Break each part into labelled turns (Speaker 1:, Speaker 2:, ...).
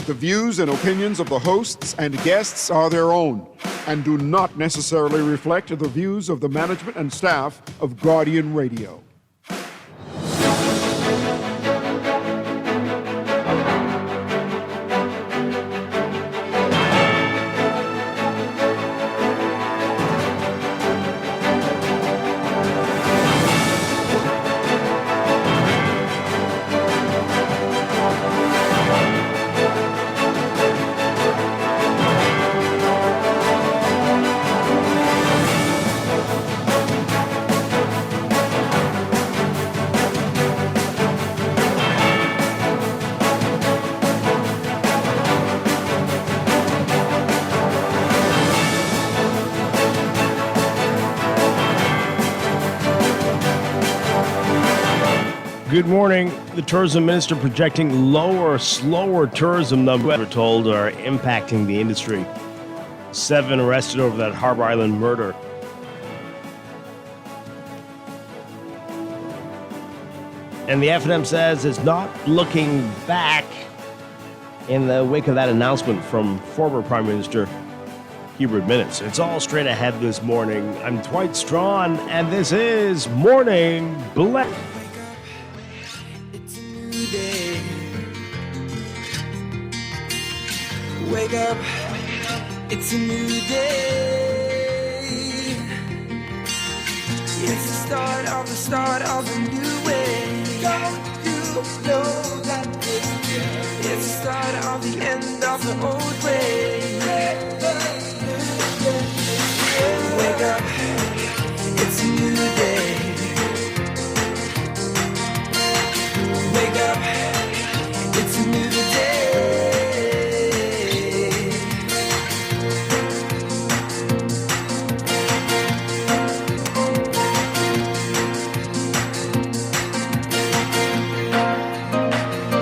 Speaker 1: The views and opinions of the hosts and guests are their own and do not necessarily reflect the views of the management and staff of Guardian Radio.
Speaker 2: Good morning. The tourism minister projecting slower tourism numbers, we're told, are impacting the industry. 7 arrested over that Harbor Island murder. And the F&M says it's not looking back in the wake of that announcement from former Prime Minister Hubert Minnis. It's all straight ahead this morning. I'm Dwight Strachan, and this is Morning Blend.
Speaker 3: Wake up, it's a new day. It's the start of a new way. Don't you know that it's the start of the end of the old way. Wake up, it's a new day. Wake up, it's a new day.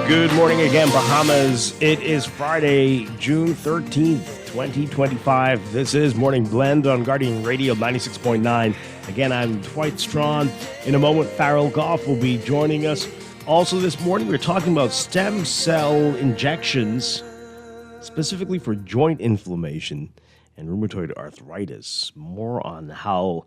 Speaker 2: Good morning again, Bahamas. It is Friday, June 13th, 2025. This is Morning Blend on Guardian Radio 96.9. Again, I'm Dwight Strachan. In a moment, Farrell Goff will be joining us. Also this morning, we're talking about stem cell injections, specifically for joint inflammation and rheumatoid arthritis. More on how...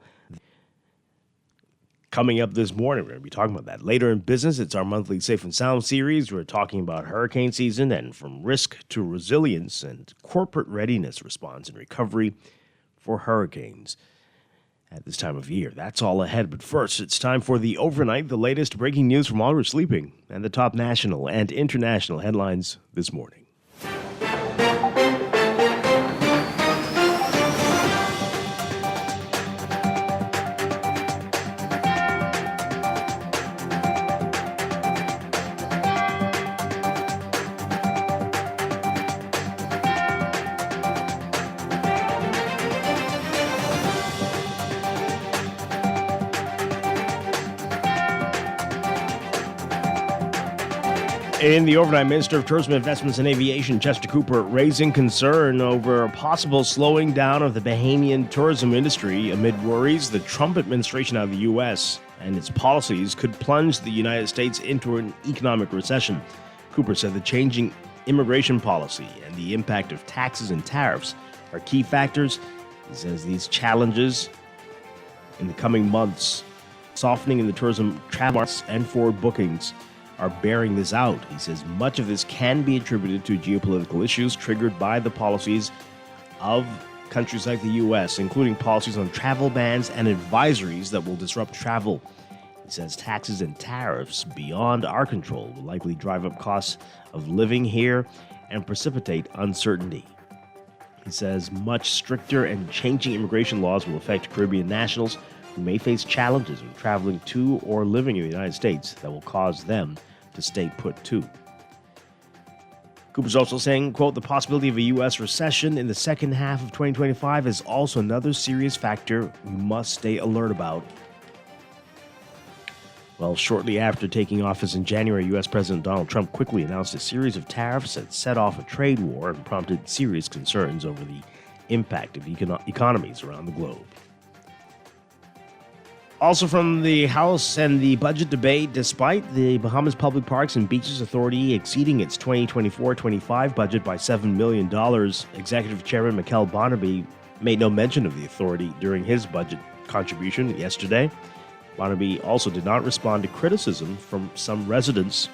Speaker 2: Coming up this morning, we're going to be talking about that. Later in business, it's our monthly Safe and Sound series. We're talking about hurricane season and from risk to resilience and corporate readiness response and recovery for hurricanes at this time of year. That's all ahead. But first, it's time for the overnight, the latest breaking news from while we're sleeping, and the top national and international headlines this morning. In the overnight, Minister of Tourism, Investments and Aviation, Chester Cooper, raising concern over a possible slowing down of the Bahamian tourism industry amid worries the Trump administration out of the U.S. and its policies could plunge the United States into an economic recession. Cooper said the changing immigration policy and the impact of taxes and tariffs are key factors. He says these challenges in the coming months, softening in the tourism travel markets and forward bookings, are bearing this out. He says much of this can be attributed to geopolitical issues triggered by the policies of countries like the U.S., including policies on travel bans and advisories that will disrupt travel. He says taxes and tariffs beyond our control will likely drive up costs of living here and precipitate uncertainty. He says much stricter and changing immigration laws will affect Caribbean nationals who may face challenges when traveling to or living in the United States that will cause them to stay put too. Cooper's also saying, quote, the possibility of a U.S. recession in the second half of 2025 is also another serious factor we must stay alert about. Well, shortly after taking office in January, U.S. President Donald Trump quickly announced a series of tariffs that set off a trade war and prompted serious concerns over the impact of economies around the globe. Also from the House and the budget debate, despite the Bahamas Public Parks and Beaches Authority exceeding its 2024-25 budget by $7 million, Executive Chairman Mikel Barnaby made no mention of the authority during his budget contribution yesterday. Barnaby also did not respond to criticism from some residents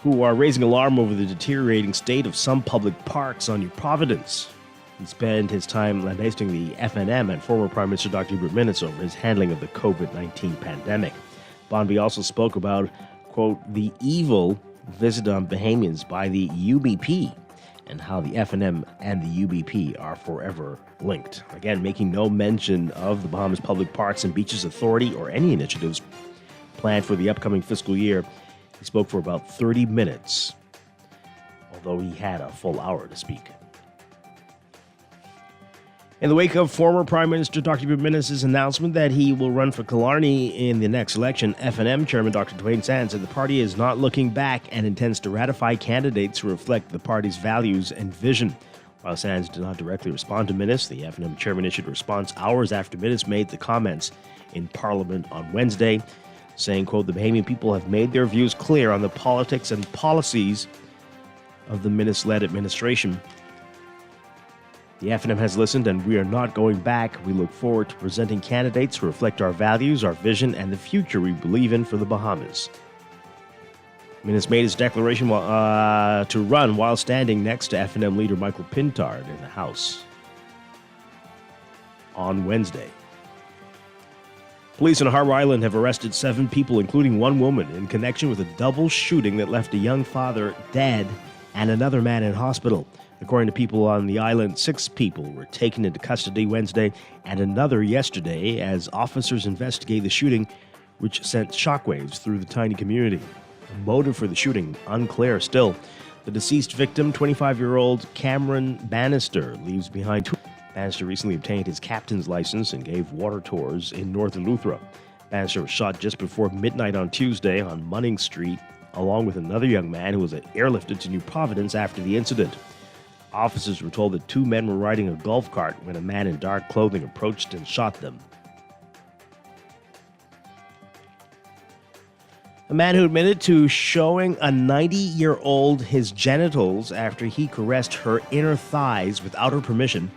Speaker 2: who are raising alarm over the deteriorating state of some public parks on New Providence. He spent his time lambasting the FNM and former Prime Minister Dr. Hubert Minnis over his handling of the COVID-19 pandemic. Barnaby also spoke about, quote, the evil visited on Bahamians by the UBP and how the FNM and the UBP are forever linked. Again, making no mention of the Bahamas Public Parks and Beaches Authority or any initiatives planned for the upcoming fiscal year. He spoke for about 30 minutes, although he had a full hour to speak. In the wake of former Prime Minister Dr. Hubert Minnis' announcement that he will run for Killarney in the next election, FNM Chairman Dr. Dwight said the party is not looking back and intends to ratify candidates who reflect the party's values and vision. While Sands did not directly respond to Minnis, the FNM Chairman issued a response hours after Minnis made the comments in Parliament on Wednesday, saying, quote, the Bahamian people have made their views clear on the politics and policies of the Minnis-led administration. The FNM has listened, and we are not going back. We look forward to presenting candidates who reflect our values, our vision, and the future we believe in for the Bahamas. Minnis made his declaration to run while standing next to FNM leader Michael Pintard in the House on Wednesday. Police in Harbor Island have arrested 7 people, including 1 woman, in connection with a double shooting that left a young father dead and another man in hospital. According to people on the island, 6 people were taken into custody Wednesday and another yesterday as officers investigate the shooting, which sent shockwaves through the tiny community. The motive for the shooting unclear still. The deceased victim, 25-year-old Cameron Bannister, leaves behind 2. Bannister recently obtained his captain's license and gave water tours in northern Eleuthera. Bannister was shot just before midnight on Tuesday on Munning Street, along with another young man who was airlifted to New Providence after the incident. Officers were told that 2 men were riding a golf cart when a man in dark clothing approached and shot them. A man who admitted to showing a 90-year-old his genitals after he caressed her inner thighs without her permission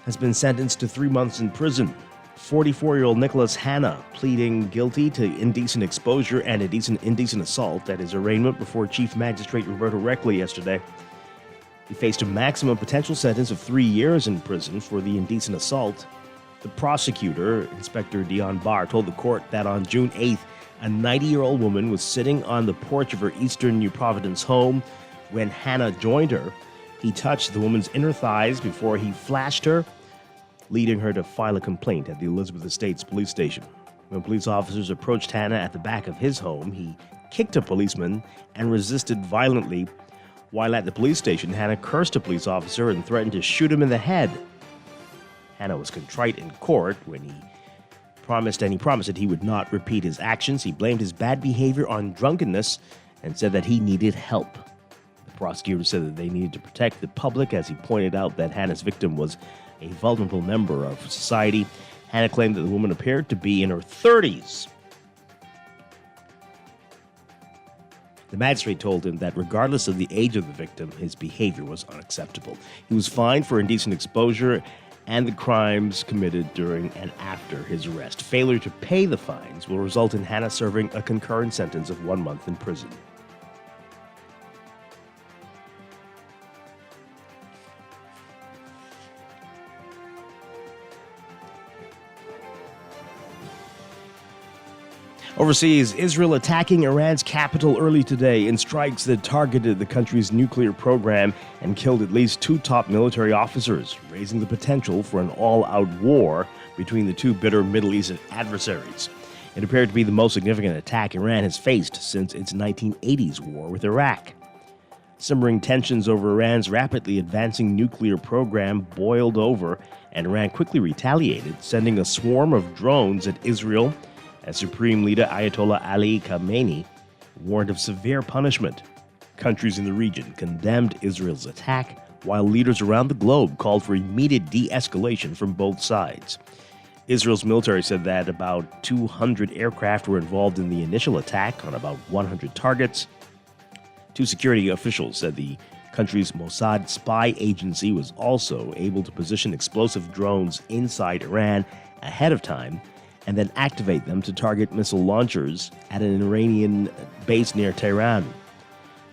Speaker 2: has been sentenced to 3 months in prison. 44-year-old Nicholas Hanna pleading guilty to indecent exposure and indecent assault at his arraignment before Chief Magistrate Roberto Reckley yesterday. He faced a maximum potential sentence of 3 years in prison for the indecent assault. The prosecutor, Inspector Dion Barr, told the court that on June 8th, a 90-year-old woman was sitting on the porch of her eastern New Providence home when Hanna joined her. He touched the woman's inner thighs before he flashed her, leading her to file a complaint at the Elizabeth Estates police station. When police officers approached Hanna at the back of his home, he kicked a policeman and resisted violently. While at the police station, Hanna cursed a police officer and threatened to shoot him in the head. Hanna was contrite in court when he promised that he would not repeat his actions. He blamed his bad behavior on drunkenness and said that he needed help. The prosecutor said that they needed to protect the public as he pointed out that Hanna's victim was a vulnerable member of society. Hanna claimed that the woman appeared to be in her 30s. The magistrate told him that regardless of the age of the victim, his behavior was unacceptable. He was fined for indecent exposure and the crimes committed during and after his arrest. Failure to pay the fines will result in Hanna serving a concurrent sentence of 1 month in prison. Overseas, Israel attacking Iran's capital early today in strikes that targeted the country's nuclear program and killed at least 2 top military officers, raising the potential for an all-out war between the 2 bitter Middle Eastern adversaries. It appeared to be the most significant attack Iran has faced since its 1980s war with Iraq. Simmering tensions over Iran's rapidly advancing nuclear program boiled over, and Iran quickly retaliated, sending a swarm of drones at Israel, as Supreme Leader Ayatollah Ali Khamenei warned of severe punishment. Countries in the region condemned Israel's attack, while leaders around the globe called for immediate de-escalation from both sides. Israel's military said that about 200 aircraft were involved in the initial attack on about 100 targets. Two security officials said the country's Mossad spy agency was also able to position explosive drones inside Iran ahead of time and then activate them to target missile launchers at an Iranian base near Tehran.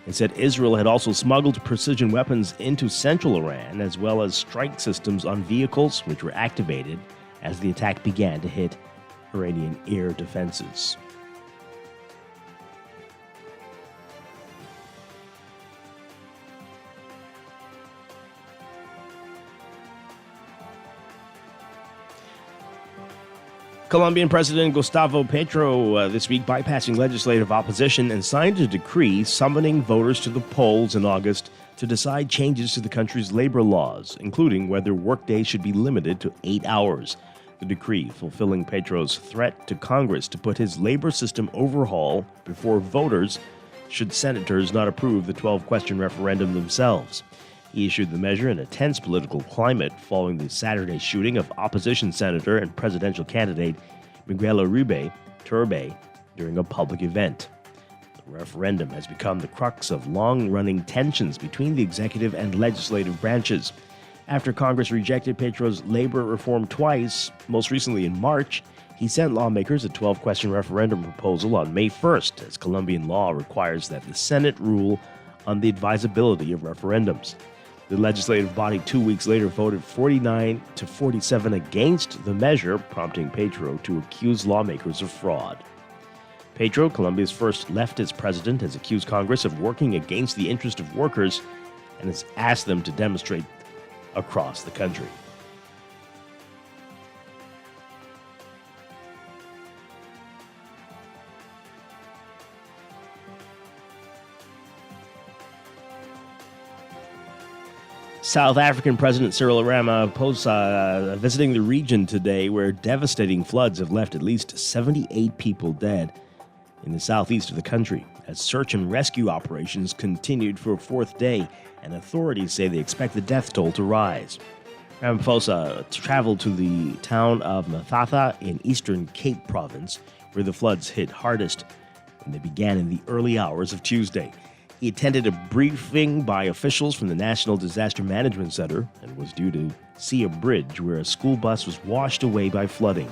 Speaker 2: They said Israel had also smuggled precision weapons into central Iran, as well as strike systems on vehicles, which were activated as the attack began to hit Iranian air defenses. Colombian President Gustavo Petro this week bypassing legislative opposition and signed a decree summoning voters to the polls in August to decide changes to the country's labor laws, including whether workdays should be limited to 8 hours. The decree fulfilling Petro's threat to Congress to put his labor system overhaul before voters should senators not approve the 12-question referendum themselves. He issued the measure in a tense political climate following the Saturday shooting of opposition senator and presidential candidate Miguel Uribe during a public event. The referendum has become the crux of long-running tensions between the executive and legislative branches. After Congress rejected Petro's labor reform twice, most recently in March, he sent lawmakers a 12-question referendum proposal on May 1st, as Colombian law requires that the Senate rule on the advisability of referendums. The legislative body 2 weeks later voted 49 to 47 against the measure, prompting Petro to accuse lawmakers of fraud. Petro, Colombia's first leftist president, has accused Congress of working against the interest of workers and has asked them to demonstrate across the country. South African President Cyril Ramaphosa visiting the region today, where devastating floods have left at least 78 people dead in the southeast of the country, as search and rescue operations continued for a fourth day, and authorities say they expect the death toll to rise. Ramaphosa traveled to the town of Mathatha in eastern Cape Province, where the floods hit hardest when they began in the early hours of Tuesday. He attended a briefing by officials from the National Disaster Management Center and was due to see a bridge where a school bus was washed away by flooding.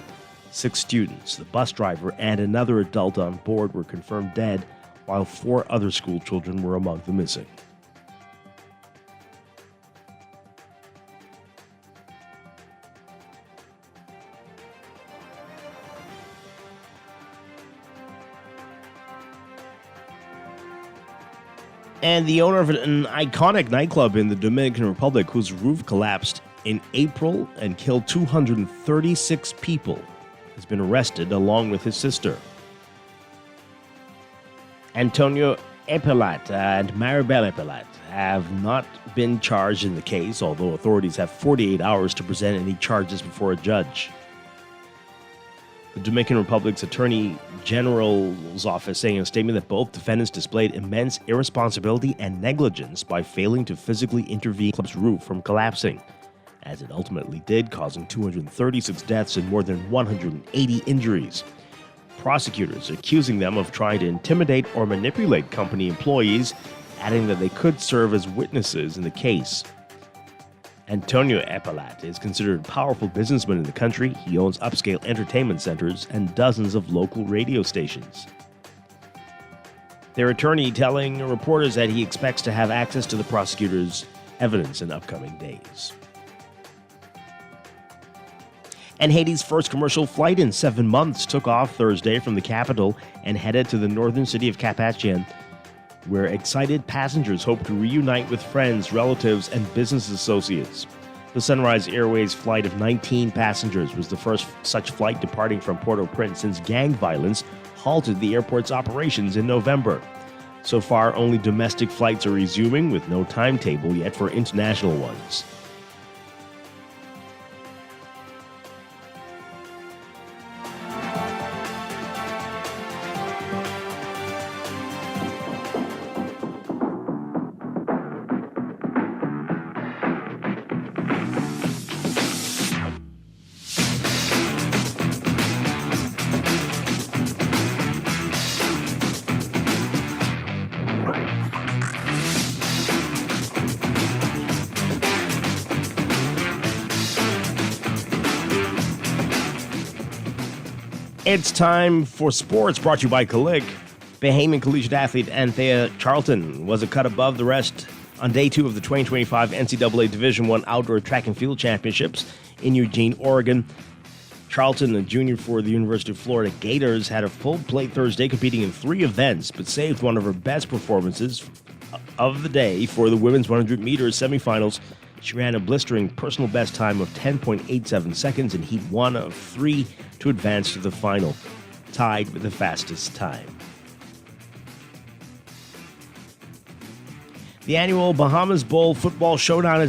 Speaker 2: 6 students, the bus driver, and another adult on board were confirmed dead, while 4 other school children were among the missing. And the owner of an iconic nightclub in the Dominican Republic, whose roof collapsed in April and killed 236 people, has been arrested along with his sister. Antonio Epelat and Maribel Epelat have not been charged in the case, although authorities have 48 hours to present any charges before a judge. The Dominican Republic's Attorney General's office saying in a statement that both defendants displayed immense irresponsibility and negligence by failing to physically intervene in the club's roof from collapsing, as it ultimately did, causing 236 deaths and more than 180 injuries. Prosecutors accusing them of trying to intimidate or manipulate company employees, adding that they could serve as witnesses in the case. Antonio Epelat is considered a powerful businessman in the country. He owns upscale entertainment centers and dozens of local radio stations. Their attorney telling reporters that he expects to have access to the prosecutor's evidence in upcoming days. And Haiti's first commercial flight in 7 months took off Thursday from the capital and headed to the northern city of Cap-Haitien, where excited passengers hope to reunite with friends, relatives, and business associates. The Sunrise Airways flight of 19 passengers was the first such flight departing from Port-au-Prince since gang violence halted the airport's operations in November. So far, only domestic flights are resuming, with no timetable yet for international ones. It's time for sports, brought to you by Kalik. Bahamian collegiate athlete Anthea Charlton was a cut above the rest on day 2 of the 2025 NCAA Division I Outdoor Track and Field Championships in Eugene, Oregon. Charlton, a junior for the University of Florida Gators, had a full plate Thursday competing in 3 events, but saved one of her best performances of the day for the women's 100 meters semifinals. She ran a blistering personal best time of 10.87 seconds in Heat 1 of 3 to advance to the final, tied with the fastest time. The annual Bahamas Bowl football showdown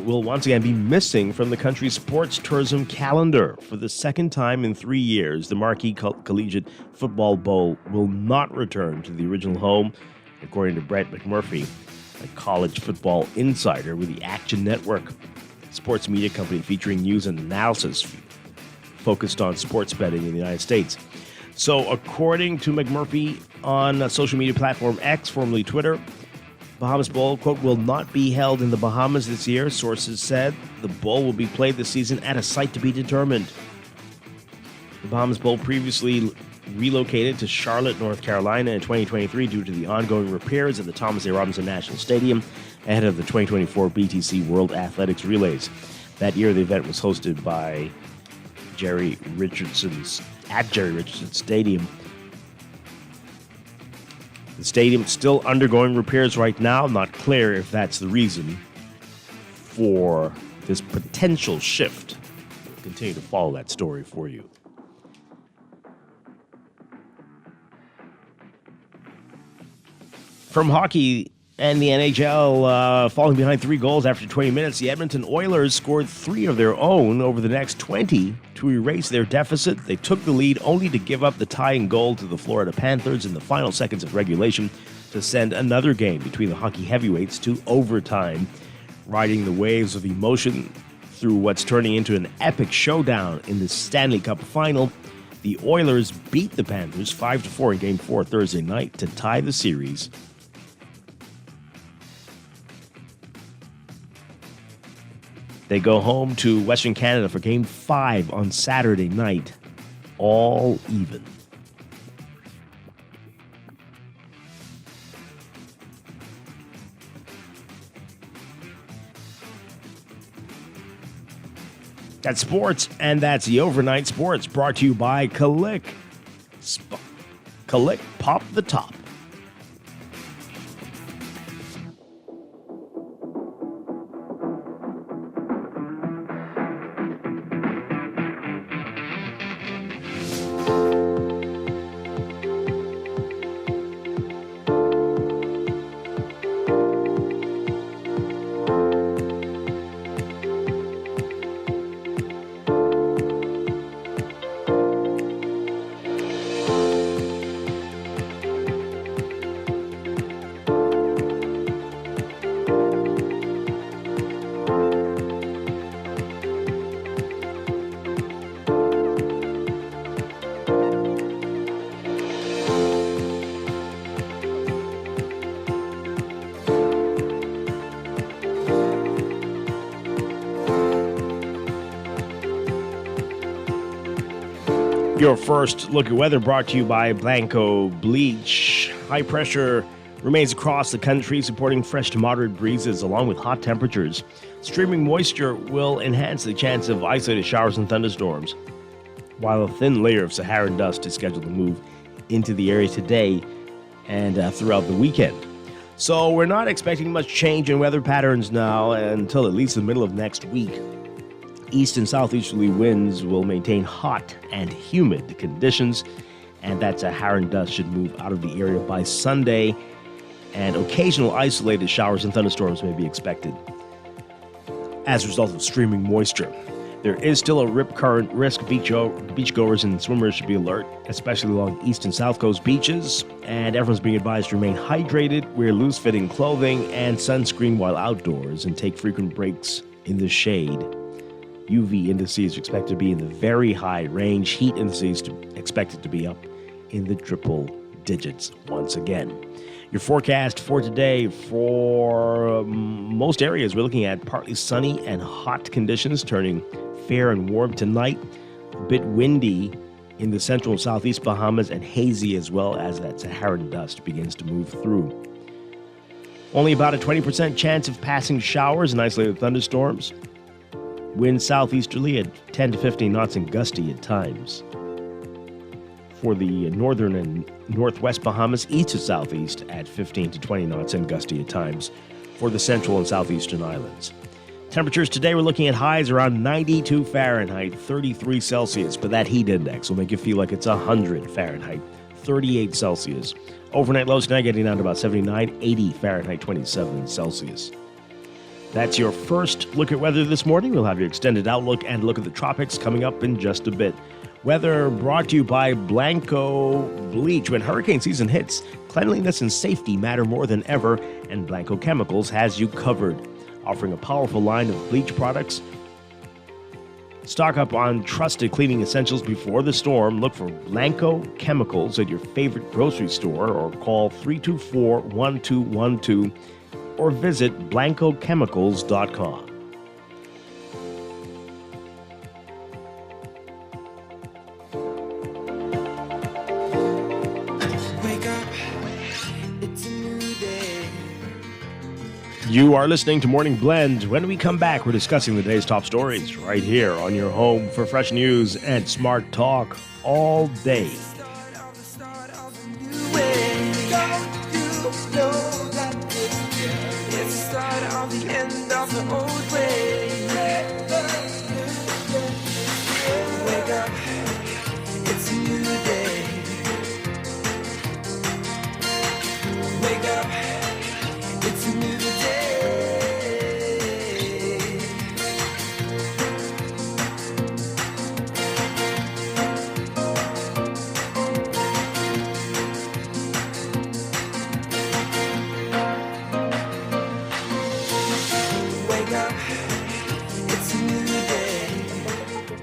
Speaker 2: will once again be missing from the country's sports tourism calendar. For the second time in 3 years, the marquee collegiate football bowl will not return to the original home, according to Brett McMurphy, a college football insider with the Action Network, sports media company featuring news and analysis focused on sports betting in the United States. So, according to McMurphy on social media platform X, formerly Twitter, Bahamas Bowl, quote, will not be held in the Bahamas this year. Sources said the bowl will be played this season at a site to be determined. The Bahamas Bowl previously relocated to Charlotte, North Carolina in 2023 due to the ongoing repairs at the Thomas A. Robinson National Stadium ahead of the 2024 BTC World Athletics Relays. That year, the event was hosted by Jerry Richardson Stadium. The stadium still undergoing repairs right now. Not clear if that's the reason for this potential shift. We'll continue to follow that story for you. From hockey and the NHL, falling behind 3 goals after 20 minutes, the Edmonton Oilers scored 3 of their own over the next 20 to erase their deficit. They took the lead only to give up the tying goal to the Florida Panthers in the final seconds of regulation to send another game between the hockey heavyweights to overtime, riding the waves of emotion through what's turning into an epic showdown in the Stanley Cup final. The Oilers beat the Panthers 5-4 in Game 4 Thursday night to tie the series. They go home to Western Canada for Game 5 on Saturday night, all even. That's sports, and that's the Overnight Sports, brought to you by Kalik. Kalik, pop the top. Your first look at weather brought to you by Blanco Bleach. High pressure remains across the country, supporting fresh to moderate breezes along with hot temperatures. Streaming moisture will enhance the chance of isolated showers and thunderstorms, while a thin layer of Saharan dust is scheduled to move into the area today and throughout the weekend. So we're not expecting much change in weather patterns now until at least the middle of next week. East and southeasterly winds will maintain hot and humid conditions, and that Saharan dust should move out of the area by Sunday, and occasional isolated showers and thunderstorms may be expected as a result of streaming moisture. There is still a rip current risk. Beachgoers and swimmers should be alert, especially along east and south coast beaches, and everyone's being advised to remain hydrated, wear loose-fitting clothing and sunscreen while outdoors, and take frequent breaks in the shade. UV indices are expected to be in the very high range. Heat indices expected to be up in the triple digits once again. Your forecast for today for most areas, we're looking at partly sunny and hot conditions, turning fair and warm tonight. A bit windy in the central and southeast Bahamas, and hazy as well as that Saharan dust begins to move through. Only about a 20% chance of passing showers and isolated thunderstorms. Wind southeasterly at 10 to 15 knots and gusty at times. For the northern and northwest Bahamas, east to southeast at 15 to 20 knots and gusty at times. For the central and southeastern islands. Temperatures today, we're looking at highs around 92 Fahrenheit, 33 Celsius, but that heat index will make you feel like it's 100 Fahrenheit, 38 Celsius. Overnight lows tonight getting down to about 79, 80 Fahrenheit, 27 Celsius. That's your first look at weather this morning. We'll have your extended outlook and look at the tropics coming up in just a bit. Weather brought to you by Blanco Bleach. When hurricane season hits, cleanliness and safety matter more than ever, and Blanco Chemicals has you covered, offering a powerful line of bleach products. Stock up on trusted cleaning essentials before the storm. Look for Blanco Chemicals at your favorite grocery store or call 324-1212 or visit blancochemicals.com. You are listening to Morning Blend. When we come back, we're discussing the day's top stories right here on your home for fresh news and smart talk all day.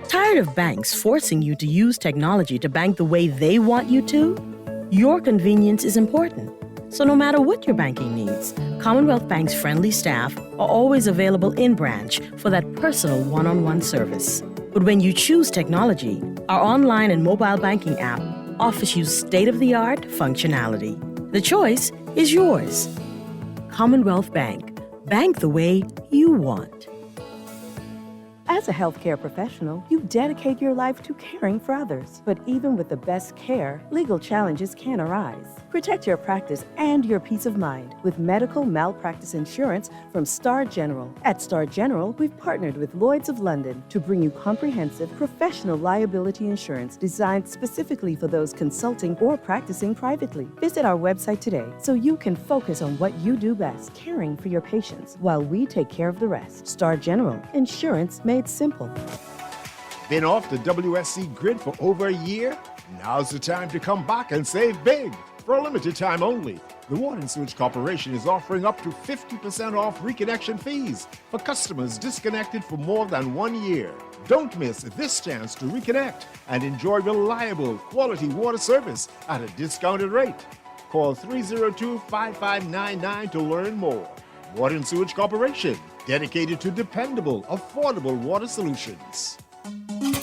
Speaker 4: Tired of banks forcing you to use technology to bank the way they want you to? Your convenience is important. So no matter what your banking needs, Commonwealth Bank's friendly staff are always available in branch for that personal one-on-one service. But when you choose technology, our online and mobile banking app offers you state-of-the-art functionality. The choice is yours. Commonwealth Bank. Bank the way you want.
Speaker 5: As a healthcare professional, you dedicate your life to caring for others. But even with the best care, legal challenges can arise. Protect your practice and your peace of mind with medical malpractice insurance from Star General. At Star General, we've partnered with Lloyd's of London to bring you comprehensive professional liability insurance designed specifically for those consulting or practicing privately. Visit our website today so you can focus on what you do best, caring for your patients, while we take care of the rest. Star General, insurance made simple.
Speaker 6: Been off the WSC grid for over a year? Now's the time to come back and save big. For a limited time only, the Water and Sewage Corporation is offering up to 50% off reconnection fees for customers disconnected for more than 1 year. Don't miss this chance to reconnect and enjoy reliable, quality water service at a discounted rate. Call 302-5599 to learn more. Water and Sewage Corporation, dedicated to dependable, affordable water solutions.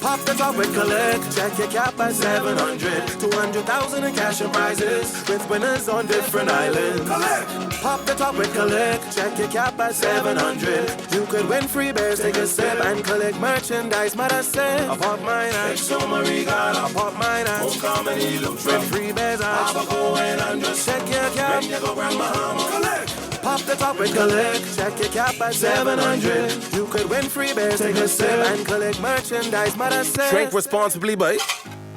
Speaker 7: Pop the top with collect, check your cap at 700, 200,000 in cash and prizes, with winners on different islands. Collect! Pop the top with collect, check your cap at 700, you could win free bears, take a sip, and collect merchandise, matter say. I pop mine at Mariga, I pop mine at Comedy Loop, with free bears at and just check your cap, when you go Grand Bahama. Collect! Pop the top and collect, check your cap at 700. You could win free bears, take a sip, and collect merchandise, matter say. Drink responsibly, boy.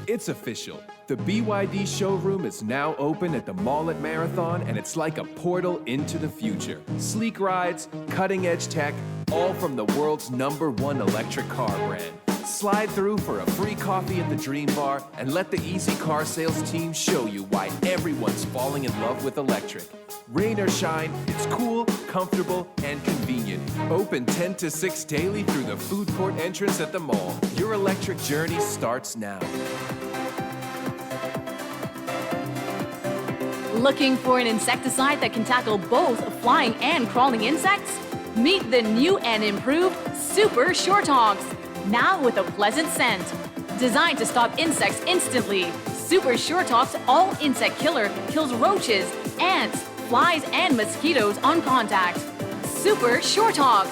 Speaker 8: It's official. The BYD showroom is now open at the mall at Marathon, and it's like a portal into the future. Sleek rides, cutting-edge tech, all from the world's #1 electric car brand. Slide through for a free coffee at the Dream Bar and let the Easy Car Sales team show you why everyone's falling in love with electric. Rain or shine, it's cool, comfortable, and convenient. Open 10 to 6 daily through the food court entrance at the mall. Your electric journey starts now.
Speaker 9: Looking for an insecticide that can tackle both flying and crawling insects? Meet the new and improved Super Short Hogs, now with a pleasant scent. Designed to stop insects instantly. Super Sure Talks All Insect Killer kills roaches, ants, flies, and mosquitoes on contact. Super Sure Talks.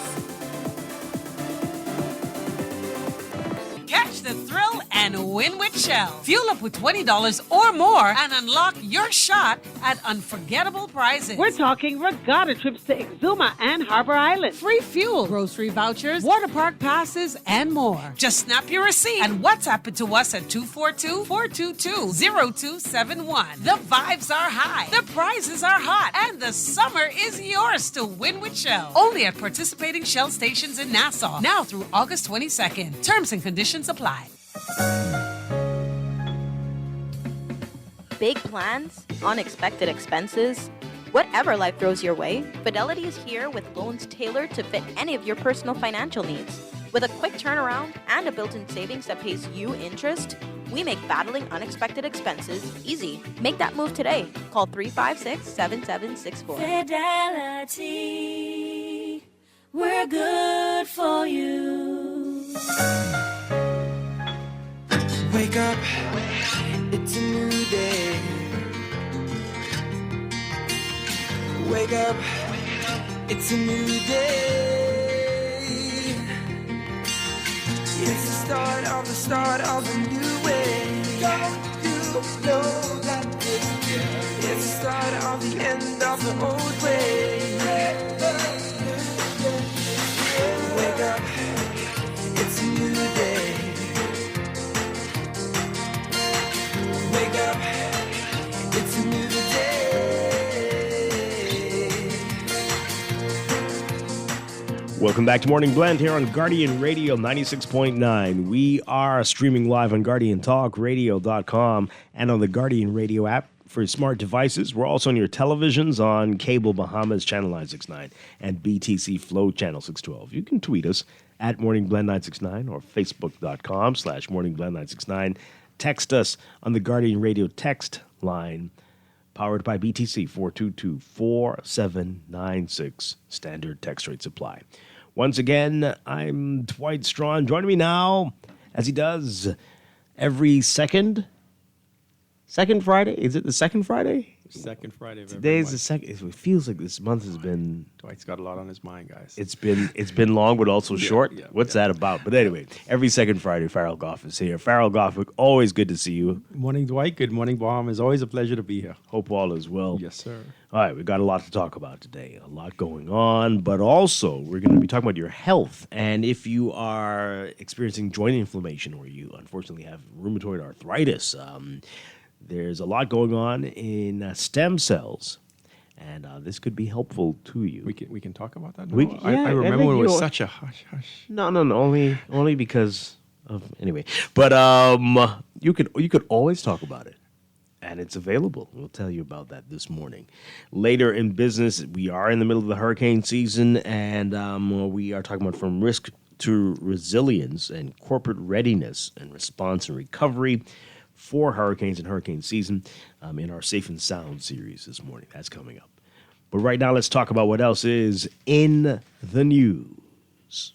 Speaker 10: Catch the thrill and win with Shell. Fuel up with $20 or more and unlock your shot at unforgettable prizes.
Speaker 11: We're talking regatta trips to Exuma and Harbor Island.
Speaker 10: Free fuel, grocery vouchers, water park passes, and more. Just snap your receipt and WhatsApp it to us at 242-422-0271. The vibes are high, the prizes are hot, and the summer is yours to win with Shell. Only at participating Shell stations in Nassau. Now through August 22nd. Terms and conditions apply.
Speaker 12: Big plans, unexpected expenses, whatever life throws your way, Fidelity is here with loans tailored to fit any of your personal financial needs. With a quick turnaround and a built-in savings that pays you interest, we make battling unexpected expenses easy. Make that move today. Call 356-7764.
Speaker 13: Fidelity, we're good for you.
Speaker 3: Wake up, it's a new day. Wake up, it's a new day. It's the start of a new way. Don't you know that it's the start of the end of the old way. Wake up, it's a new day. Wake up, it's a new day.
Speaker 2: Welcome back to Morning Blend here on Guardian Radio 96.9. We are streaming live on GuardianTalkRadio.com and on the Guardian Radio app for smart devices. We're also on your televisions on Cable Bahamas Channel 969 and BTC Flow Channel 612. You can tweet us at MorningBlend969 or Facebook.com/MorningBlend969. Text us on the Guardian Radio text line, powered by BTC 422-4796. Standard text rates apply. Once again, I'm Dwight Strachan. Joining me now, as he does every second Friday. Is it the second Friday?
Speaker 14: Second Friday of every
Speaker 2: Today's
Speaker 14: month.
Speaker 2: the second. It feels like this month has been.
Speaker 14: Dwight's got a lot on his mind, guys.
Speaker 2: It's been long, but also short. What's that about? But anyway, every second Friday, Farrell Goff is here. Farrell Goff, always good to see you.
Speaker 14: Morning, Dwight. Good morning, Bahamas. Always a pleasure to be here.
Speaker 2: Hope all is well.
Speaker 14: Yes, sir.
Speaker 2: All right, we've got a lot to talk about today. A lot going on, but also we're going to be talking about your health. And if you are experiencing joint inflammation or you unfortunately have rheumatoid arthritis, there's a lot going on in stem cells, and this could be helpful to you.
Speaker 14: We can talk about that.
Speaker 2: We-
Speaker 14: No,
Speaker 2: yeah,
Speaker 14: I
Speaker 2: I
Speaker 14: remember
Speaker 2: think
Speaker 14: it was
Speaker 2: you-
Speaker 14: such a hush.
Speaker 2: No, only because of anyway. But you could always talk about it, and it's available. We'll tell you about that this morning. Later in business, we are in the middle of the hurricane season, and we are talking about from risk to resilience and corporate readiness and response and recovery for hurricanes and hurricane season in our Safe and Sound series this morning. That's coming up. But right now, let's talk about what else is in the news.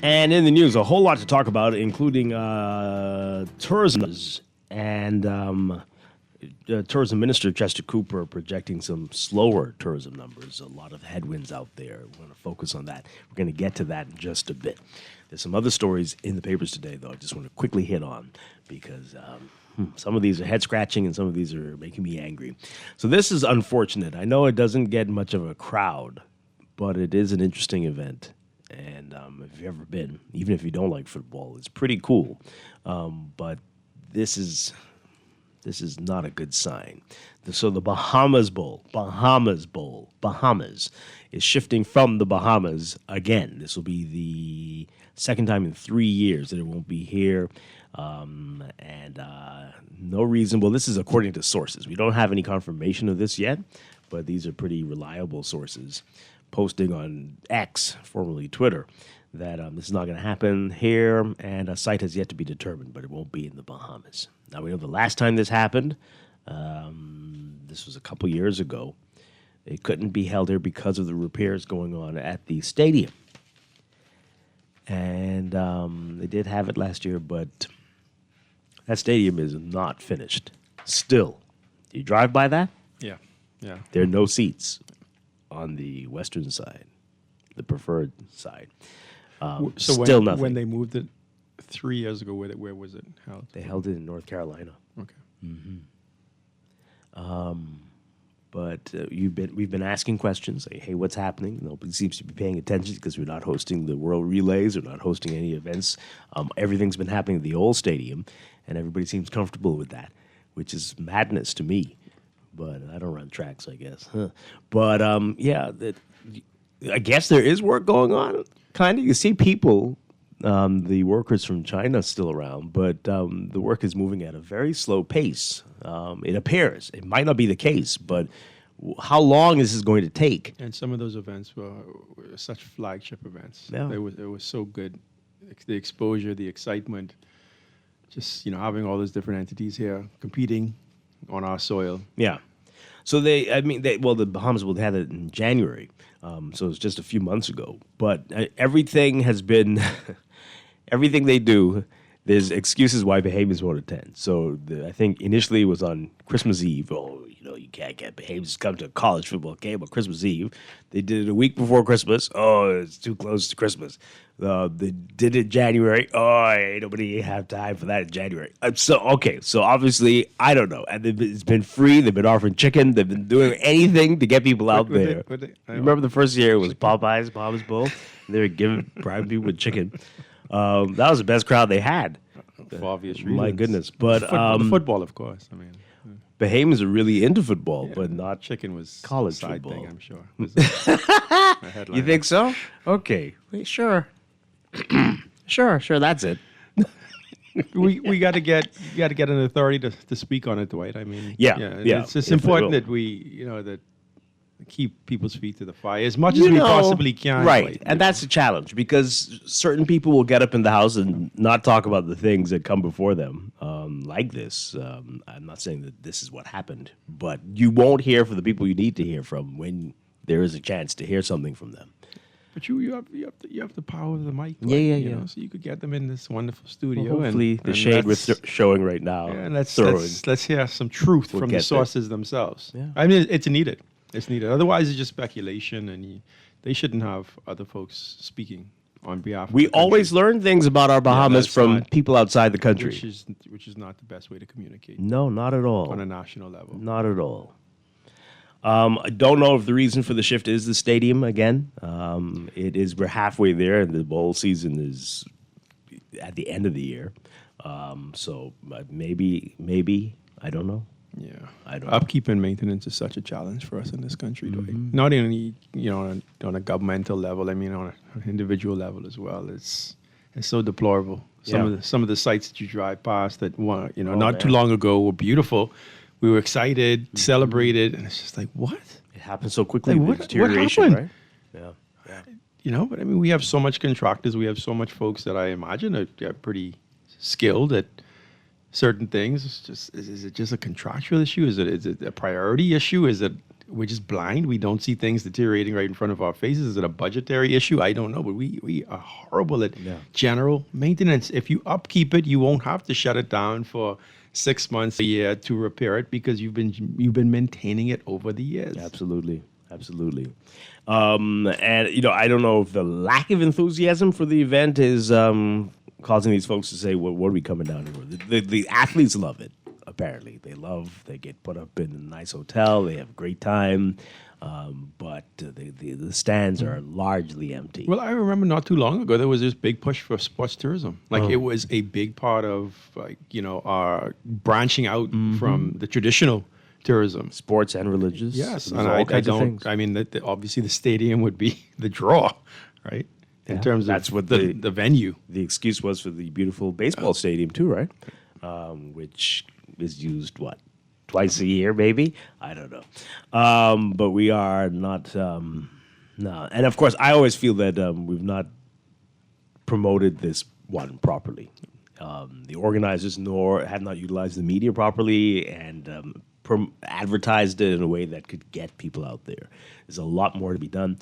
Speaker 2: And in the news, a whole lot to talk about, including tourism and Tourism Minister Chester Cooper projecting some slower tourism numbers. A lot of headwinds out there. We're going to focus on that. We're going to get to that in just a bit. There's some other stories in the papers today, though, I just want to quickly hit on because some of these are head-scratching and some of these are making me angry. So this is unfortunate. I know it doesn't get much of a crowd, but it is an interesting event. And if you've ever been, even if you don't like football, it's pretty cool. But this is not a good sign. So the Bahamas is shifting from the Bahamas again. This will be the second time in 3 years that it won't be here. And no reason. Well, this is according to sources. We don't have any confirmation of this yet. but these are pretty reliable sources posting on X, formerly Twitter, that this is not going to happen here, and a site has yet to be determined, but it won't be in the Bahamas. Now, we know the last time this happened, this was a couple years ago. It couldn't be held here because of the repairs going on at the stadium. And they did have it last year, but that stadium is not finished. Still. Do you drive by that?
Speaker 14: Yeah.
Speaker 2: There are no seats on the western side, the preferred side.
Speaker 14: So
Speaker 2: Still nothing.
Speaker 14: When they moved it 3 years ago, where was it held?
Speaker 2: They held it in North Carolina.
Speaker 14: Okay.
Speaker 2: But we've been asking questions, like, hey, what's happening? Nobody seems to be paying attention because we're not hosting the World Relays, we're not hosting any events. Everything's been happening at the old stadium, and everybody seems comfortable with that, which is madness to me. But I don't run tracks, I guess. But I guess there is work going on. Kind of, you see people. The workers from China still around, but the work is moving at a very slow pace. It appears. It might not be the case, but how long is this going to take?
Speaker 14: And some of those events were such flagship events.
Speaker 2: Yeah.
Speaker 14: It was so good. The exposure, the excitement, just having all those different entities here competing on our soil.
Speaker 2: Yeah. So the Bahamas will have it in January. So it's just a few months ago. But everything has been, everything they do, there's excuses why Bahamians won't attend. So I think initially it was on Christmas Eve. Oh, you can't get Bahamians to come to a college football game on Christmas Eve. They did it a week before Christmas. Oh, it's too close to Christmas. They did it in January. Oh, ain't nobody have time for that in January. So obviously, I don't know. And it's been free. They've been offering chicken. They've been doing anything to get people out there. Remember the first year it was Popeyes, Bahamas Bowl? They were bribing people with chicken. That was the best crowd they had.
Speaker 14: For obvious reasons.
Speaker 2: My goodness. But
Speaker 14: football, of course. I mean,
Speaker 2: Bahamians are really into football, but not
Speaker 14: chicken was
Speaker 2: college
Speaker 14: a side
Speaker 2: football.
Speaker 14: thing, I'm sure.
Speaker 2: You think so? Okay. Sure. Sure, that's it.
Speaker 14: we got to get an authority to speak on it, Dwight. I mean, it's important that we that keep people's feet to the fire as much as we possibly can.
Speaker 2: Right,
Speaker 14: Dwight.
Speaker 2: and that's a challenge because certain people will get up in the house and not talk about the things that come before them, like this. I'm not saying that this is what happened, but you won't hear from the people you need to hear from when there is a chance to hear something from them.
Speaker 14: But you have the power of the mic.
Speaker 2: Yeah.
Speaker 14: So you could get them in this wonderful studio.
Speaker 2: Well, hopefully, the shade we're showing right now.
Speaker 14: Yeah, and let's hear some truth from the sources themselves.
Speaker 2: Yeah.
Speaker 14: I mean, it's needed. It's needed. Otherwise, it's just speculation, and they shouldn't have other folks speaking on behalf.
Speaker 2: We
Speaker 14: of the country.
Speaker 2: always learn things about our Bahamas from people outside the country,
Speaker 14: which is not the best way to communicate.
Speaker 2: No, not at all.
Speaker 14: On a national level,
Speaker 2: not at all. I don't know if the reason for the shift is the stadium again. We're halfway there, and the bowl season is at the end of the year. So maybe I don't know.
Speaker 14: Yeah,
Speaker 2: I don't.
Speaker 14: Upkeep and maintenance is such a challenge for us in this country. Not only on a governmental level. I mean, on an individual level as well. It's so deplorable. Some of the sites that you drive past that not too long ago were beautiful. We were excited, celebrated, and it's just like, what?
Speaker 2: It happened so quickly.
Speaker 14: Like,
Speaker 2: the deterioration,
Speaker 14: what
Speaker 2: right? Yeah.
Speaker 14: But I mean, we have so much contractors. We have so much folks that I imagine are pretty skilled at certain things. Is it just a contractual issue? Is it a priority issue? Is it we're just blind? We don't see things deteriorating right in front of our faces? Is it a budgetary issue? I don't know, but we are horrible at general maintenance. If you upkeep it, you won't have to shut it down for 6 months, a year to repair it because you've been maintaining it over the years.
Speaker 2: Absolutely. And I don't know if the lack of enthusiasm for the event is causing these folks to say, "Well, what are we coming down here?" The athletes love it. Apparently, they get put up in a nice hotel. They have a great time. But the stands are largely empty.
Speaker 14: Well, I remember not too long ago there was this big push for sports tourism. It was a big part of our branching out from the traditional tourism,
Speaker 2: sports and religious.
Speaker 14: Yes, and I don't. I mean, obviously the stadium would be the draw, right? In terms of
Speaker 2: that's what
Speaker 14: the venue.
Speaker 2: The excuse was for the beautiful baseball stadium too, right? Which is used twice a year, maybe. I don't know. But we are not. No, and of course, I always feel that we've not promoted this one properly. The organizers nor have not utilized the media properly and advertised it in a way that could get people out there. There's a lot more to be done.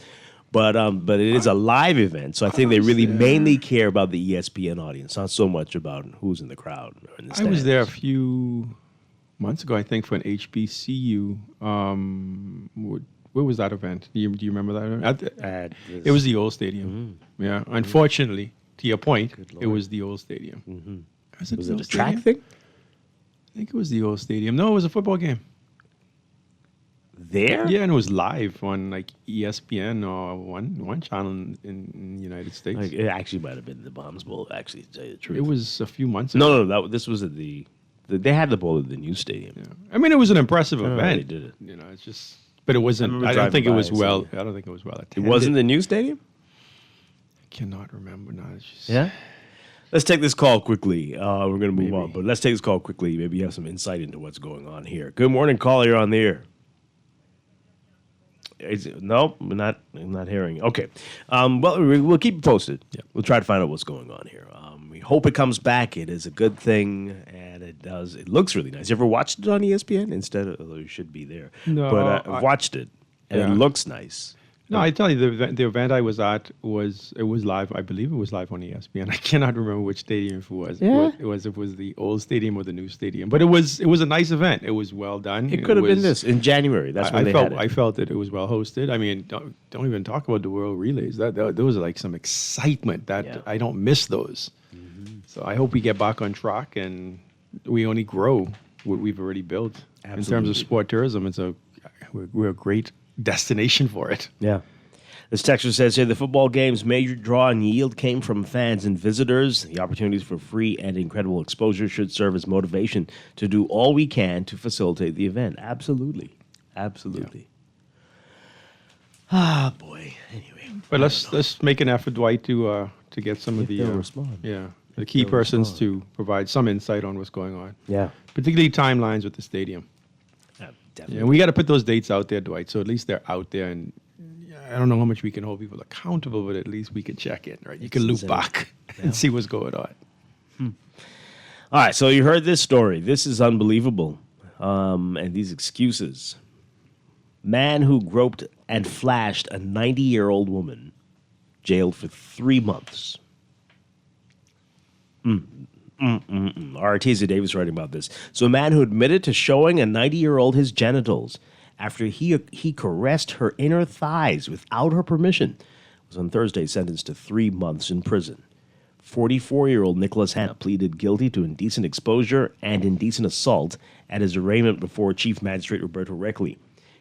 Speaker 2: But it is a live event, so I think they really mainly care about the ESPN audience, not so much about who's in the crowd or in the
Speaker 14: I
Speaker 2: stands.
Speaker 14: was there a few months ago, I think, for an HBCU. Where was that event? Do you remember that event? It was the old stadium. Yeah, unfortunately, to your point, it was the old stadium.
Speaker 2: Was it a track thing?
Speaker 14: I think it was the old stadium. No, it was a football game.
Speaker 2: There?
Speaker 14: Yeah, and it was live on like ESPN or one channel in the United States.
Speaker 2: Like, it actually might have been the Bombs Bowl, actually, to tell you the truth.
Speaker 14: It was a few months ago.
Speaker 2: No, this was at they had the bowl at the new stadium.
Speaker 14: Yeah. I mean, it was an impressive event.
Speaker 2: They did it.
Speaker 14: You know, it's just, but it wasn't. I don't think it was well. I don't think it was well attended.
Speaker 2: It wasn't the new stadium?
Speaker 14: I cannot remember now. It's just,
Speaker 2: yeah. Let's take this call quickly. We're going to move on, but let's take this call quickly. Maybe you have some insight into what's going on here. Good morning, caller. You're on the air. Nope, we're not hearing. Okay. Well, we'll keep you posted. Yeah. We'll try to find out what's going on here. We hope it comes back. It is a good thing, and it does. It looks really nice. You ever watched it on ESPN instead of? Although you should be there.
Speaker 14: No,
Speaker 2: but I've watched it, and it looks nice.
Speaker 14: No, I tell you, the event I was at was live. I believe it was live on ESPN. I cannot remember which stadium it was.
Speaker 2: Yeah.
Speaker 14: It was the old stadium or the new stadium. But it was a nice event. It was well done.
Speaker 2: It could have been this in January. That's when
Speaker 14: I felt that it was well hosted. I mean, don't even talk about the World Relays. Those are like some excitement that I don't miss those. So I hope we get back on track and we only grow what we've already built.
Speaker 2: Absolutely.
Speaker 14: In terms of sport tourism. We're a great destination for it.
Speaker 2: Yeah. This texter says here, the football game's major draw and yield came from fans and visitors. The opportunities for free and incredible exposure should serve as motivation to do all we can to facilitate the event. Absolutely. Absolutely. Yeah. Ah, boy. Anyway.
Speaker 14: But let's make an effort, Dwight, to get some of the
Speaker 2: respond.
Speaker 14: The key persons to provide some insight on what's going on.
Speaker 2: Yeah.
Speaker 14: Particularly timelines with the stadium.
Speaker 2: Definitely.
Speaker 14: Yeah, we got to put those dates out there, Dwight, so at least they're out there. And I don't know how much we can hold people accountable, but at least we can check in, right? You can loop back and see what's going on.
Speaker 2: All right, so you heard this story. This is unbelievable. And these excuses. Man who groped and flashed a 90-year-old woman jailed for 3 months. Artesia Davis writing about this. So a man who admitted to showing a 90-year-old his genitals after he caressed her inner thighs without her permission was on Thursday sentenced to 3 months in prison. 44-year-old Nicholas Hanna pleaded guilty to indecent exposure and indecent assault at his arraignment before Chief Magistrate Roberto Reckley.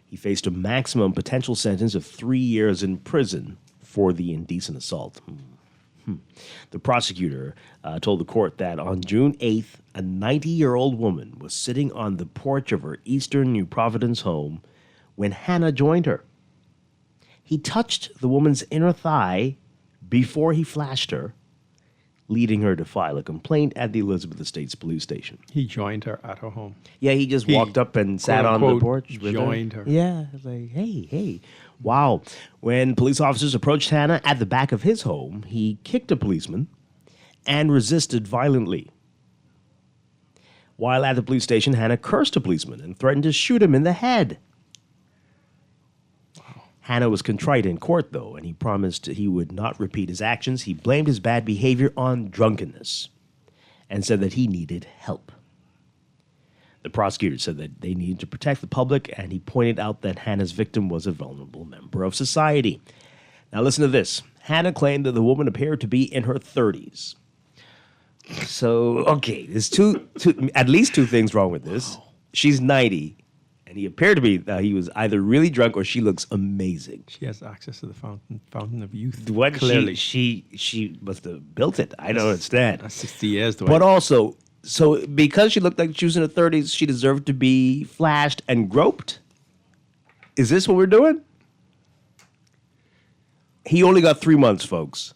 Speaker 2: He faced a maximum potential sentence of 3 years in prison for the indecent assault. The prosecutor told the court that on June 8th, a 90-year-old woman was sitting on the porch of her eastern New Providence home when Hannah joined her. He touched the woman's inner thigh before he flashed her, leading her to file a complaint at the Elizabeth Estates Police Station.
Speaker 14: He joined her at her home.
Speaker 2: Yeah, he just walked up and sat on the porch with
Speaker 14: joined her.
Speaker 2: Yeah, like, hey. Wow. When police officers approached Hannah at the back of his home, he kicked a policeman and resisted violently. While at the police station, Hannah cursed a policeman and threatened to shoot him in the head. Wow. Hannah was contrite in court, though, and he promised he would not repeat his actions. He blamed his bad behavior on drunkenness and said that he needed help. The prosecutor said that they needed to protect the public, and he pointed out that Hannah's victim was a vulnerable member of society. Now listen to this. Hannah claimed that the woman appeared to be in her 30s. So, okay, there's at least two things wrong with this. She's 90, and he appeared to be, he was either really drunk or she looks amazing.
Speaker 14: She has access to the fountain of youth.
Speaker 2: What?
Speaker 14: Clearly.
Speaker 2: She must have built it. I don't understand.
Speaker 14: That's 60 years, though.
Speaker 2: But also, so because she looked like she was in her 30s, she deserved to be flashed and groped? Is this what we're doing? He only got 3 months, folks.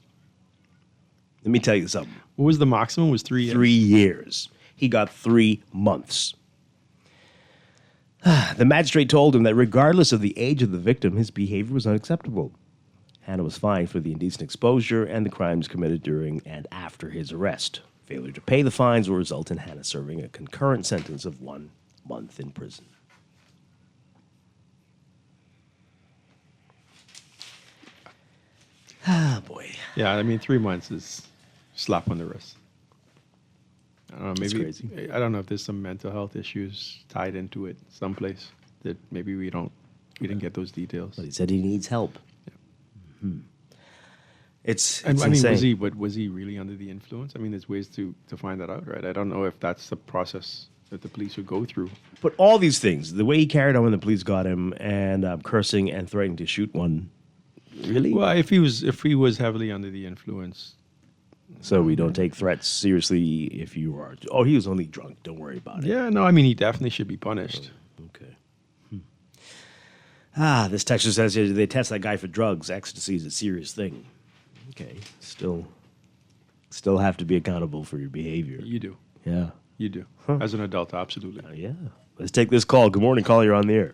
Speaker 2: Let me tell you something.
Speaker 14: What was the maximum? Was 3 years?
Speaker 2: 3 years. He got 3 months. The magistrate told him that regardless of the age of the victim, his behavior was unacceptable. Hannah was fined for the indecent exposure and the crimes committed during and after his arrest. Failure to pay the fines will result in Hannah serving a concurrent sentence of 1 month in prison. Ah, boy.
Speaker 14: Yeah, I mean, 3 months is slap on the wrist. I don't know,
Speaker 2: That's
Speaker 14: maybe
Speaker 2: crazy.
Speaker 14: I don't know if there's some mental health issues tied into it someplace that maybe we didn't get those details.
Speaker 2: But he said he needs help. Hmm. It's
Speaker 14: And I
Speaker 2: insane.
Speaker 14: mean, was he really under the influence? I mean, there's ways to find that out, right? I don't know if that's the process that the police would go through.
Speaker 2: But all these things, the way he carried on when the police got him, and cursing and threatening to shoot one, really?
Speaker 14: Well, if he was heavily under the influence,
Speaker 2: So we don't take threats seriously if you are. Oh, he was only drunk. Don't worry about it.
Speaker 14: yeah, no, I mean, he definitely should be punished.
Speaker 2: Okay. This texter says here they test that guy for drugs. Ecstasy is a serious thing. Okay. Still have to be accountable for your behavior.
Speaker 14: You do.
Speaker 2: Yeah.
Speaker 14: You do. As an adult, absolutely.
Speaker 2: Yeah. Let's take this call. Good morning, caller. You're on the air.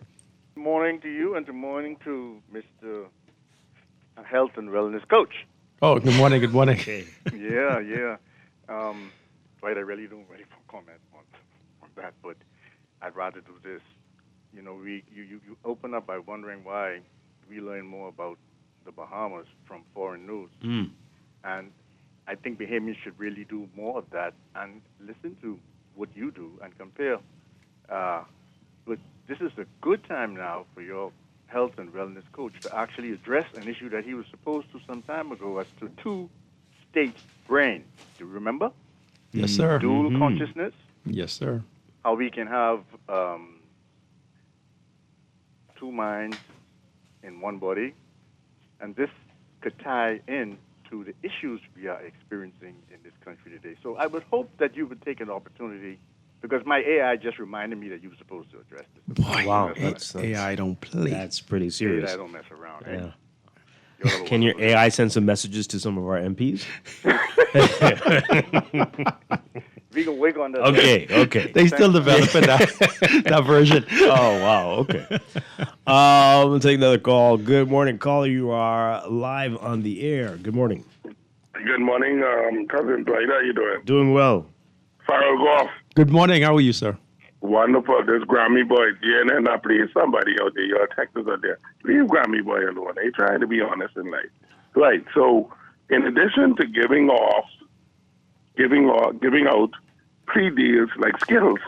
Speaker 15: Good morning to you, and good morning to Mr. Health and Wellness Coach.
Speaker 14: Oh, good morning. Good morning.
Speaker 15: Yeah. Right, I really don't ready for comment on that, but I'd rather do this. You know, you open up by wondering why we learn more about the Bahamas from foreign news. And I think Bahamians should really do more of that and listen to what you do and compare. But this is a good time now for your health and wellness coach to actually address an issue that he was supposed to some time ago as to two-state brain. Do you remember?
Speaker 14: Yes, sir.
Speaker 15: Dual consciousness.
Speaker 14: Yes, sir.
Speaker 15: How we can have two minds in one body. And this could tie in to the issues we are experiencing in this country today. So I would hope that you would take an opportunity, because my AI just reminded me that you were supposed to address this.
Speaker 2: Wow.
Speaker 14: AI don't play.
Speaker 2: That's pretty serious.
Speaker 15: AI don't mess around.
Speaker 2: Yeah.
Speaker 15: Eh?
Speaker 2: Can your AI send some messages to some of our MPs?
Speaker 15: We can wait on that.
Speaker 2: Okay.
Speaker 14: They still developing that version.
Speaker 2: Oh, wow. Okay. We'll take another call. Good morning, caller. You are live on the air. Good morning.
Speaker 16: Good morning, Cousin Dwight. How you doing?
Speaker 2: Doing well.
Speaker 16: Farrell Goff.
Speaker 14: Good morning. How are you, sir?
Speaker 16: Wonderful. This Grammy boy, CNN, not please somebody out there, your Texas out there. Leave Grammy boy alone. They trying to be honest in life. Right. So, in addition to giving out plea deals like Skittles,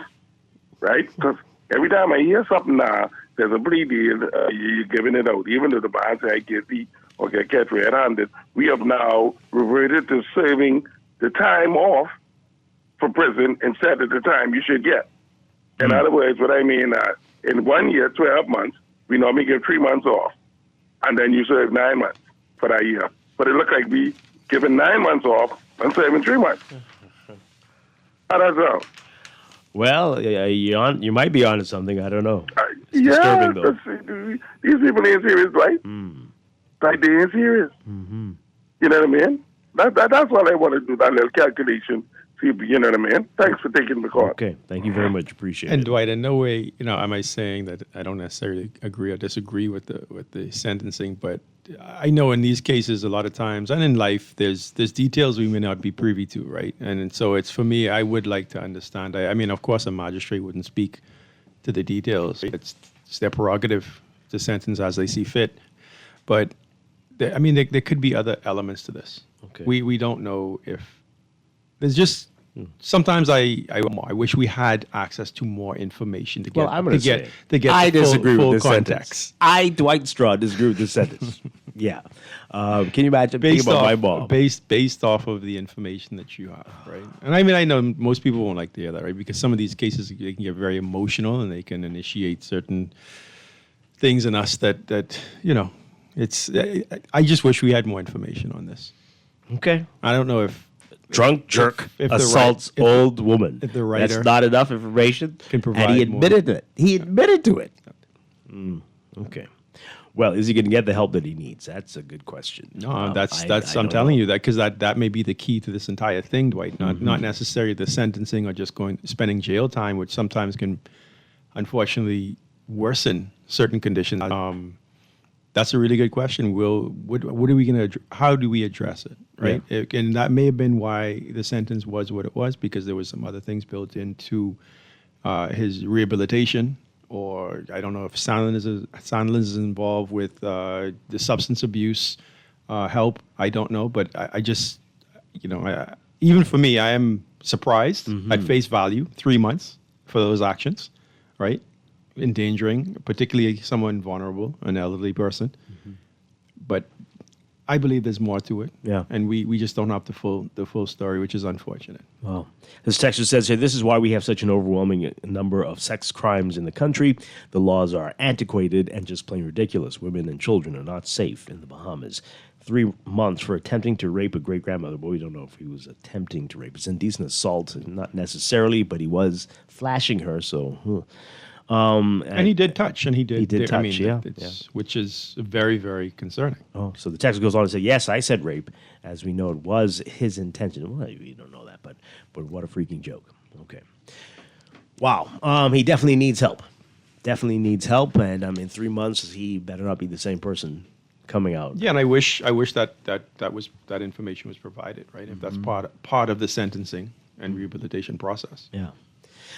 Speaker 16: right? Because every time I hear something now, there's a plea deal, you're giving it out. Even though the band say I get beat or get catch red-handed, we have now reverted to serving the time off for prison instead of the time you should get. In other words, what I mean, in 1 year, 12 months, we normally give 3 months off, and then you serve 9 months for that year. But it looked like we giving 9 months off and serving 3 months. How does that sound?
Speaker 2: Well, you might be onto something. I don't know. It's
Speaker 16: Yeah,
Speaker 2: disturbing, though.
Speaker 16: these people ain't serious, right? Like, they ain't serious.
Speaker 2: Mm-hmm.
Speaker 16: You know what I mean? That's all I want to do, that little calculation. See, you know what I mean? Thanks for taking the call.
Speaker 2: Okay, thank you very much. Appreciate
Speaker 14: And
Speaker 2: it.
Speaker 14: Dwight, in no way, am I saying that I don't necessarily agree or disagree with the sentencing, but I know in these cases a lot of times, and in life, there's details we may not be privy to, right? And so it's, for me, I would like to understand. I mean, of course, a magistrate wouldn't speak to the details. It's their prerogative to sentence as they see fit. But there could be other elements to this.
Speaker 2: Okay.
Speaker 14: We don't know if there's just. Sometimes I wish we had access to more information to get.
Speaker 2: Well, I'm going
Speaker 14: to get
Speaker 2: I
Speaker 14: the
Speaker 2: disagree
Speaker 14: full
Speaker 2: with this
Speaker 14: context.
Speaker 2: sentence. Dwight Straw, disagree with this sentence. Yeah. Can you imagine thinking about my mom?
Speaker 14: Based off of the information that you have, right? And I mean, I know most people won't like to hear that, right? Because some of these cases, they can get very emotional and they can initiate certain things in us that it's. I just wish we had more information on this.
Speaker 2: Okay.
Speaker 14: I don't know if.
Speaker 2: Drunk jerk
Speaker 14: if
Speaker 2: assaults old woman.
Speaker 14: If the writer
Speaker 2: That's not enough information.
Speaker 14: Can provide
Speaker 2: and he admitted
Speaker 14: more.
Speaker 2: it. He admitted to it. Okay. Well, is he going to get the help that he needs? That's a good question.
Speaker 14: No,
Speaker 2: I
Speaker 14: I'm
Speaker 2: don't
Speaker 14: telling
Speaker 2: know.
Speaker 14: you that because that may be the key to this entire thing, Dwight. Not necessarily the sentencing or just spending jail time, which sometimes can, unfortunately, worsen certain conditions. That's a really good question. What are we going to? How do we address it? Right, and that may have been why the sentence was what it was, because there was some other things built into his rehabilitation, or I don't know if silence is involved with the substance abuse help. I don't know, but I just, even for me, I am surprised at face value. 3 months for those actions, right? Endangering, particularly someone vulnerable, an elderly person. But I believe there's more to it.
Speaker 2: Yeah.
Speaker 14: And we just don't have the full story, which is unfortunate.
Speaker 2: Well, this texter says here, this is why we have such an overwhelming number of sex crimes in the country. The laws are antiquated and just plain ridiculous. Women and children are not safe in the Bahamas. 3 months for attempting to rape a great-grandmother. Well, we don't know if he was attempting to rape. It's indecent assault, not necessarily, but he was flashing her, so...
Speaker 14: and he did touch, and he did
Speaker 2: touch,
Speaker 14: which is very, very concerning.
Speaker 2: Oh, so the text goes on to say, yes, I said rape, as we know it was his intention. Well, we don't know that, but what a freaking joke. Okay. Wow. He definitely needs help. Definitely needs help, and in 3 months, he better not be the same person coming out.
Speaker 14: Yeah, and I wish that information was provided, right? If that's part of the sentencing and rehabilitation process.
Speaker 2: Yeah.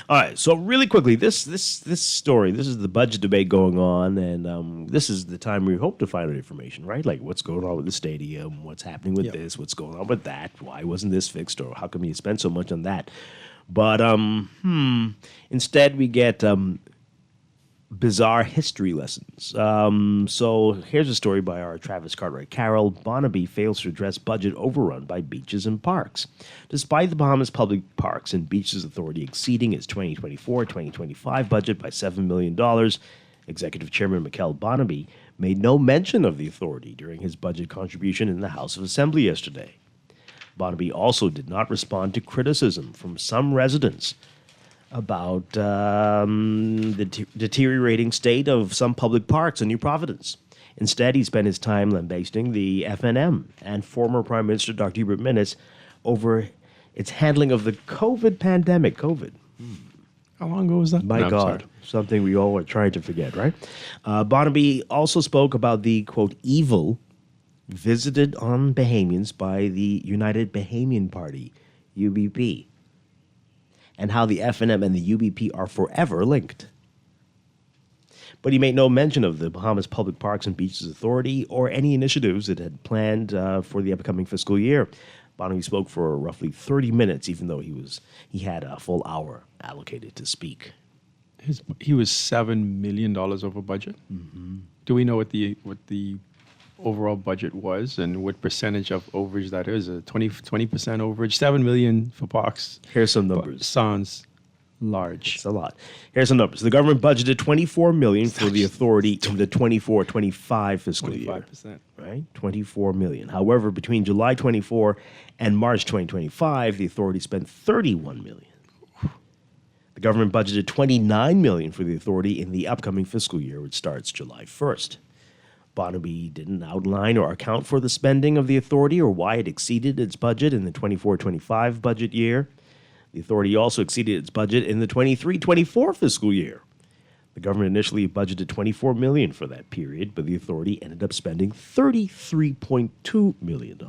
Speaker 2: All right, so really quickly, this story, this is the budget debate going on, and this is the time we hope to find out information, right? Like what's going on with the stadium, what's happening with this, what's going on with that, why wasn't this fixed, or how come you spent so much on that? But instead we get bizarre history lessons. So here's a story by our Travis Cartwright. Carol Bonnaby fails to address budget overrun by beaches and parks. Despite the Bahamas Public Parks and Beaches Authority exceeding its 2024-2025 budget by $7 million, Executive Chairman Mikel Bonnaby made no mention of the authority during his budget contribution in the House of Assembly yesterday. Bonnaby also did not respond to criticism from some residents about the deteriorating state of some public parks in New Providence. Instead, he spent his time lambasting the FNM and former Prime Minister Dr. Hubert Minnis over its handling of the COVID pandemic. COVID.
Speaker 14: How long ago was that?
Speaker 2: My God, something we all are trying to forget, right? Bonnaby also spoke about the, quote, evil visited on Bahamians by the United Bahamian Party, UBP, and how the FNM and the UBP are forever linked. But he made no mention of the Bahamas Public Parks and Beaches Authority or any initiatives it had planned for the upcoming fiscal year. Bonnaby spoke for roughly 30 minutes, even though he had a full hour allocated to speak.
Speaker 14: He was $7 million over budget. Do we know what the overall budget was and what percentage of overage that is? 20% overage, $7 million for parks.
Speaker 2: Here's some numbers.
Speaker 14: Sounds large.
Speaker 2: It's a lot. Here's some numbers. The government budgeted $24 million for the authority in the 24-25 fiscal year.
Speaker 14: 25%.
Speaker 2: Right? $24 million. However, between July 24 and March 2025, the authority spent $31 million. The government budgeted $29 million for the authority in the upcoming fiscal year, which starts July 1st. Bonnaby didn't outline or account for the spending of the authority or why it exceeded its budget in the 24-25 budget year. The authority also exceeded its budget in the 23-24 fiscal year. The government initially budgeted $24 million for that period, but the authority ended up spending $33.2 million.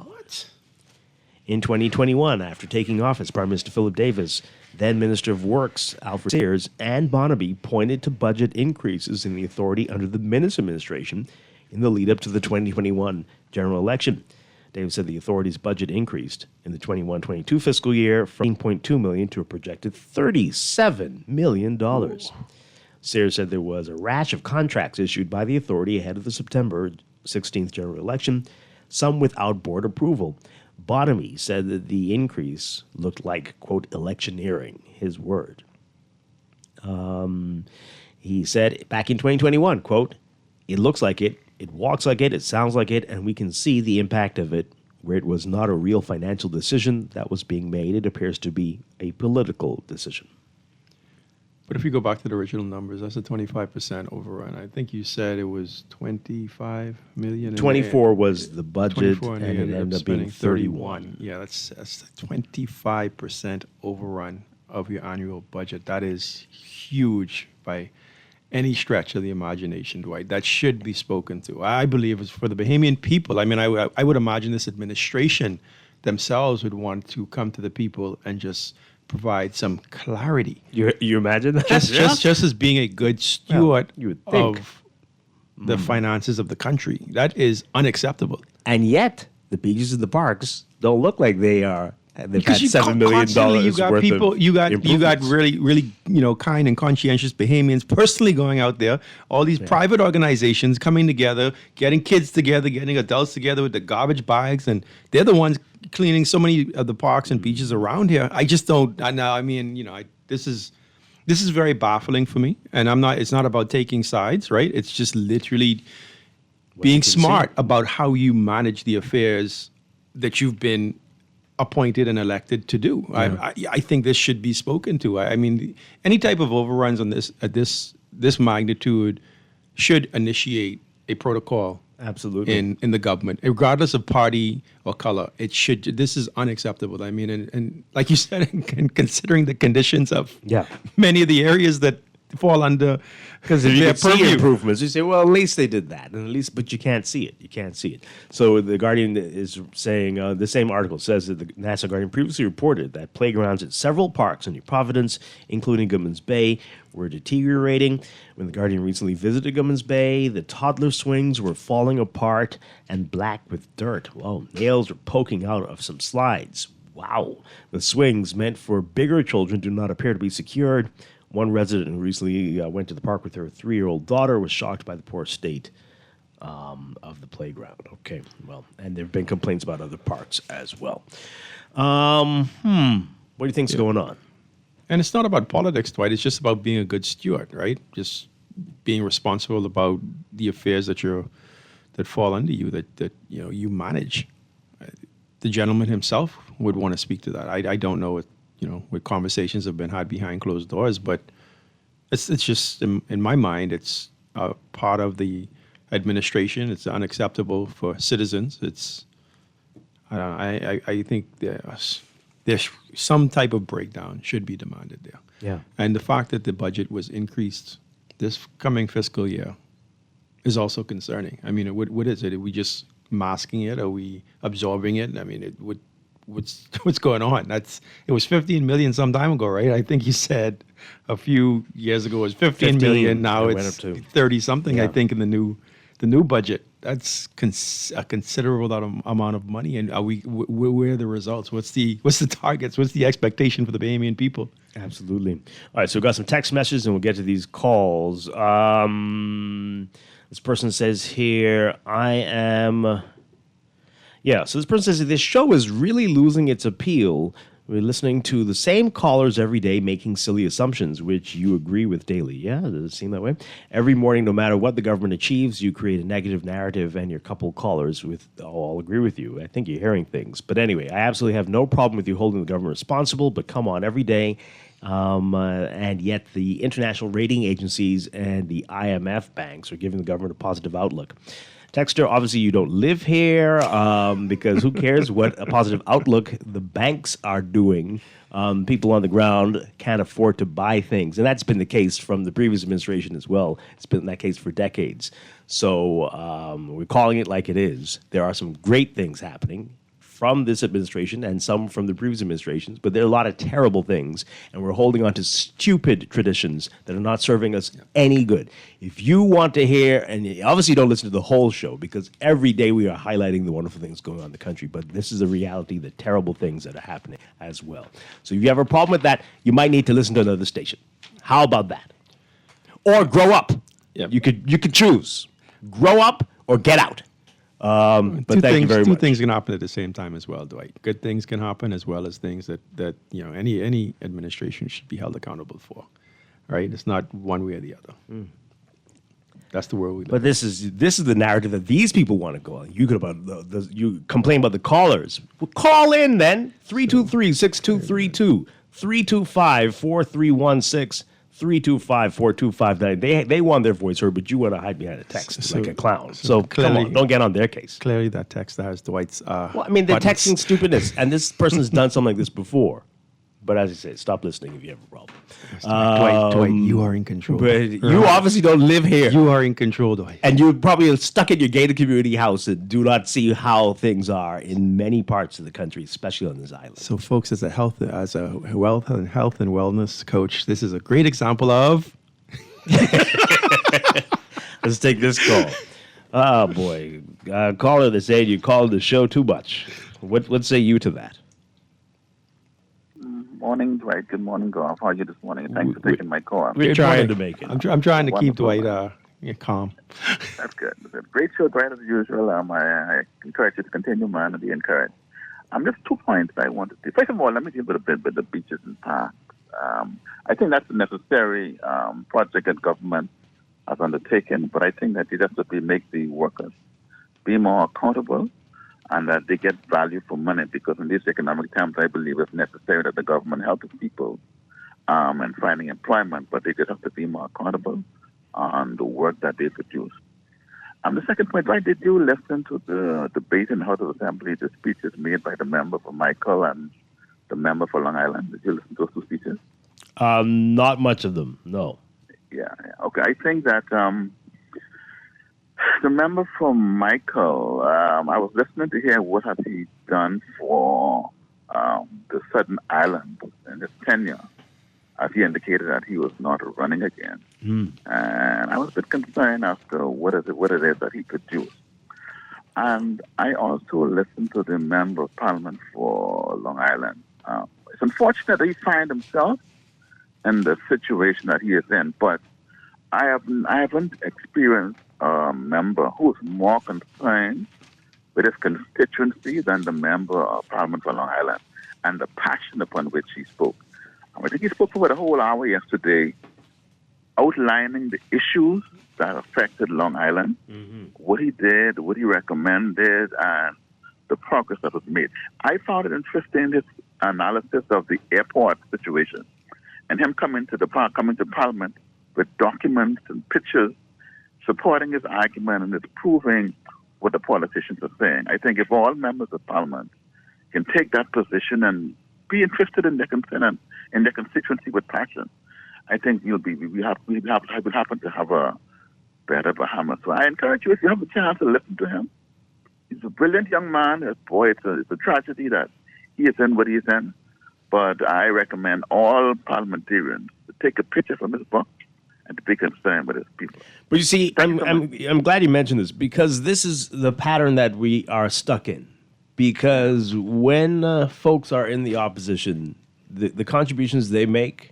Speaker 2: In 2021, after taking office, Prime Minister Philip Davis, then Minister of Works Alfred Sayers, and Bonnaby pointed to budget increases in the authority under the Minnis administration in the lead-up to the 2021 general election. Davis said the authority's budget increased in the 21-22 fiscal year from $18.2 million to a projected $37 million. Ooh. Sayers said there was a rash of contracts issued by the authority ahead of the September 16th general election, some without board approval. Bonnaby said that the increase looked like, quote, electioneering, his word. He said back in 2021, quote, it looks like it, it walks like it sounds like it, and we can see the impact of it. Where it was not a real financial decision that was being made, it appears to be a political decision.
Speaker 14: But if we go back to the original numbers, that's a 25% overrun. I think you said it was $25 million.
Speaker 2: 24 was the budget, and it ended up being 31.
Speaker 14: Yeah, that's a 25% overrun of your annual budget. That is huge by any stretch of the imagination, Dwight. That should be spoken to. I believe it's for the Bahamian people. I mean, I would imagine this administration themselves would want to come to the people and just provide some clarity.
Speaker 2: You imagine that?
Speaker 14: Just as being a good steward
Speaker 2: you would think.
Speaker 14: of the finances of the country. That is unacceptable.
Speaker 2: And yet, the beaches and the parks don't look like they are. They've had $7 million
Speaker 14: constantly you got
Speaker 2: worth
Speaker 14: people,
Speaker 2: of
Speaker 14: you got
Speaker 2: improvements.
Speaker 14: really kind and conscientious Bahamians personally going out there. All these private organizations coming together, getting kids together, getting adults together with the garbage bags, and they're the ones cleaning so many of the parks and beaches around here. I just don't. This is very baffling for me, and I'm not. It's not about taking sides, right? It's just literally being smart about how you manage the affairs that you've been appointed and elected to do. Yeah. I think this should be spoken to. I mean, any type of overruns on this at this magnitude should initiate a protocol.
Speaker 2: Absolutely.
Speaker 14: In the government, regardless of party or color, it should. This is unacceptable. I mean, and like you said, and considering the conditions of many of the areas that fall under,
Speaker 2: because if you can see improvements, you say, well, at least they did that, and but you can't see it. You can't see it. So the Guardian is saying the same article says that the National Guardian previously reported that playgrounds at several parks in New Providence, including Goodman's Bay, were deteriorating. When the Guardian recently visited Goodman's Bay, the toddler swings were falling apart and black with dirt. Wow, nails were poking out of some slides. Wow. The swings meant for bigger children do not appear to be secured. One resident who recently went to the park with her 3-year-old daughter was shocked by the poor state of the playground. Okay, well, and there have been complaints about other parks as well. What do you think's going on?
Speaker 14: And it's not about politics, Dwight. It's just about being a good steward, right? Just being responsible about the affairs that fall under you, that you manage. The gentleman himself would want to speak to that. I don't know what conversations have been had behind closed doors, but it's just in my mind, it's part of the administration. It's unacceptable for citizens. It's I think there's some type of breakdown should be demanded there.
Speaker 2: Yeah.
Speaker 14: And the fact that the budget was increased this coming fiscal year is also concerning. I mean, what is it? Are we just masking it? Are we absorbing it? I mean, what's going on? It was 15 million some time ago, right? I think you said a few years ago it was 15 million. Now it's 30 something. I think in the new budget. That's a considerable amount of money. And where are the results? What's the targets? What's the expectation for the Bahamian people?
Speaker 2: Absolutely. All right, so we've got some text messages, and we'll get to these calls. This person says here, so this person says this show is really losing its appeal. We're listening to the same callers every day making silly assumptions, which you agree with daily. Yeah, does it seem that way? Every morning, no matter what the government achieves, you create a negative narrative, and your couple callers all agree with you. I think you're hearing things. But anyway, I absolutely have no problem with you holding the government responsible, but come on, every day. And yet the international rating agencies and the IMF banks are giving the government a positive outlook. Texter, obviously you don't live here because who cares what a positive outlook the banks are doing. People on the ground can't afford to buy things. And that's been the case from the previous administration as well. It's been that case for decades. So we're calling it like it is. There are some great things happening from this administration and some from the previous administrations, but there are a lot of terrible things, and we're holding on to stupid traditions that are not serving us any good. If you want to hear, and obviously you don't listen to the whole show because every day we are highlighting the wonderful things going on in the country, but this is a reality, the terrible things that are happening as well. So if you have a problem with that, you might need to listen to another station. How about that? Or grow up. Yep. You could choose. Grow up or get out. But thank you very much.
Speaker 14: Two things can happen at the same time as well, Dwight. Good things can happen as well as things that any administration should be held accountable for. Right? It's not one way or the other. That's the world we live in.
Speaker 2: But this is the narrative that these people want to go on. You complain about the callers. Well, call in then. 323-6232, 325-4316. 325-4259. They want their voice heard, but you want to hide behind a text like a clown. So come on, don't get on their case.
Speaker 14: Clearly, that text has Dwight's.
Speaker 2: Well, I mean, they're texting stupidness, and this person's done something like this before. But as I say, stop listening if you have a problem.
Speaker 14: Dwight, you are in control.
Speaker 2: But you obviously don't live here.
Speaker 14: You are in control, Dwight.
Speaker 2: And you're probably stuck in your gated community house and do not see how things are in many parts of the country, especially on this island.
Speaker 14: So, folks, as a health and wellness coach, this is a great example of.
Speaker 2: Let's take this call. Oh boy, caller, they say you called the show too much. What say you to that?
Speaker 17: Morning, Dwight. Good morning, Golf. How are you this morning? Thanks for taking my call.
Speaker 2: We're trying to make it.
Speaker 14: I'm trying to keep Dwight calm.
Speaker 17: That's good. Great show, Dwight, as usual. I encourage you to continue, man, and be encouraged. Just 2 points I wanted to. First of all, let me deal with a bit with the beaches and parks. I think that's a necessary project that government has undertaken, but I think that it has to make the workers be more accountable and that they get value for money, because in these economic times, I believe it's necessary that the government helps people in finding employment, but they just have to be more accountable on the work that they produce. The second point, right, did you listen to the debate in the House of Assembly, the speeches made by the member for Michael and the member for Long Island? Did you listen to those two speeches?
Speaker 2: Not much of them, no.
Speaker 17: Yeah. Okay, I think that the member from Michael, I was listening to hear what has he done for the Southern Island in his tenure, as he indicated that he was not running again. And I was a bit concerned as to what it is that he could do. And I also listened to the member of parliament for Long Island. It's unfortunate that he find himself in the situation that he is in, but I haven't experienced a member who's more concerned with his constituency than the member of parliament for Long Island and the passion upon which he spoke. I think he spoke for the whole hour yesterday, outlining the issues that affected Long Island, what he did, what he recommended, and the progress that was made. I found it interesting, this analysis of the airport situation and him coming to Parliament with documents and pictures supporting his argument and it's proving what the politicians are saying. I think if all members of Parliament can take that position and be interested in their concern and their constituency with passion, I think we happen to have a better Bahamas. So I encourage you, if you have a chance, to listen to him. He's a brilliant young man. Boy, it's a tragedy that he is in what he is in. But I recommend all parliamentarians to take a picture from his book and to be concerned with his people.
Speaker 2: But you see, I'm glad you mentioned this, because this is the pattern that we are stuck in. Because when folks are in the opposition, the contributions they make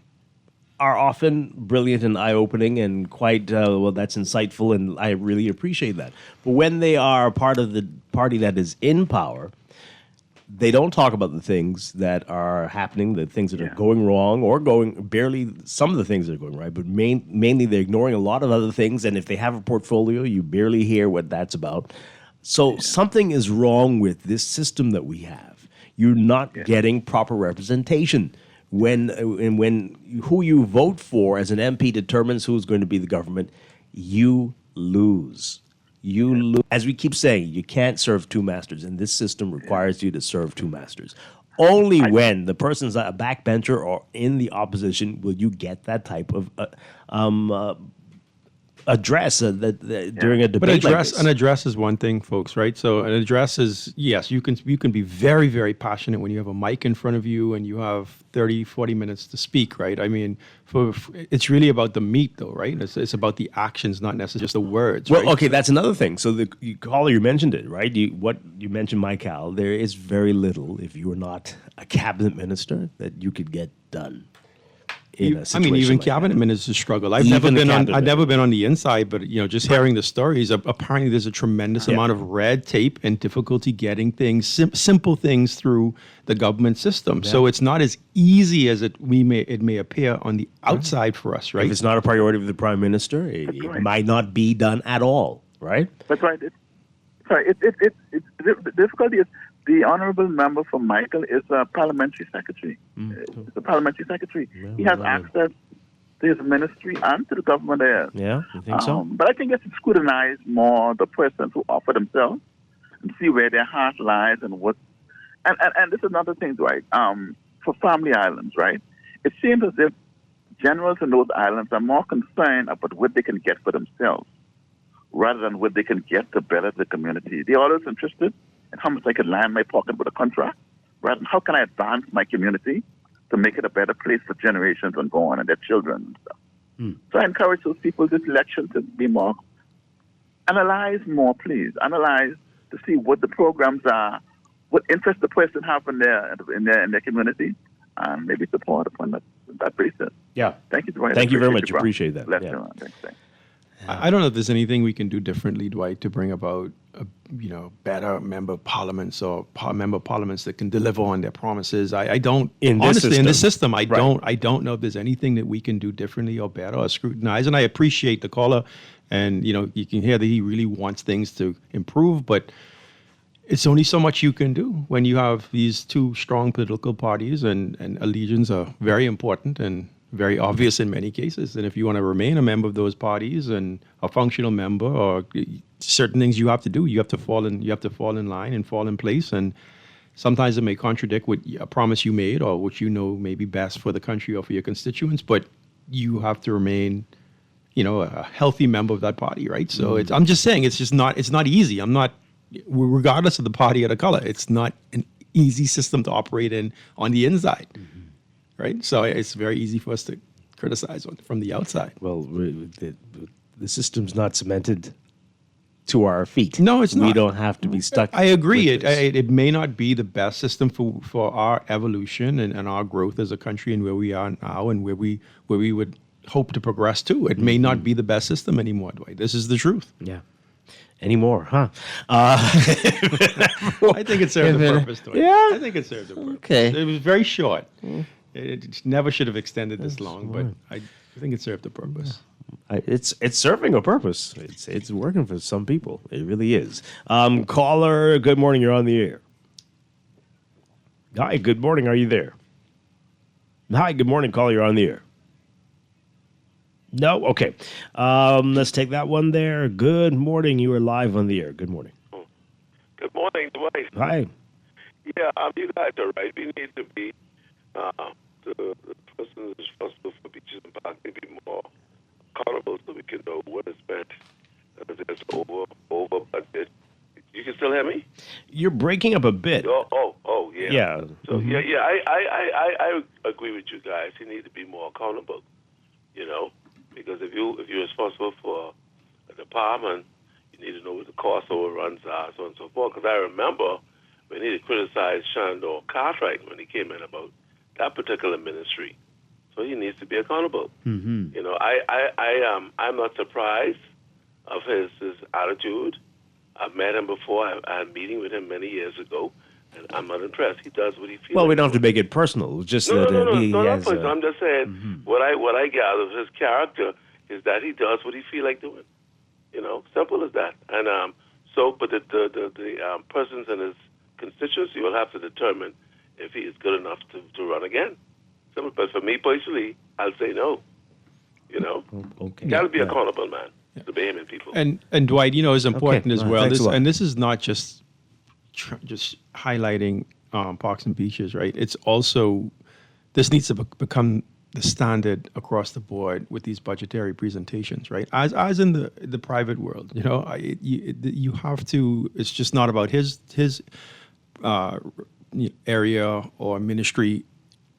Speaker 2: are often brilliant and eye-opening and quite, that's insightful, and I really appreciate that. But when they are part of the party that is in power, they don't talk about the things that are happening, the things that are going wrong, or barely some of the things that are going right, but mainly they're ignoring a lot of other things, and if they have a portfolio, you barely hear what that's about. So something is wrong with this system that we have. You're not getting proper representation. When who you vote for as an MP determines who's going to be the government, you lose. As we keep saying, you can't serve two masters, and this system requires you to serve two masters. Only when the person's a backbencher or in the opposition will you get that type of address during a debate.
Speaker 14: But an address is one thing, folks, right? So an address is, yes, you can be very, very passionate when you have a mic in front of you and you have 30, 40 minutes to speak, right? I mean, it's really about the meat, though, right? It's about the actions, not necessarily just the words.
Speaker 2: Well,
Speaker 14: right?
Speaker 2: okay, that's another thing. So the caller, you mentioned it, right? You mentioned, Michael, there is very little, if you are not a cabinet minister, that you could get done.
Speaker 14: Even cabinet ministers struggle. I've never been on the inside, but just hearing the stories, apparently there's a tremendous amount of red tape and difficulty getting things, simple things through the government system. So it's not as easy as it may appear on the outside for us, right?
Speaker 2: If it's not a priority of the prime minister, it might not be done at all, right?
Speaker 17: That's right. The difficulty is the honourable member for Michael is a parliamentary secretary. He's a parliamentary secretary. Yeah, he has access to his ministry and to the government there.
Speaker 2: Yeah, you think so?
Speaker 17: But I think you have to scrutinize more the persons who offer themselves and see where their heart lies and what. And this is another thing, Dwight. for family islands, right? It seems as if generals in those islands are more concerned about what they can get for themselves rather than what they can get to better the community. They're always interested in how much I can line my pocket with a contract, rather than how can I advance my community to make it a better place for generations and go on and their children and stuff. So I encourage those people this election to be more, analyze more, please. Analyze to see what the programs are, what interest the person have in their community, and maybe support upon that basis.
Speaker 2: Yeah.
Speaker 17: Thank you, Dwight.
Speaker 2: Thank you very much.
Speaker 17: Bro.
Speaker 2: Appreciate that.
Speaker 17: Bless
Speaker 2: Yeah.
Speaker 17: you. Thanks.
Speaker 14: I don't know if there's anything we can do differently, Dwight, to bring about better member parliaments or member parliaments that can deliver on their promises. I don't
Speaker 2: In this
Speaker 14: honestly in this
Speaker 2: system.
Speaker 14: system. I don't know if there's anything that we can do differently or better or scrutinize. And I appreciate the caller, and you can hear that he really wants things to improve, but it's only so much you can do when you have these two strong political parties, and allegiance are very important and very obvious in many cases. And if you want to remain a member of those parties and a functional member, or certain things you have to do, you have to fall in line and fall in place. And sometimes it may contradict what a promise you made or what may be best for the country or for your constituents, but you have to remain, a healthy member of that party, right? So I'm just saying it's not easy. I'm not, regardless of the party or the color, it's not an easy system to operate in on the inside. Right, so it's very easy for us to criticize from the outside.
Speaker 2: Well, the system's not cemented to our feet.
Speaker 14: No, it's not.
Speaker 2: We don't have to be stuck.
Speaker 14: I agree.
Speaker 2: with this.
Speaker 14: It may not be the best system for our evolution and our growth as a country and where we are now and where we would hope to progress to. It may not be the best system anymore, Dwight. This is the truth.
Speaker 2: Yeah. Anymore, huh?
Speaker 14: I think it served a purpose, Dwight.
Speaker 2: Yeah?
Speaker 14: I think it served a purpose.
Speaker 2: Okay.
Speaker 14: It was very short. It never should have extended this long, but I think it served a purpose.
Speaker 2: It's serving a purpose. It's working for some people. It really is. Caller, good morning. You're on the air. Hi, good morning. Are you there? Hi, good morning. Caller, you're on the air. No? Okay. Let's take that one there. Good morning. You are live on the air. Good morning.
Speaker 18: Good morning, Dwight.
Speaker 2: Hi.
Speaker 18: Yeah, you guys are right. We need to be the person responsible for beaches and parks to be more accountable so we can know what is spent. There's over budget. You can still hear me?
Speaker 2: You're breaking up a bit.
Speaker 18: Oh, yeah.
Speaker 2: Yeah.
Speaker 18: So I agree with you guys. You need to be more accountable. Because if you're responsible for a department, you need to know what the cost overruns are, so on and so forth. Because I remember when he criticized Shandor Cartwright when he came in about that particular ministry. So he needs to be accountable.
Speaker 2: Mm-hmm.
Speaker 18: I'm not surprised of his attitude. I've met him before. I had a meeting with him many years ago, and I'm not impressed. He does what he feels.
Speaker 2: Well, we don't have to make it personal. Just
Speaker 18: no,
Speaker 2: he has,
Speaker 18: I'm just saying what I gather of his character is that he does what he feels like doing. Simple as that. And but the persons in his constituency will have to determine if he is good enough to run again. Simple. But for me personally, I'll say no.
Speaker 2: Okay.
Speaker 18: You got to be accountable, man. The Bahamian people.
Speaker 14: And Dwight, it's important as well.
Speaker 2: Thanks a lot.
Speaker 14: And this is not just highlighting parks and beaches, right? It's also, this needs to become the standard across the board with these budgetary presentations, right? As in the private world, you have to. It's just not about his area or ministry.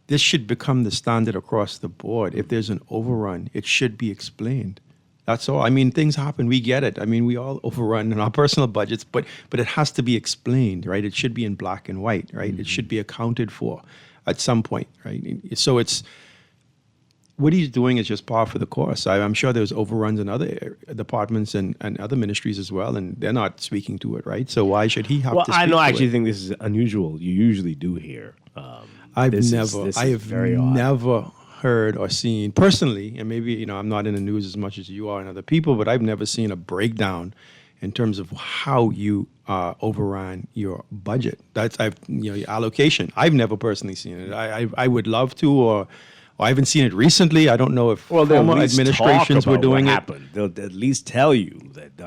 Speaker 14: This should become the standard across the board. If there's an overrun, it should be explained. That's all. I mean, things happen. We get it. I mean, we all overrun in our personal budgets, but it has to be explained, right? It should be in black and white, right? Mm-hmm. It should be accounted for at some point, right? So it's, what he's doing is just par for the course. I'm sure there's overruns in other departments and other ministries as well, and they're not speaking to it, right? So why should he have to speak
Speaker 2: I
Speaker 14: to
Speaker 2: actually
Speaker 14: it?
Speaker 2: think this is unusual. You usually do hear.
Speaker 14: I have
Speaker 2: very odd.
Speaker 14: never heard or seen personally, and maybe I'm not in the news as much as you are and other people, but I've never seen a breakdown in terms of how you overran your budget. That's your allocation. I've never personally seen it. I would love to, or I haven't seen it recently. I don't know if former administrations were doing
Speaker 2: what happened. They'll at least tell you that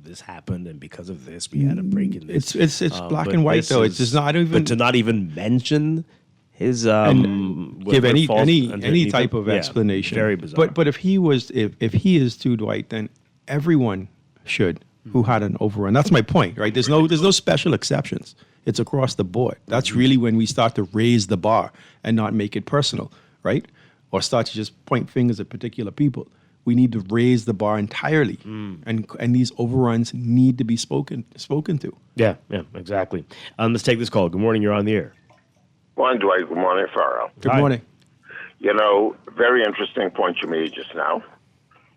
Speaker 2: this happened, and because of this, we had a break in this.
Speaker 14: It's black and white though. It's just not. I don't even.
Speaker 2: But to not even mention his
Speaker 14: and give any type of explanation.
Speaker 2: Very bizarre.
Speaker 14: But if he is too, Dwight, then everyone should who had an overrun. That's my point, right? There's no special exceptions. It's across the board. That's really when we start to raise the bar and not make it personal, right? Or start to just point fingers at particular people. We need to raise the bar entirely, and these overruns need to be spoken to.
Speaker 2: Yeah, exactly. Let's take this call. Good morning. You're on the air.
Speaker 19: Morning, Dwight. Good morning, Farrell.
Speaker 14: Good morning.
Speaker 19: Very interesting point you made just now.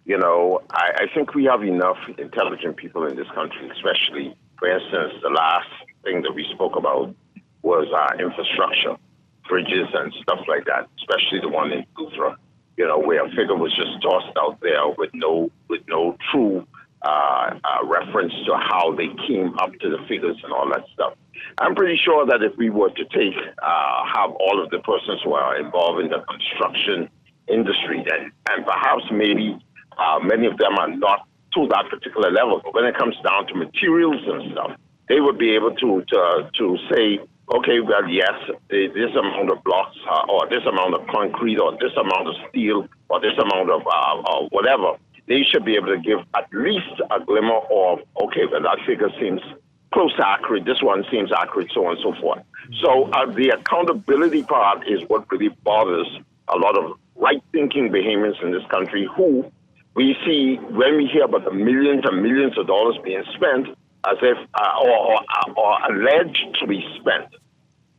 Speaker 19: I think we have enough intelligent people in this country, especially, for instance, the last thing that we spoke about was infrastructure, bridges and stuff like that, especially the one in Luther, where a figure was just tossed out there with no true reference to how they came up to the figures and all that stuff. I'm pretty sure that if we were to have all of the persons who are involved in the construction industry, and perhaps maybe many of them are not to that particular level, but when it comes down to materials and stuff, they would be able to say, okay, well, yes, this amount of blocks or this amount of concrete or this amount of steel or this amount of whatever, they should be able to give at least a glimmer of, okay, well, that figure seems close to accurate, this one seems accurate, so on and so forth. So the accountability part is what really bothers a lot of right-thinking Bahamians in this country who we see when we hear about the millions and millions of dollars being spent as if, or alleged to be spent.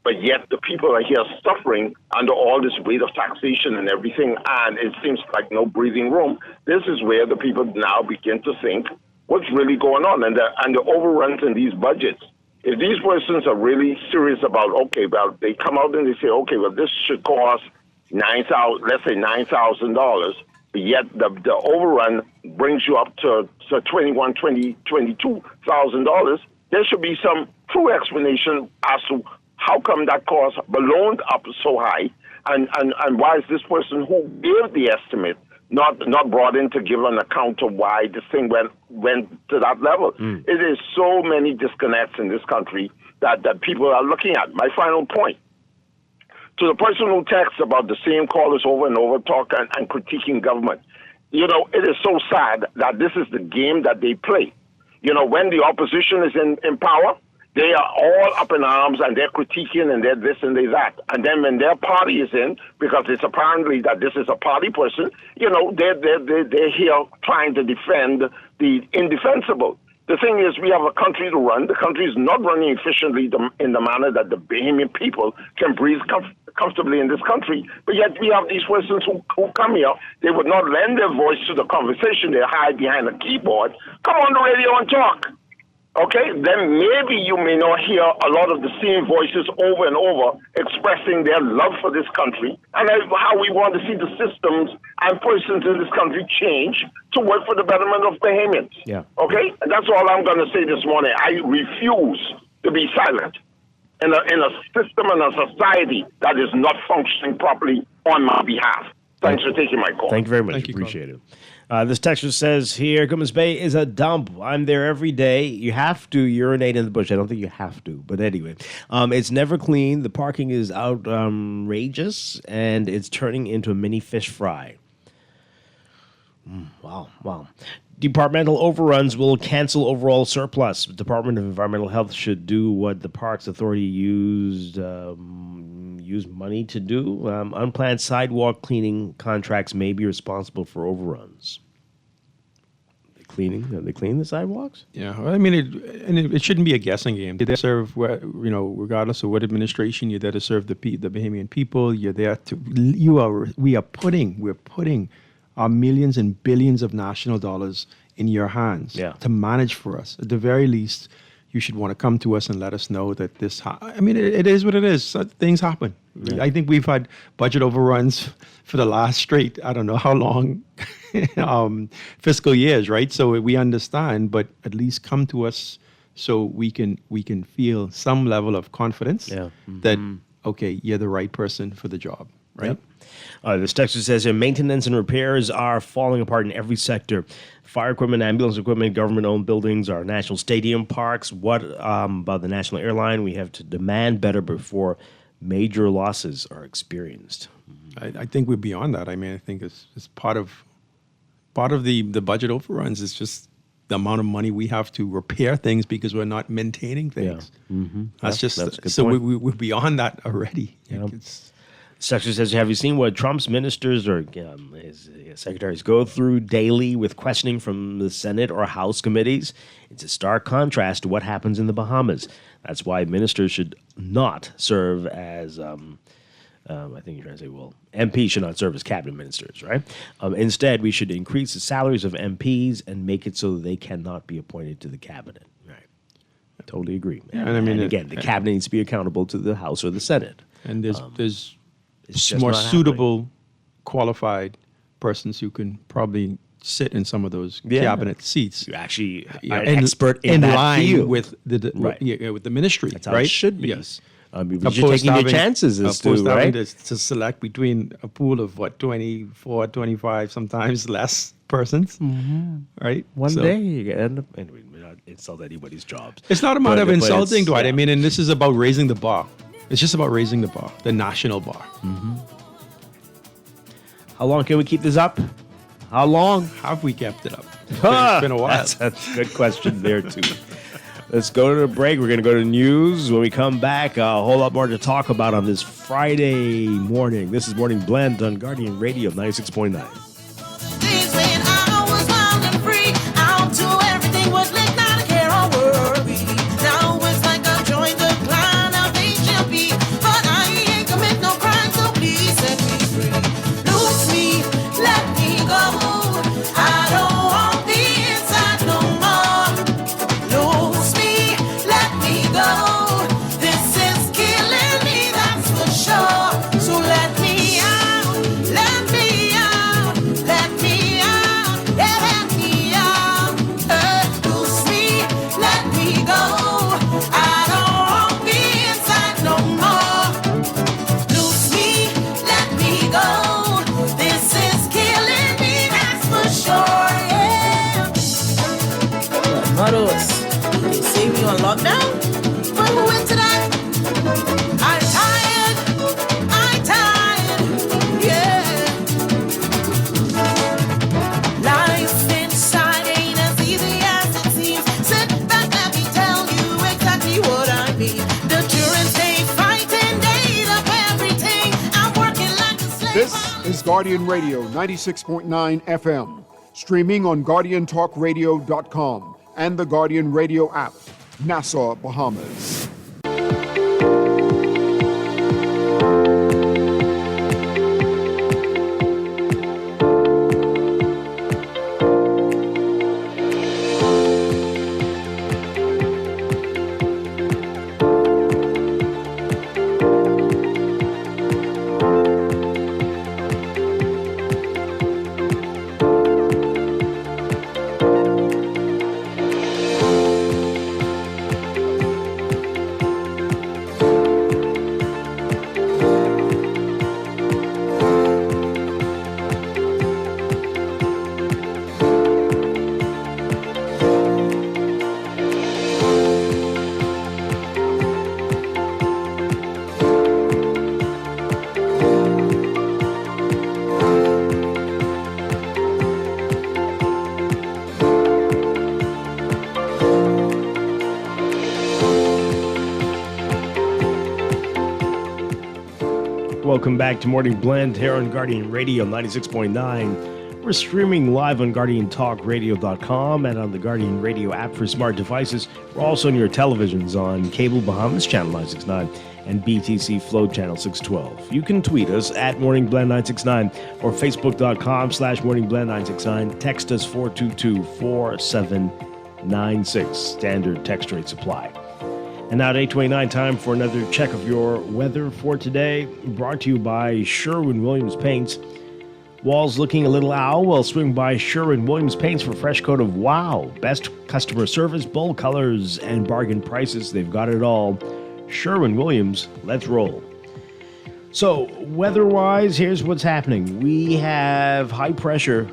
Speaker 19: But yet the people are here suffering under all this weight of taxation and everything, and it seems like no breathing room. This is where the people now begin to think, what's really going on? And the overruns in these budgets. If these persons are really serious about, okay, well, they come out and they say, okay, well, this should cost $9,000, but yet the overrun brings you up to $22,000. There should be some true explanation as to how come that cost ballooned up so high, and why is this person who gave the estimate not brought in to give an account of why this thing went to that level? It is so many disconnects in this country that people are looking at. My final point, to the person who texts about the same callers over and over, talk and critiquing government, it is so sad that this is the game that they play. When the opposition is in power, they are all up in arms and they're critiquing and they're this and they're that. And then when their party is in, because it's apparently that this is a party person, they're here trying to defend the indefensible. The thing is, we have a country to run. The country is not running efficiently in the manner that the Bahamian people can breathe comfortably in this country. But yet we have these persons who come here. They would not lend their voice to the conversation. They hide behind a keyboard. Come on the radio and talk. Okay, then maybe you may not hear a lot of the same voices over and over expressing their love for this country and how we want to see the systems and persons in this country change to work for the betterment of Bahamians.
Speaker 2: Yeah.
Speaker 19: Okay, and that's all I'm going to say this morning. I refuse to be silent in a system and a society that is not functioning properly on my behalf. Thanks for taking my call.
Speaker 2: Thank you very much. Appreciate it. This texter says here, Cummins Bay is a dump. I'm there every day. You have to urinate in the bush. I don't think you have to, but anyway. It's never clean. The parking is outrageous, and it's turning into a mini fish fry. Wow. Departmental overruns will cancel overall surplus. The Department of Environmental Health should do what the Parks Authority used money to do. Unplanned sidewalk cleaning contracts may be responsible for overruns. Are they cleaning the sidewalks?
Speaker 14: Yeah, well, I mean, it shouldn't be a guessing game. You're there to serve, regardless of what administration, you're there to serve the Bahamian people. You're there to. We're putting our millions and billions of national dollars in your hands to manage for us. At the very least, you should want to come to us and let us know that this. It is what it is. Things happen. Yeah. I think we've had budget overruns for the last straight, I don't know how long, fiscal years, right? So we understand, but at least come to us so we can feel some level of confidence that, okay, you're the right person for the job, right?
Speaker 2: Yep. This texter says here, maintenance and repairs are falling apart in every sector. Fire equipment, ambulance equipment, government-owned buildings, our national stadium parks. What about the national airline? We have to demand better before major losses are experienced.
Speaker 14: I think we're beyond that. I mean, I think it's part of the budget overruns is just the amount of money we have to repair things because we're not maintaining things.
Speaker 2: Yeah. Mm-hmm.
Speaker 14: That's
Speaker 2: a good
Speaker 14: so
Speaker 2: point.
Speaker 14: we're beyond that already.
Speaker 2: Yeah. Secretary says, have you seen what Trump's ministers or his secretaries go through daily with questioning from the Senate or House committees? It's a stark contrast to what happens in the Bahamas. That's why ministers should not serve as, I think you're trying to say, well, MPs should not serve as cabinet ministers, right? Instead, we should increase the salaries of MPs and make it so that they cannot be appointed to the cabinet. Right. I totally agree.
Speaker 14: And I mean,
Speaker 2: and again, the cabinet needs to be accountable to the House or the Senate.
Speaker 14: And there's
Speaker 2: it's just
Speaker 14: more
Speaker 2: not
Speaker 14: suitable, qualified persons who can probably sit in some of those cabinet seats.
Speaker 2: You actually are an expert in that
Speaker 14: line
Speaker 2: field.
Speaker 14: with with the ministry.
Speaker 2: That's how
Speaker 14: right?
Speaker 2: it should be.
Speaker 14: Yes.
Speaker 2: You're taking your chances as to, right?
Speaker 14: To select between a pool of 24, 25, sometimes less persons, right?
Speaker 2: One
Speaker 14: So-
Speaker 2: day you end up, anyway, we not insult anybody's jobs.
Speaker 14: It's not a matter of
Speaker 2: But
Speaker 14: insulting,
Speaker 2: it's-
Speaker 14: Dwight. I mean, and this is about raising the bar. It's just about raising the bar, the national bar.
Speaker 2: How long can we keep this up? How long
Speaker 14: have we kept it up? It's been a while.
Speaker 2: That's a good question there, too. Let's go to the break. We're going to go to news. When we come back, a whole lot more to talk about on this Friday morning. This is Morning Blend on Guardian Radio 96.9.
Speaker 3: Days when I was wild and free, I'll do everything with lick, not a care or worry. Now it's like I joined the clan of HMP, but I ain't commit no crime, so please set me free. Loose me, let me go. I don't want the inside no more. Loose me, let me go. This is killing me, that's for sure. So let me out, let me out, let me out, yeah, let me out. Loose me, let me go. I don't want the inside no more. Loose me, let me go. This is killing me, that's for sure, yeah. Models, they say we on lockdown? But who went to that? I'm tired, yeah. Life inside ain't as easy as it seems. Sit back, let me tell you exactly what I mean. The children stay fighting, they up everything. I'm working like a slave.
Speaker 1: This is Guardian Radio 96.9 FM, streaming on GuardianTalkRadio.com and the Guardian Radio app, Nassau, Bahamas.
Speaker 2: Welcome back to Morning Blend here on Guardian Radio 96.9. We're streaming live on GuardianTalkRadio.com and on the Guardian Radio app for smart devices. We're also on your televisions on Cable Bahamas Channel 969 and BTC Flow Channel 612. You can tweet us at Morning Blend 969 or Facebook.com/Morning Blend 969. Text us 422-4796. Standard text rate supply. And now at 8:29, time for another check of your weather for today, brought to you by Sherwin-Williams Paints. Walls looking a little owl? Well, swing by Sherwin-Williams Paints for a fresh coat of wow. Best customer service, bold colors, and bargain prices. They've got it all. Sherwin-Williams, let's roll. So, weather-wise, here's what's happening. We have high pressure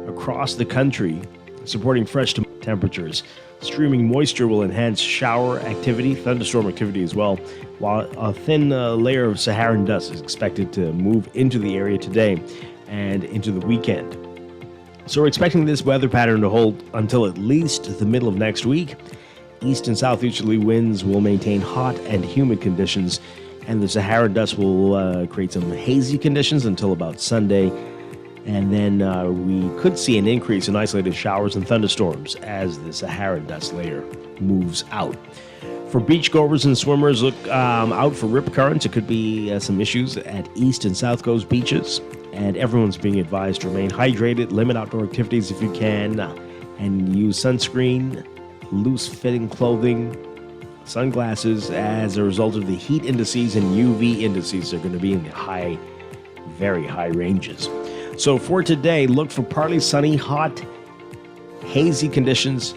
Speaker 2: across the country. supporting fresh temperatures. Streaming moisture will enhance shower activity, thunderstorm activity as well, while a thin layer of Saharan dust is expected to move into the area today and into the weekend. So we're expecting this weather pattern to hold until at least the middle of next week. East and southeasterly winds will maintain hot and humid conditions, and the Saharan dust will create some hazy conditions until about Sunday. And then we could see an increase in isolated showers and thunderstorms as the Saharan dust layer moves out. For beachgoers and swimmers, look out for rip currents. It could be some issues at East and South Coast beaches. And everyone's being advised to remain hydrated, limit outdoor activities if you can, and use sunscreen, loose-fitting clothing, sunglasses. As a result of the heat indices and UV indices are going to be in the very high ranges. So for today, look for partly sunny, hot, hazy conditions,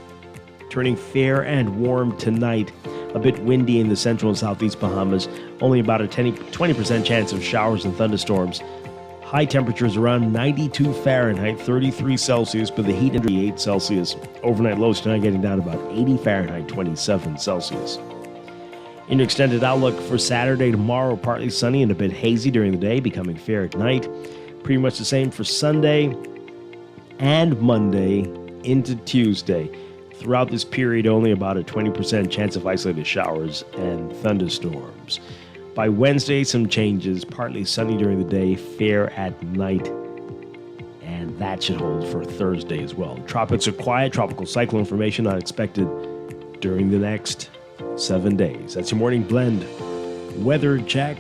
Speaker 2: turning fair and warm tonight. A bit windy in the central and southeast Bahamas. Only about a 20% chance of showers and thunderstorms. High temperatures around 92 Fahrenheit, 33 Celsius, but the heat index 8 Celsius. Overnight lows tonight getting down to about 80 Fahrenheit, 27 Celsius. In your extended outlook for Saturday, tomorrow, partly sunny and a bit hazy during the day, becoming fair at night. Pretty much the same for Sunday and Monday into Tuesday. Throughout this period, only about a 20% chance of isolated showers and thunderstorms. By Wednesday, some changes. Partly sunny during the day, fair at night. And that should hold for Thursday as well. Tropics are quiet. Tropical cyclone formation not expected during the next 7 days. That's your morning blend weather check.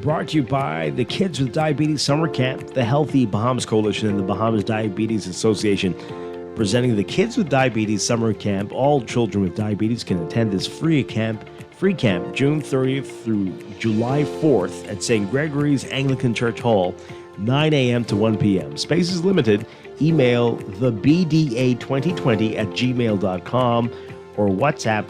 Speaker 2: Brought to you by the Kids with Diabetes Summer Camp, the Healthy Bahamas Coalition, and the Bahamas Diabetes Association. Presenting the Kids with Diabetes Summer Camp. All children with diabetes can attend this free camp June 30th through July 4th at St. Gregory's Anglican Church Hall, 9 a.m. to 1 p.m. Space is limited. Email thebda2020@gmail.com or WhatsApp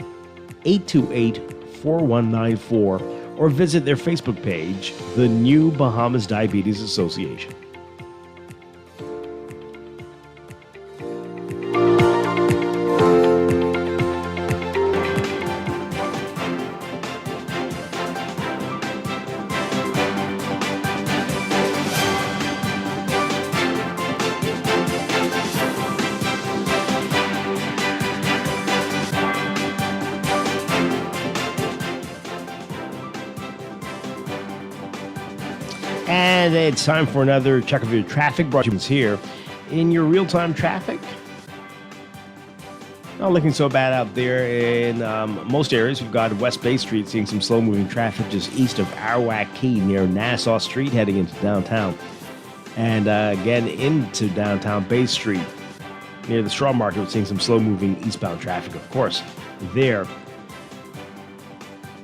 Speaker 2: 828-4194 or visit their Facebook page, the New Bahamas Diabetes Association. And it's time for another check of your traffic. Brought to you here in your real-time traffic. Not looking so bad out there in most areas. We've got West Bay Street seeing some slow-moving traffic just east of Arawak Key near Nassau Street heading into downtown. And again into downtown Bay Street near the Straw Market. We're seeing some slow-moving eastbound traffic, of course, there.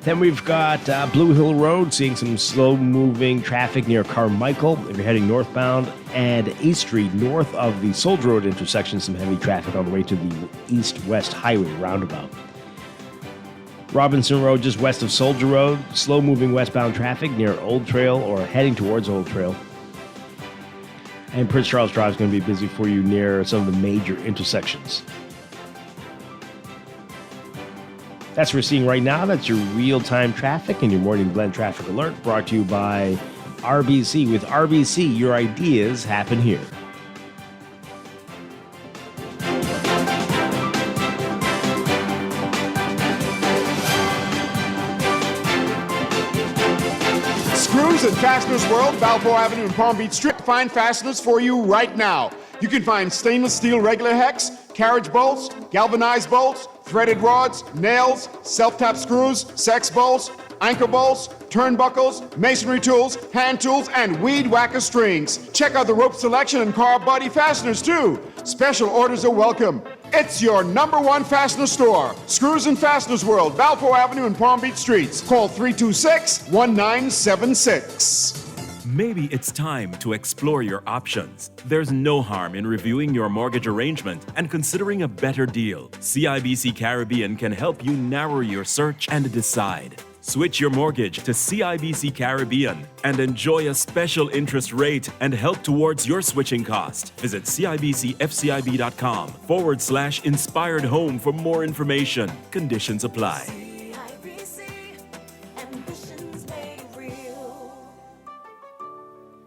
Speaker 2: Then we've got Blue Hill Road, seeing some slow-moving traffic near Carmichael if you're heading northbound, and East Street, north of the Soldier Road intersection, some heavy traffic on the way to the east-west highway roundabout. Robinson Road, just west of Soldier Road, slow-moving westbound traffic near Old Trail or heading towards Old Trail. And Prince Charles Drive is going to be busy for you near some of the major intersections. That's what we're seeing right now. That's your real-time traffic and your morning blend traffic alert brought to you by RBC. With RBC, your ideas happen here.
Speaker 1: Screws and Fasteners World, Balfour Avenue and Palm Beach Street. Find fasteners for you right now. You can find stainless steel regular hex, carriage bolts, galvanized bolts, threaded rods, nails, self-tap screws, sex bolts, anchor bolts, turnbuckles, masonry tools, hand tools, and weed whacker strings. Check out the rope selection and car body fasteners too. Special orders are welcome. It's your #1 fastener store. Screws and Fasteners World, Balfour Avenue and Palm Beach Streets. Call 326-1976.
Speaker 20: Maybe it's time to explore your options. There's no harm in reviewing your mortgage arrangement and considering a better deal. CIBC Caribbean can help you narrow your search and decide. Switch your mortgage to CIBC Caribbean and enjoy a special interest rate and help towards your switching cost. Visit CIBCFCIB.com/inspired home for more information. Conditions apply.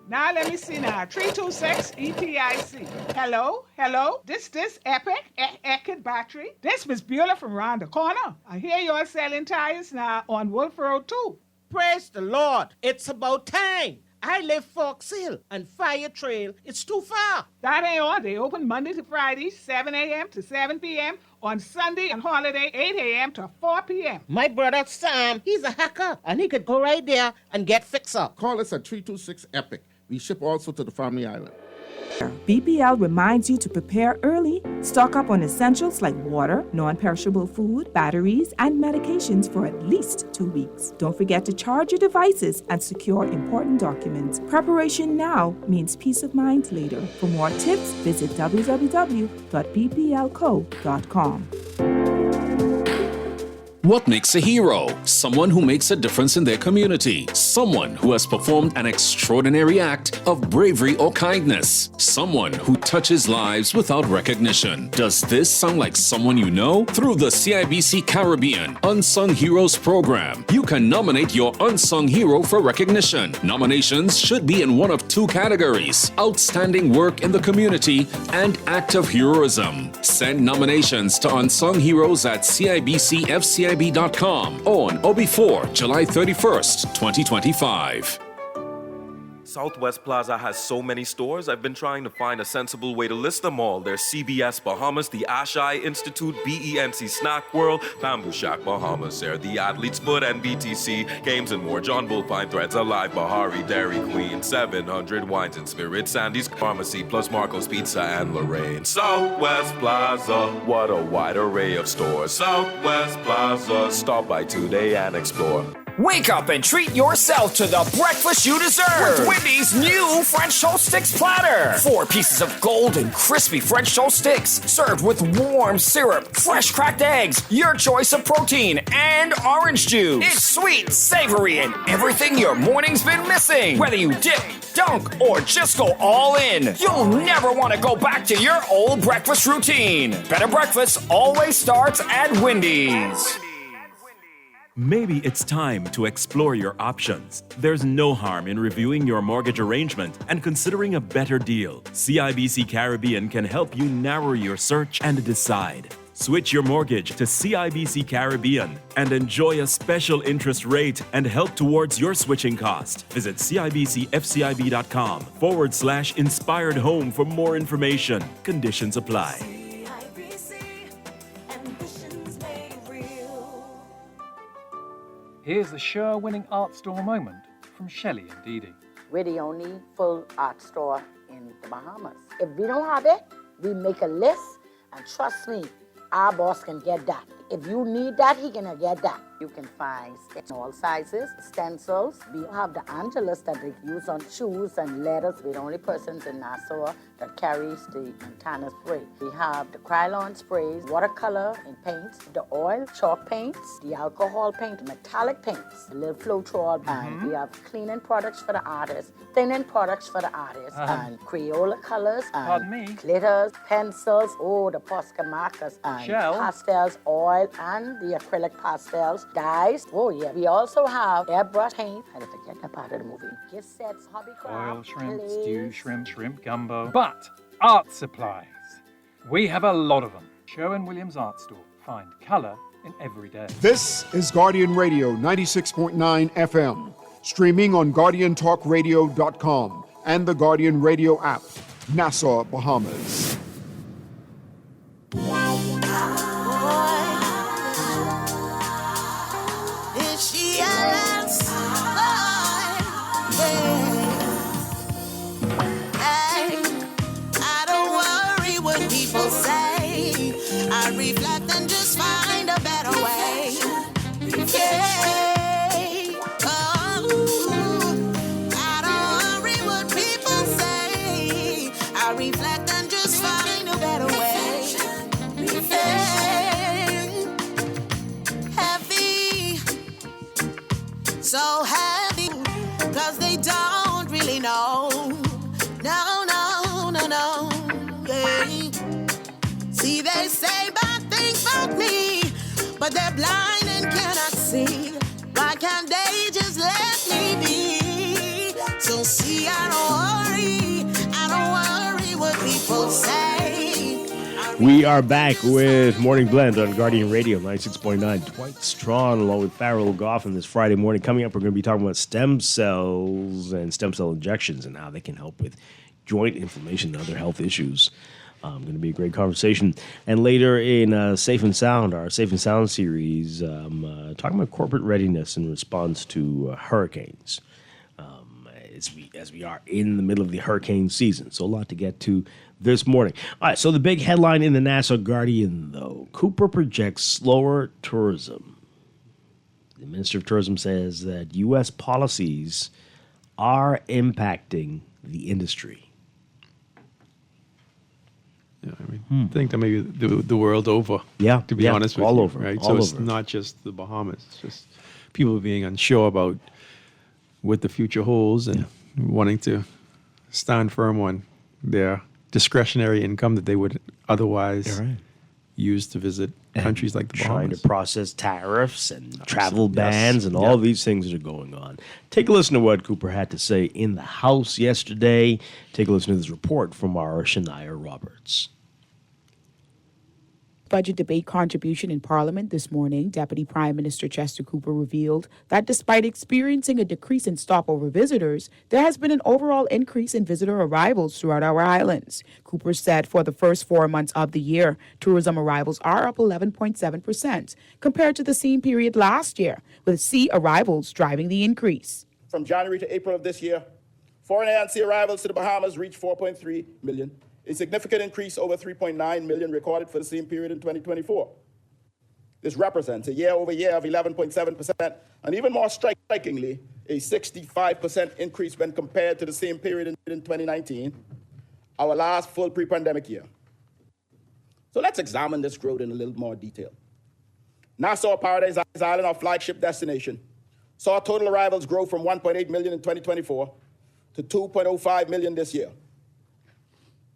Speaker 21: Now let me see now. 326 ETIC. Hello? This Epic Eckert battery. This Miss Beulah from round the corner. I hear you're selling tires now on Wolf Road too.
Speaker 22: Praise the Lord. It's about time. I live Fox Hill and Fire Trail. It's too far.
Speaker 21: That ain't all. They open Monday to Friday, 7 a.m. to 7 p.m. On Sunday and holiday, 8 a.m. to 4 p.m.
Speaker 22: My brother Sam, he's a hacker, and he could go right there and get fixed up.
Speaker 23: Call us at 326 EPIC. We ship also to the Family Island.
Speaker 24: BPL reminds you to prepare early, stock up on essentials like water, non-perishable food, batteries, and medications for at least 2 weeks. Don't forget to charge your devices and secure important documents. Preparation now means peace of mind later. For more tips, visit www.bplco.com.
Speaker 25: What makes a hero? Someone who makes a difference in their community. Someone who has performed an extraordinary act of bravery or kindness. Someone who touches lives without recognition. Does this sound like someone you know? Through the CIBC Caribbean Unsung Heroes program, you can nominate your unsung hero for recognition. Nominations should be in one of two categories: outstanding work in the community and act of heroism. Send nominations to unsung heroes at CIBCFCIB.com on or before July 31st, 2025.
Speaker 26: Southwest Plaza has so many stores, I've been trying to find a sensible way to list them all. There's CBS Bahamas, the Ashai Institute, BENC Snack World, Bamboo Shack Bahamas, there, the Athlete's Foot, and BTC, Games and More, John Bull Fine Threads, Alive, Bahari, Dairy Queen, 700 Wines and Spirits, Sandy's Pharmacy, plus Marco's Pizza and Lorraine. Southwest Plaza, what a wide array of stores. Southwest Plaza, stop by today and explore.
Speaker 27: Wake up and treat yourself to the breakfast you deserve with Wendy's new French toast sticks platter. 4 pieces of golden, crispy French toast sticks served with warm syrup, fresh cracked eggs, your choice of protein, and orange juice. It's sweet, savory, and everything your morning's been missing. Whether you dip, dunk, or just go all in, you'll never want to go back to your old breakfast routine. Better breakfast always starts at Wendy's.
Speaker 20: Maybe it's time to explore your options. There's no harm in reviewing your mortgage arrangement and considering a better deal. CIBC Caribbean can help you narrow your search and decide. Switch your mortgage to CIBC Caribbean and enjoy a special interest rate and help towards your switching cost. Visit CIBCFCIB.com/inspired home for more information. Conditions apply.
Speaker 28: Here's a sure-winning art store moment from Shelley and Dee Dee.
Speaker 29: We're the only full art store in the Bahamas. If we don't have it, we make a list, and trust me, our boss can get that. If you need that, he can get that. You can find all sizes, stencils. We have the Angelus that they use on shoes and letters. We're the only persons in Nassau that carries the Montana spray. We have the Krylon sprays, watercolor and paints, the oil, chalk paints, the alcohol paint, metallic paints, the little Floetrol, and we have cleaning products for the artists, thinning products for the artists, and Crayola colors, and glitters, pencils, the Posca markers, and pastels, oil, and the acrylic pastels, dyes. Oh yeah, we also have airbrush paint. I didn't forget that part of the movie. Gift sets, hobby craft,
Speaker 28: Oil shrimp, stew shrimp, shrimp gumbo. But art supplies. We have a lot of them. Sherwin-Williams Art Store. Find colour in every day.
Speaker 1: This is Guardian Radio 96.9 FM, streaming on GuardianTalkRadio.com and the Guardian Radio app, Nassau, Bahamas.
Speaker 3: I reflect and just find a better way. Yeah. Oh, I don't worry what people say. I reflect and just find a better way. Yeah. Heavy so heavy, cause they don't really know. No, no, no, no, yeah. See, they say bad things about me, but they're blind and cannot see. Why can't they just let me be? So see, I don't worry what people say.
Speaker 2: We are back with Morning Blend on Guardian Radio 96.9. Dwight Strachan along with Farrell Goff on this Friday morning. Coming up, we're going to be talking about stem cells and stem cell injections and how they can help with joint inflammation and other health issues. Going to be a great conversation. And later in Safe and Sound, our Safe and Sound series, talking about corporate readiness in response to hurricanes. As we are in the middle of the hurricane season. So a lot to get to this morning. All right, so the big headline in the Nassau Guardian, though, Cooper projects slower tourism. The Minister of Tourism says that U.S. policies are impacting the industry.
Speaker 14: Yeah, I mean, I think that maybe the world over.
Speaker 2: Yeah,
Speaker 14: to be honest with
Speaker 2: all
Speaker 14: you,
Speaker 2: over,
Speaker 14: right?
Speaker 2: all
Speaker 14: So it's
Speaker 2: over.
Speaker 14: not just the Bahamas; it's just people being unsure about what the future holds and wanting to stand firm on their discretionary income that they would otherwise use to visit countries like the
Speaker 2: Trying
Speaker 14: Bahamas.
Speaker 2: to process tariffs and travel bans and all these things that are going on. Take a listen to what Cooper had to say in the House yesterday. Take a listen to this report from our Shania Roberts.
Speaker 4: Budget debate contribution in Parliament this morning, Deputy Prime Minister Chester Cooper revealed that despite experiencing a decrease in stopover visitors, there has been an overall increase in visitor arrivals throughout our islands. Cooper said for the first 4 months of the year, tourism arrivals are up 11.7% compared to the same period last year, with sea arrivals driving the increase.
Speaker 5: From January to April of this year, foreign air and sea arrivals to the Bahamas reached 4.3 million. A significant increase over 3.9 million recorded for the same period in 2024. This represents a year-over-year of 11.7%, and even more strikingly, a 65% increase when compared to the same period in 2019, our last full pre-pandemic year. So let's examine this growth in a little more detail. Nassau Paradise Island, our flagship destination, saw total arrivals grow from 1.8 million in 2024 to 2.05 million this year.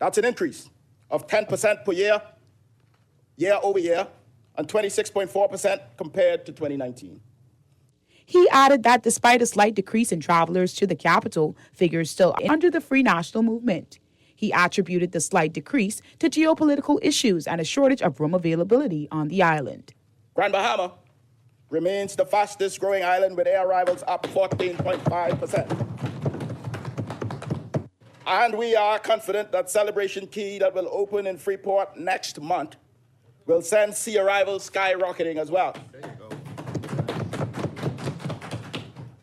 Speaker 5: That's an increase of 10% per year, year over year, and 26.4% compared to 2019.
Speaker 4: He added that despite a slight decrease in travelers to the capital, figures still under the Free National Movement. He attributed the slight decrease to geopolitical issues and a shortage of room availability on the island.
Speaker 5: Grand Bahama remains the fastest growing island with air arrivals up 14.5%. And we are confident that Celebration Key that will open in Freeport next month will send sea arrivals skyrocketing as well. There you go.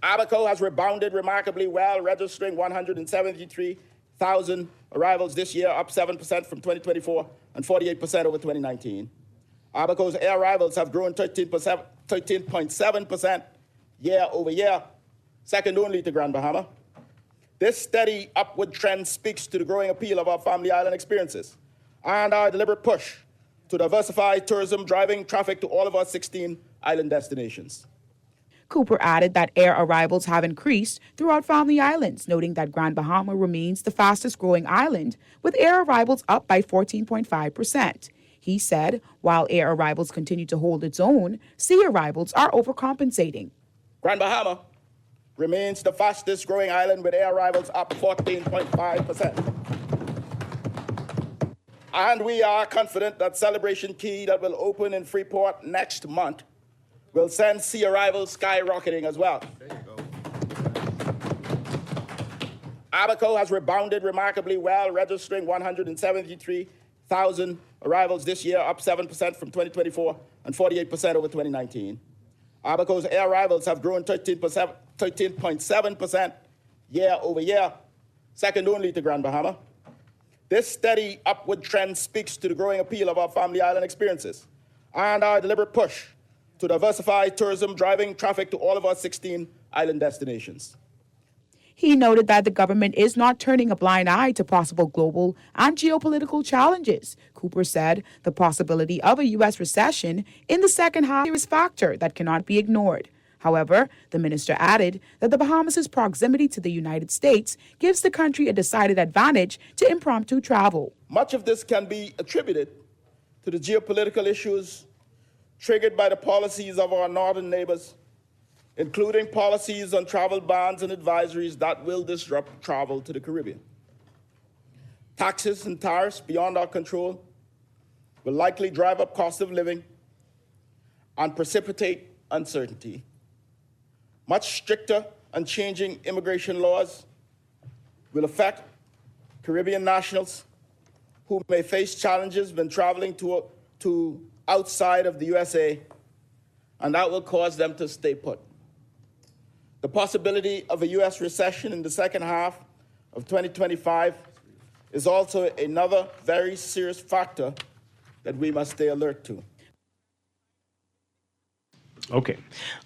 Speaker 5: Abaco has rebounded remarkably well, registering 173,000 arrivals this year, up 7% from 2024 and 48% over 2019. Abaco's air arrivals have grown 13.7% year over year, second only to Grand Bahama. This steady upward trend speaks to the growing appeal of our family island experiences and our deliberate push to diversify tourism, driving traffic to all of our 16 island destinations.
Speaker 4: Cooper added that air arrivals have increased throughout Family Islands, noting that Grand Bahama remains the fastest growing island, with air arrivals up by 14.5%. He said, while air arrivals continue to hold its own, sea arrivals are overcompensating.
Speaker 5: Grand Bahama remains the fastest growing island with air arrivals up 14.5%. And we are confident that Celebration Key that will open in Freeport next month will send sea arrivals skyrocketing as well. There you go. Abaco has rebounded remarkably well, registering 173,000 arrivals this year, up 7% from 2024 and 48% over 2019. Abaco's air arrivals have grown 13.7% year over year, second only to Grand Bahama. This steady upward trend speaks to the growing appeal of our family island experiences and our deliberate push to diversify tourism, driving traffic to all of our 16 island destinations.
Speaker 4: He noted that the government is not turning a blind eye to possible global and geopolitical challenges. Cooper said the possibility of a U.S. recession in the second half is a factor that cannot be ignored. However, the minister added that the Bahamas' proximity to the United States gives the country a decided advantage to impromptu travel.
Speaker 5: Much of this can be attributed to the geopolitical issues triggered by the policies of our northern neighbors, including policies on travel bans and advisories that will disrupt travel to the Caribbean. Taxes and tariffs beyond our control will likely drive up cost of living and precipitate uncertainty. Much stricter and changing immigration laws will affect Caribbean nationals who may face challenges when traveling to outside of the USA, and that will cause them to stay put. The possibility of a U.S. recession in the second half of 2025 is also another very serious factor that we must stay alert to.
Speaker 2: Okay.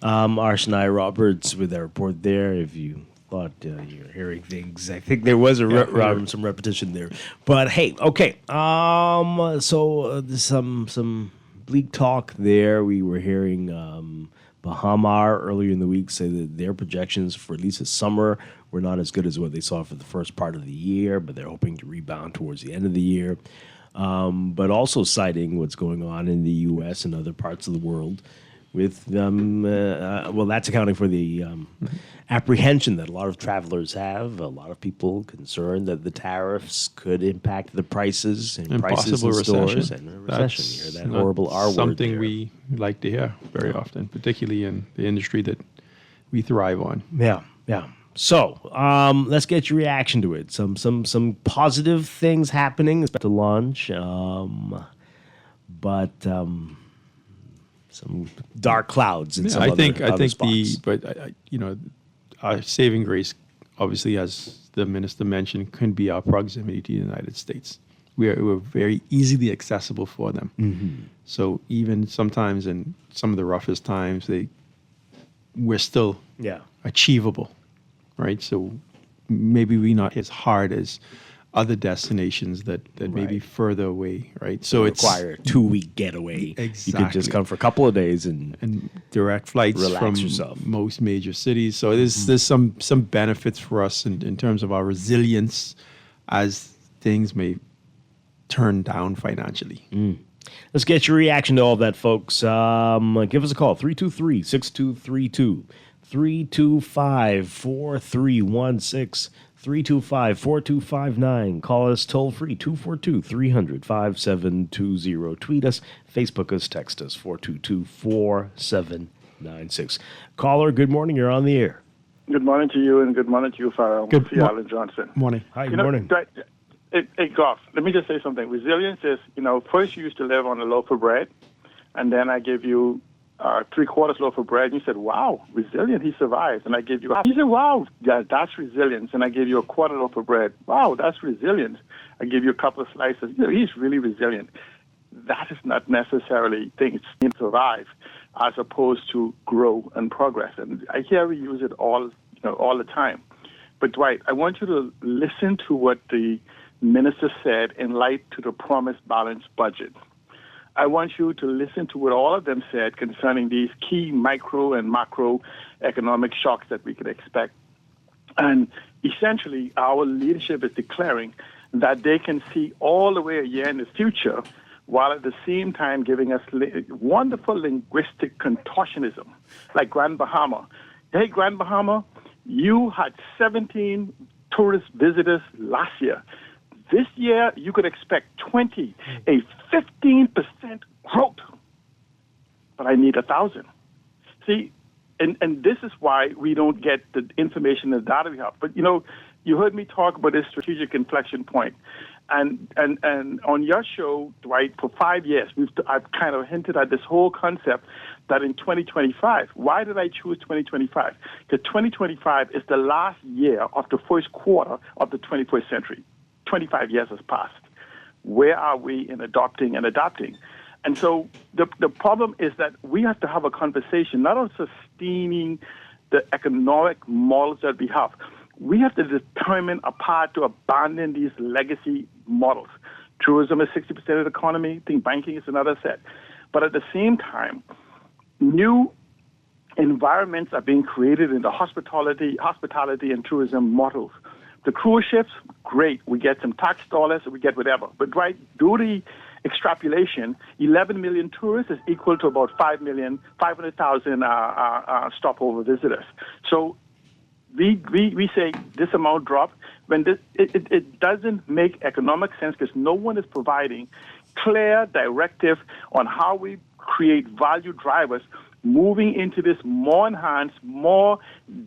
Speaker 2: Arsenai Roberts with that report there. If you thought you're hearing things, I think there was some repetition there. But hey, okay. So some bleak talk there. We were hearing Bahamar earlier in the week say that their projections for at least the summer were not as good as what they saw for the first part of the year, but they're hoping to rebound towards the end of the year. But also citing what's going on in the U.S. and other parts of the world with, well, that's accounting for the apprehension that a lot of travelers have, a lot of people concerned that the tariffs could impact the prices and prices in stores and a recession. You hear that horrible R word
Speaker 14: something
Speaker 2: there.
Speaker 14: we like to hear very often, particularly in the industry that we thrive on.
Speaker 2: Yeah, yeah. So let's get your reaction to it. Some positive things happening to launch, but some dark clouds in some
Speaker 14: I think
Speaker 2: spots.
Speaker 14: Our saving grace, obviously, as the minister mentioned, can be our proximity to the United States. We're very easily accessible for them.
Speaker 2: Mm-hmm.
Speaker 14: So even sometimes in some of the roughest times, we're still achievable, right? So maybe we're not as hard as other destinations that may be further away, right? So it's
Speaker 2: require a 2-week getaway.
Speaker 14: Exactly.
Speaker 2: You could just come for a couple of days and
Speaker 14: direct flights from
Speaker 2: yourself.
Speaker 14: Most major cities. So there's some benefits for us in terms of our resilience as things may turn down financially.
Speaker 2: Let's get your reaction to all of that, folks. Give us a call, 323-6232, 325-4316, 325-4259. Call us toll free, 242-300-5720. Tweet us, Facebook us, text us, 422-4796. Caller, good morning. You're on the air.
Speaker 6: Good morning to you, and good morning to you, Farrell.
Speaker 14: Good
Speaker 6: Alan Johnson.
Speaker 14: Morning.
Speaker 2: Hi, good morning.
Speaker 6: Hey, Goff, let me just say something. Resilience is, first you used to live on a loaf of bread, and then I gave you 3/4 loaf of bread, and you said, wow, resilient, he survived. And I gave you, you said, wow, that's resilience. And I gave you a 1/4 loaf of bread. Wow, that's resilience. I gave you a couple of slices. He's really resilient. That is not necessarily things to survive as opposed to grow and progress. And I hear we use it all the time. But Dwight, I want you to listen to what the minister said in light to the promised balanced budget. I want you to listen to what all of them said concerning these key micro and macro economic shocks that we could expect. And essentially, our leadership is declaring that they can see all the way a year in the future, while at the same time giving us wonderful linguistic contortionism, like Grand Bahama. Hey, Grand Bahama, you had 17 tourist visitors last year. This year, you could expect 20, a 15% growth. But I need 1,000. See, and this is why we don't get the information and data we have. But, you heard me talk about this strategic inflection point. And on your show, Dwight, for 5 years, I've kind of hinted at this whole concept that in 2025, why did I choose 2025? Because 2025 is the last year of the first quarter of the 21st century. 25 years has passed. Where are we in adopting and adapting? And so the problem is that we have to have a conversation, not on sustaining the economic models that we have. We have to determine a path to abandon these legacy models. Tourism is 60% of the economy. I think banking is another set. But at the same time, new environments are being created in the hospitality and tourism models. The cruise ships, great. We get some tax dollars, we get whatever. But right, do the extrapolation, 11 million tourists is equal to about 500,000 stopover visitors. So we say this amount dropped when it doesn't make economic sense because no one is providing clear directive on how we create value drivers moving into this more enhanced, more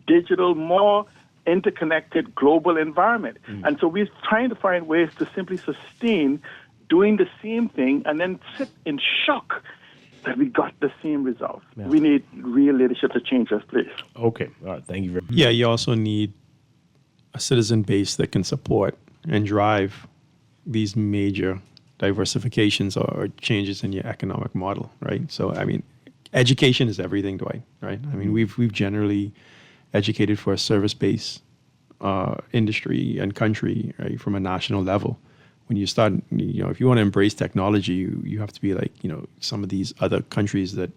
Speaker 6: digital, more interconnected global environment. And so we're trying to find ways to simply sustain doing the same thing and then sit in shock that we got the same results.
Speaker 2: Yeah.
Speaker 6: We need real leadership to change this, please.
Speaker 2: Okay. All right. Thank you very much.
Speaker 14: Yeah, you also need a citizen base that can support and drive these major diversifications or changes in your economic model, right? So, I mean, education is everything, Dwight, right? I mean, we've generally educated for a service-based industry and country, right, from a national level. When you start, if you want to embrace technology, you have to be like, some of these other countries that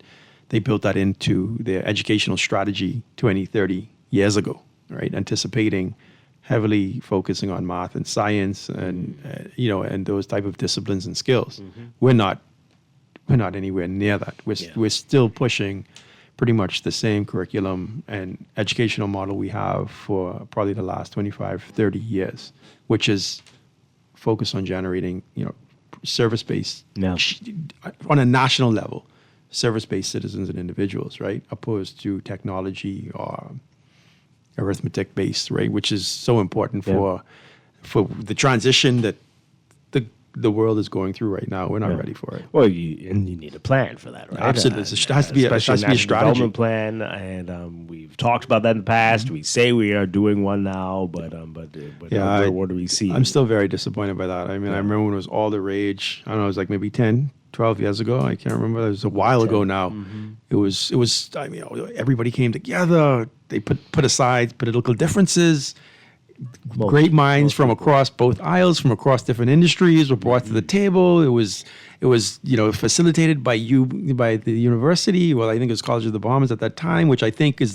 Speaker 14: they built that into their educational strategy 20, 30 years ago, right? Anticipating, heavily focusing on math and science and, and those type of disciplines and skills. We're not anywhere near that. We're still pushing pretty much the same curriculum and educational model we have for probably the last 25, 30 years, which is focused on generating, service-based, on a national level, service-based citizens and individuals, right? Opposed to technology or arithmetic-based, right? Which is so important for the transition that the world is going through right now. We're not ready for it.
Speaker 2: Well, you need a plan for that, right?
Speaker 14: Absolutely. There has to be a strategy.
Speaker 2: Development plan, and we've talked about that in the past. We say we are doing one now, but what do we see?
Speaker 14: I'm still very disappointed by that. I mean, I remember when it was all the rage. I don't know, it was like maybe 10, 12 years ago. I can't remember. It was a while ago now. It was. I mean, everybody came together. They put aside political differences. Great minds from across both aisles, from across different industries, were brought to the table. It was facilitated by the university. Well, I think it was College of the Bahamas at that time, which I think is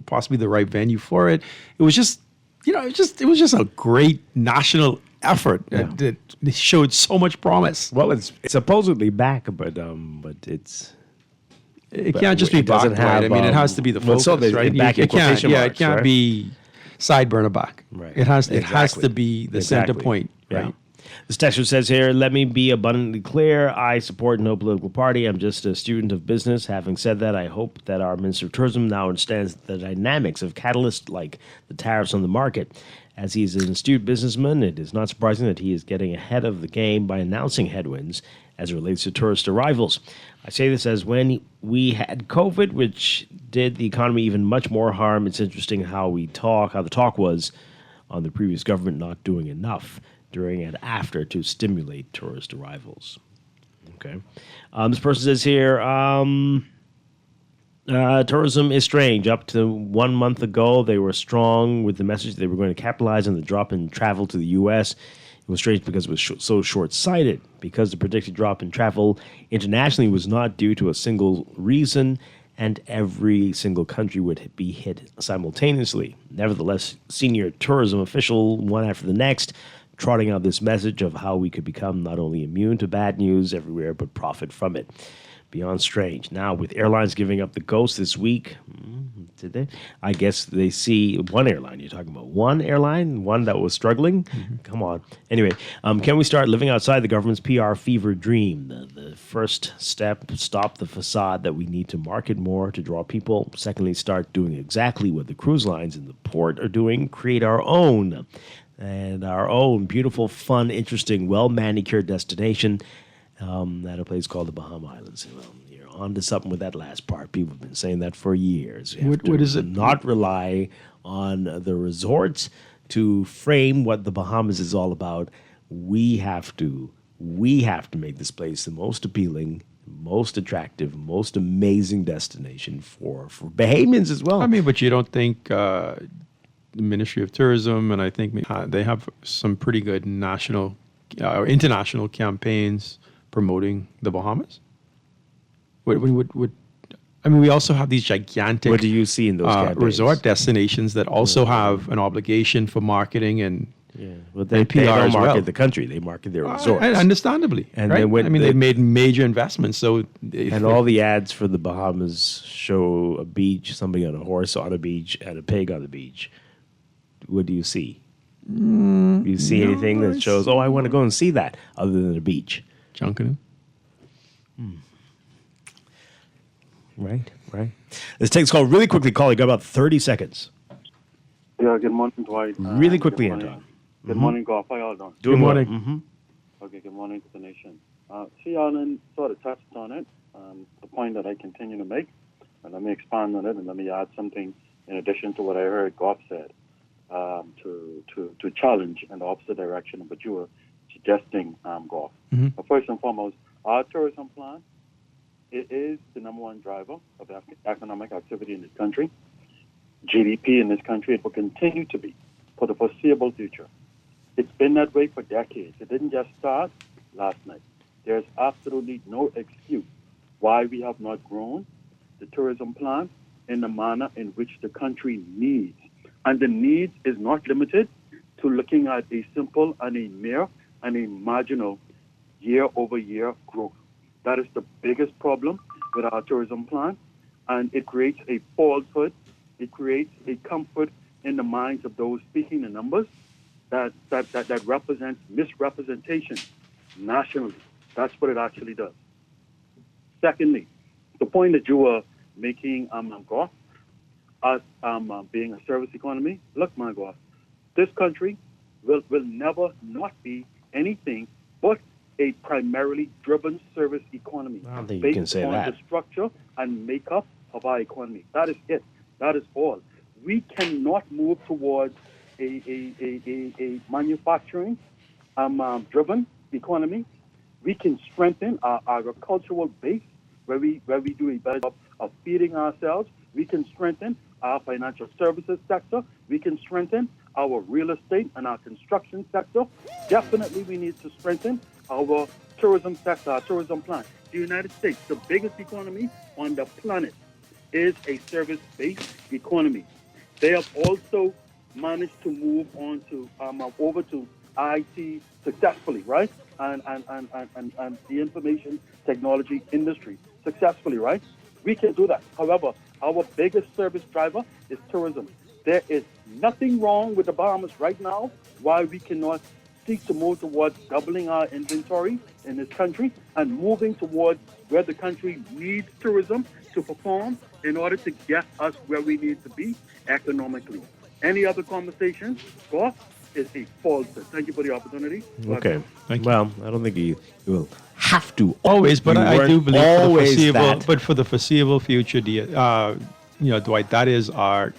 Speaker 14: possibly the right venue for it. It was just, it was just a great national effort that showed so much promise.
Speaker 2: Well, it's supposedly back, but
Speaker 14: it can't just be back. Right? I mean, it has to be the focus, right? It can't be sideburner back.
Speaker 2: Right.
Speaker 14: It has to be the center point.
Speaker 2: Yeah.
Speaker 14: Right.
Speaker 2: This texter says here, let me be abundantly clear. I support no political party. I'm just a student of business. Having said that, I hope that our Minister of Tourism now understands the dynamics of catalysts like the tariffs on the market. As he is an astute businessman, it is not surprising that he is getting ahead of the game by announcing headwinds as it relates to tourist arrivals. I say this as when we had COVID, which did the economy even much more harm. It's interesting how the talk was on the previous government not doing enough during and after to stimulate tourist arrivals. Okay. This person says here, tourism is strange. Up to 1 month ago, they were strong with the message they were going to capitalize on the drop in travel to the U.S. It was strange because it was so short-sighted, because the predicted drop in travel internationally was not due to a single reason, and every single country would be hit simultaneously. Nevertheless, senior tourism official, one after the next, trotting out this message of how we could become not only immune to bad news everywhere, but profit from it. Beyond strange. Now, with airlines giving up the ghost this week, did they? I guess they see one airline. You're talking about one airline, one that was struggling? Come on. Anyway, can we start living outside the government's PR fever dream? The first step, stop the facade that we need to market more to draw people. Secondly, start doing exactly what the cruise lines in the port are doing, create our own. And our own beautiful, fun, interesting, well-manicured destination at a place called the Bahama Islands. Well, you're on to something with that last part. People have been saying that for years.
Speaker 14: What is it?
Speaker 2: Not rely on the resorts to frame what the Bahamas is all about. We have to make this place the most appealing, most attractive, most amazing destination for Bahamians as well.
Speaker 14: I mean, but you don't think the Ministry of Tourism, and I think they have some pretty good national or international campaigns promoting the Bahamas? I mean, we also have these gigantic.
Speaker 2: What do you see in those campaigns?
Speaker 14: Resort destinations that also have an obligation for marketing and.
Speaker 2: Yeah, well, they
Speaker 14: PR
Speaker 2: don't
Speaker 14: as
Speaker 2: market
Speaker 14: well.
Speaker 2: the country; they market their resorts.
Speaker 14: Understandably,
Speaker 2: and
Speaker 14: right?
Speaker 2: then when
Speaker 14: I mean, they've made major investments. So,
Speaker 2: and all the ads for the Bahamas show a beach, somebody on a horse on a beach, and a pig on the beach. What do you see? Do you see anything that shows? Oh, I want to go and see that, other than a beach.
Speaker 14: Junkanoo.
Speaker 2: Right. Let's take this call really quickly. Call. You got about 30 seconds.
Speaker 7: Yeah. Good morning, Dwight.
Speaker 2: Really quickly, Anton.
Speaker 7: Good morning, Golf. How y'all doing?
Speaker 2: Good morning.
Speaker 7: Okay, good morning to the nation. Alan sort of touched on it, the point that I continue to make, and let me expand on it, and let me add something in addition to what I heard Golf said, to challenge in the opposite direction of what you were suggesting, Golf. But first and foremost, our tourism plan, it is the number one driver of economic activity in this country. GDP in this country, it will continue to be for the foreseeable future. It's been that way for decades. It didn't just start last night. There's absolutely no excuse why we have not grown the tourism plan in the manner in which the country needs. And the needs is not limited to looking at a simple and a mere and a marginal year-over-year growth. That is the biggest problem with our tourism plan, and it creates a falsehood. It creates a comfort in the minds of those speaking the numbers that represents misrepresentation nationally. That's what it actually does. Secondly, the point that you were making, Goff, us being a service economy, look, my Goff, this country will never not be anything but a primarily driven service economy.
Speaker 2: I don't think you can say
Speaker 7: based on
Speaker 2: that.
Speaker 7: the structure and makeup of our economy. That is it. That is all. We cannot move towards a manufacturing driven economy. We can strengthen our agricultural base where we do a better job of feeding ourselves. We can strengthen our financial services sector. We can strengthen our real estate and our construction sector. Definitely we need to strengthen our tourism sector, our tourism plan. The United States, the biggest economy on the planet, is a service-based economy. They have also managed to move on to over to IT successfully, right? And the information technology industry successfully, right? We can do that. However, our biggest service driver is tourism. There is nothing wrong with the Bahamas right now why we cannot seek to move towards doubling our inventory in this country and moving towards where the country needs tourism to perform in order to get us where we need to be economically. Any other conversation, Goff, is a falsehood. Thank you for the opportunity.
Speaker 2: Okay. Well, I don't think you will have to
Speaker 14: Always, but
Speaker 2: You
Speaker 14: I
Speaker 2: weren't
Speaker 14: do believe for the
Speaker 2: always
Speaker 14: foreseeable.
Speaker 2: that.
Speaker 14: But for the foreseeable future, Dwight, that is our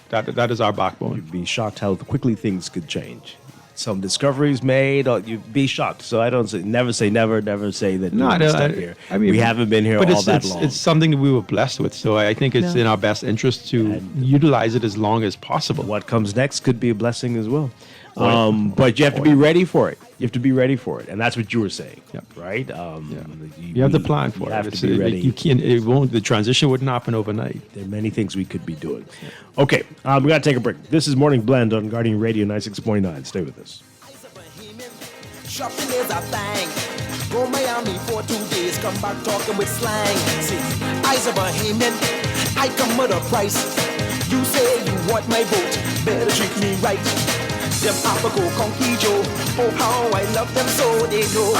Speaker 14: backbone.
Speaker 2: You'd be shocked how quickly things could change. Some discoveries made, you'd be shocked. So I don't say never say never say that
Speaker 14: No,
Speaker 2: we've
Speaker 14: no,
Speaker 2: stuck
Speaker 14: I-
Speaker 2: here.
Speaker 14: I mean,
Speaker 2: we haven't been here
Speaker 14: but
Speaker 2: all that long.
Speaker 14: It's something that we were blessed with, so I think it's
Speaker 2: Yeah.
Speaker 14: in our best interest to utilize it as long as possible.
Speaker 2: What comes next could be a blessing as well.
Speaker 14: Boy.
Speaker 2: But you have to be ready for it. You have to be ready for it, and that's what you were saying, right?
Speaker 14: You have the plan for
Speaker 2: you
Speaker 14: it.
Speaker 2: have
Speaker 14: It's-
Speaker 2: to be ready.
Speaker 14: You can't. It won't. The transition wouldn't happen overnight.
Speaker 2: There are many things we could be doing. Okay, we got to take a break. This is Morning Blend on Guardian Radio 96.9. Stay with us.
Speaker 3: Shopping is a thing. Go Miami for 2 days, come back talking with slang. See, I's a Bahamian, I come with a price. You say you want my vote, better treat me right. Them Apaco Conky Joe, oh how I love them so they know.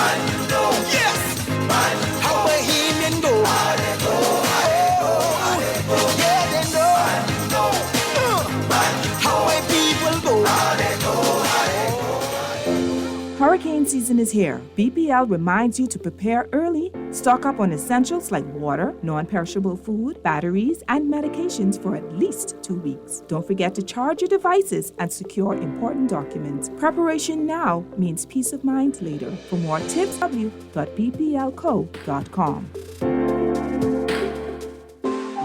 Speaker 3: Yes, how Bahamian go. Yeah, they know. How my people go.
Speaker 24: Hurricane season is here. BPL reminds you to prepare early. Stock up on essentials like water, non-perishable food, batteries, and medications for at least 2 weeks. Don't forget to charge your devices and secure important documents. Preparation now means peace of mind later. For more tips, www.bplco.com.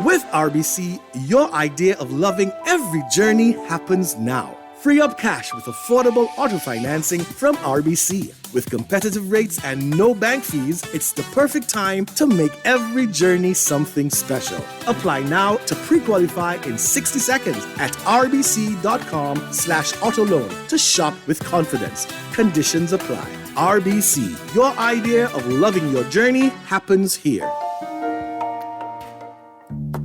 Speaker 8: With RBC, your idea of loving every journey happens now. Free up cash with affordable auto financing from RBC. With competitive rates and no bank fees, it's the perfect time to make every journey something special. Apply now to pre-qualify in 60 seconds at rbc.com/autoloan to shop with confidence. Conditions apply. RBC, your idea of loving your journey happens here.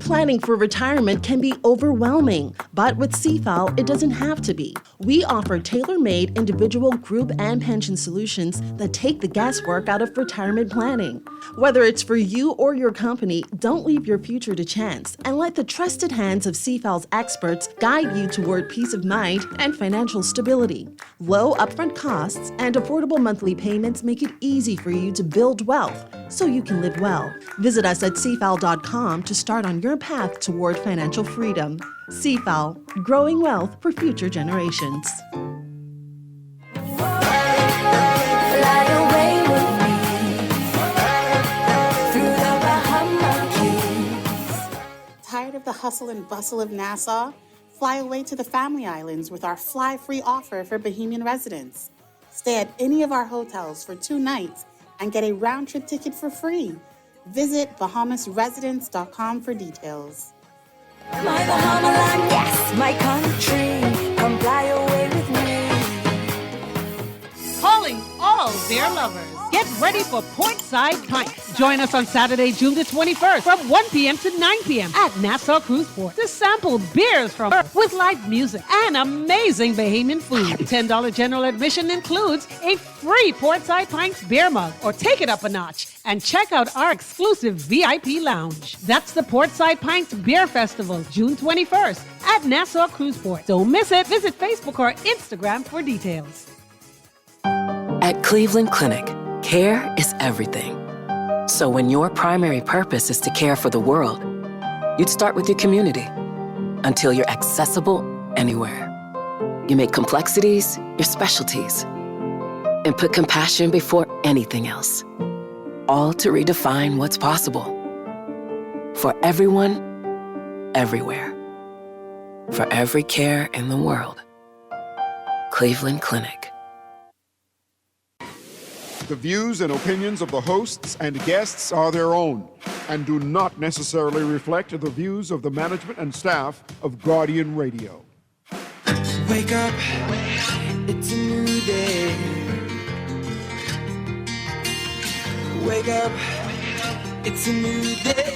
Speaker 9: Planning for retirement can be overwhelming, but with CFAL, it doesn't have to be. We offer tailor-made individual, group, and pension solutions that take the guesswork out of retirement planning. Whether it's for you or your company, don't leave your future to chance and let the trusted hands of CFAL's experts guide you toward peace of mind and financial stability. Low upfront costs and affordable monthly payments make it easy for you to build wealth so you can live well. Visit us at cfal.com to start on your path toward financial freedom. CFAL, growing wealth for future generations.
Speaker 3: Fly away with me through the Bahama Keys.
Speaker 10: Tired of the hustle and bustle of Nassau? Fly away to the Family Islands with our fly-free offer for Bahamian residents. Stay at any of our hotels for 2 nights and get a round-trip ticket for free. Visit BahamasResidence.com for details.
Speaker 3: My Bahama land, yes, my country. Come fly away with me.
Speaker 11: Calling all beer lovers. Get ready for Portside Pints. Join us on Saturday, June the 21st from 1 p.m. to 9 p.m. at Nassau Cruise Port to sample beers from with live music and amazing Bahamian food. $10 general admission includes a free Portside Pints beer mug, or take it up a notch and check out our exclusive VIP lounge. That's the Portside Pints Beer Festival, June 21st at Nassau Cruise Port. Don't miss it. Visit Facebook or Instagram for details.
Speaker 12: At Cleveland Clinic, care is everything. So when your primary purpose is to care for the world, you'd start with your community until you're accessible anywhere. You make complexities your specialties and put compassion before anything else, all to redefine what's possible. For everyone, everywhere. For every care in the world. Cleveland Clinic.
Speaker 1: The views and opinions of the hosts and guests are their own and do not necessarily reflect the views of the management and staff of Guardian Radio.
Speaker 3: Wake up, it's a new day. Wake up, it's a new day.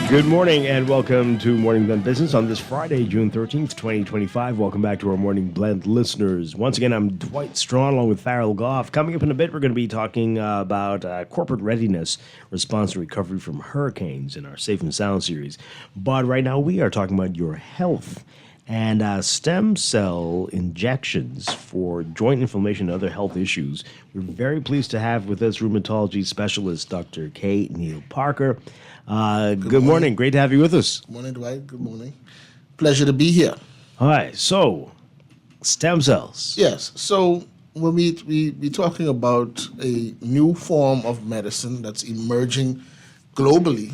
Speaker 2: Good morning and welcome to Morning Blend Business on this Friday, June 13th, 2025. Welcome back to our Morning Blend listeners. Once again, I'm Dwight Strachan along with Farrell Goff. Coming up in a bit, we're going to be talking about corporate readiness, response to recovery from hurricanes in our Safe and Sound series. But right now, we are talking about your health and stem cell injections for joint inflammation and other health issues. We're very pleased to have with us rheumatology specialist Dr. K. Neil Parker. Good morning. Great to have you with us.
Speaker 23: Good morning, Dwight. Good morning. Pleasure to be here.
Speaker 2: All right. So, stem cells.
Speaker 23: Yes. So, when we talking about a new form of medicine that's emerging globally,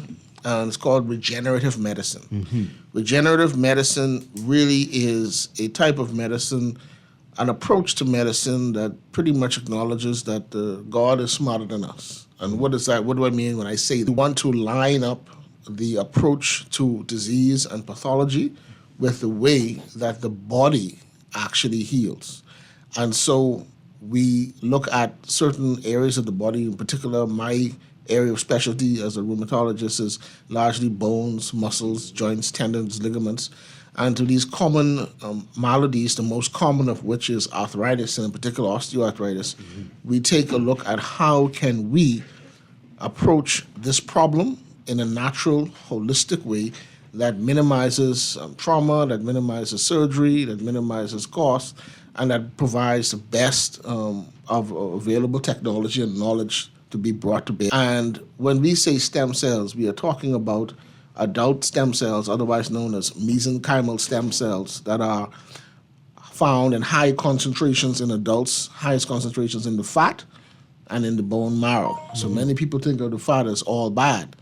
Speaker 23: and it's called regenerative medicine.
Speaker 2: Mm-hmm.
Speaker 23: Regenerative medicine really is a type of medicine, an approach to medicine that pretty much acknowledges that God is smarter than us. And what is that? What do I mean when I say we want to line up the approach to disease and pathology with the way that the body actually heals? And so we look at certain areas of the body. In particular, my area of specialty as a rheumatologist is largely bones, muscles, joints, tendons, ligaments. And to these common maladies, the most common of which is arthritis, and in particular osteoarthritis, we take a look at how can we approach this problem in a natural, holistic way that minimizes trauma, that minimizes surgery, that minimizes cost, and that provides the best of available technology and knowledge to be brought to bear. And when we say stem cells, we are talking about adult stem cells, otherwise known as mesenchymal stem cells, that are found in high concentrations in adults, highest concentrations in the fat and in the bone marrow. So many people think of the fat as all bad,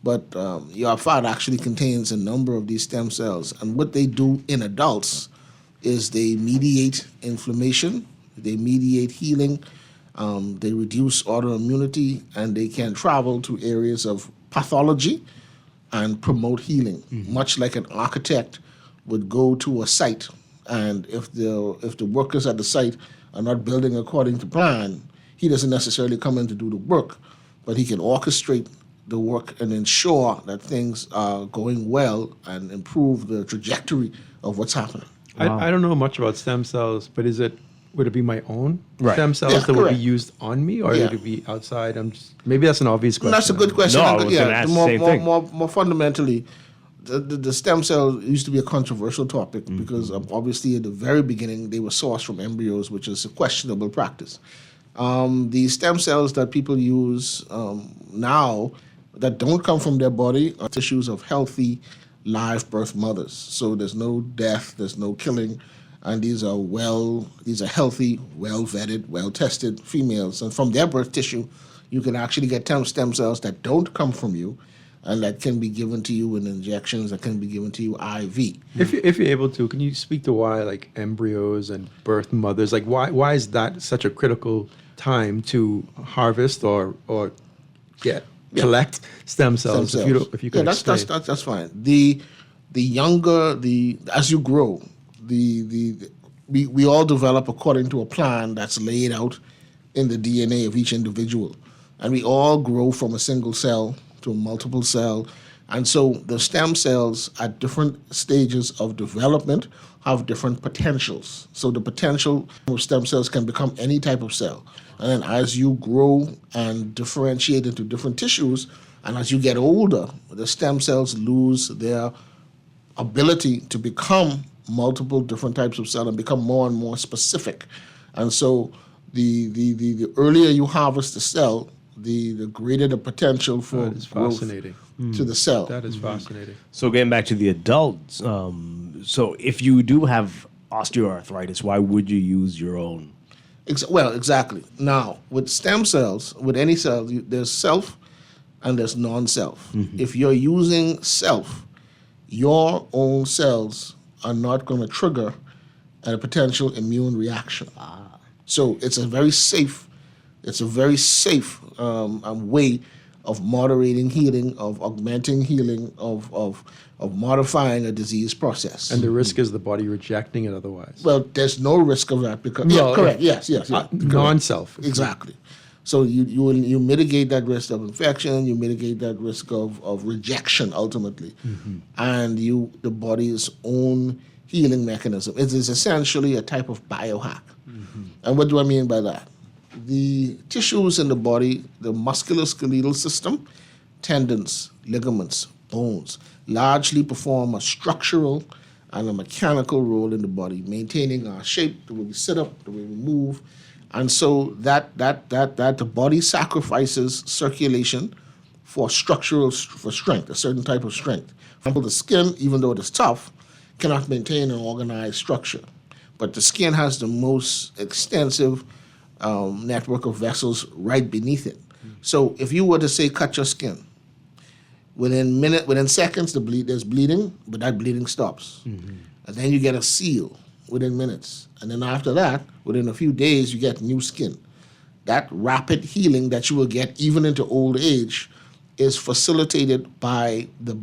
Speaker 23: but your fat actually contains a number of these stem cells. And what they do in adults is they mediate inflammation, they mediate healing, they reduce autoimmunity, and they can travel to areas of pathology and promote healing, much like an architect would go to a site, and if the workers at the site are not building according to plan, he doesn't necessarily come in to do the work, but he can orchestrate the work and ensure that things are going well and improve the trajectory of what's happening.
Speaker 14: I don't know much about stem cells, but would it be my own stem cells
Speaker 23: Yeah,
Speaker 14: that would be
Speaker 23: correct.
Speaker 14: used on me, or
Speaker 23: Yeah.
Speaker 14: would it be outside? Maybe that's an obvious question.
Speaker 23: That's a good question.
Speaker 2: No, I was gonna ask the same thing.
Speaker 23: More fundamentally, the stem cell used to be a controversial topic because obviously at the very beginning they were sourced from embryos, which is a questionable practice. The stem cells that people use now that don't come from their body are tissues of healthy live birth mothers. So there's no death, there's no killing, and these are healthy, well vetted, well tested females. And from their birth tissue, you can actually get stem cells that don't come from you, and that can be given to you in injections, that can be given to you IV.
Speaker 14: If you're able to, can you speak to why like embryos and birth mothers, like why is that such a critical time to harvest or collect stem cells? If you could explain.
Speaker 23: That's fine. The younger as you grow, we all develop according to a plan that's laid out in the DNA of each individual, and we all grow from a single cell to a multiple cell, and so the stem cells at different stages of development have different potentials. So the potential of stem cells can become any type of cell, and then as you grow and differentiate into different tissues, and as you get older, the stem cells lose their ability to become multiple different types of cell and become more and more specific. And so the earlier you harvest the cell, the greater the potential for growth to the cell.
Speaker 14: That is fascinating.
Speaker 2: So getting back to the adults, so if you do have osteoarthritis, why would you use your own?
Speaker 23: Well, exactly. Now, with stem cells, with any cell, there's self and there's non-self. If you're using self, your own cells are not going to trigger a potential immune reaction. So it's a very safe way of moderating healing, of augmenting healing, of modifying a disease process.
Speaker 14: And the risk is the body rejecting it otherwise.
Speaker 23: Well, there's no risk of that because correct. Yes.
Speaker 14: Non-self.
Speaker 23: Exactly. So you mitigate that risk of infection, you mitigate that risk of rejection ultimately, and the body's own healing mechanism. It is essentially a type of biohack. And what do I mean by that? The tissues in the body, the musculoskeletal system, tendons, ligaments, bones, largely perform a structural and a mechanical role in the body, maintaining our shape, the way we sit up, the way we move. And so that the body sacrifices circulation for strength, a certain type of strength. For example, the skin, even though it is tough, cannot maintain an organized structure. But the skin has the most extensive network of vessels right beneath it. So if you were to say cut your skin, within seconds, there's bleeding, but that bleeding stops. And then you get a seal within minutes. And then after that, within a few days, you get new skin. That rapid healing that you will get even into old age is facilitated by the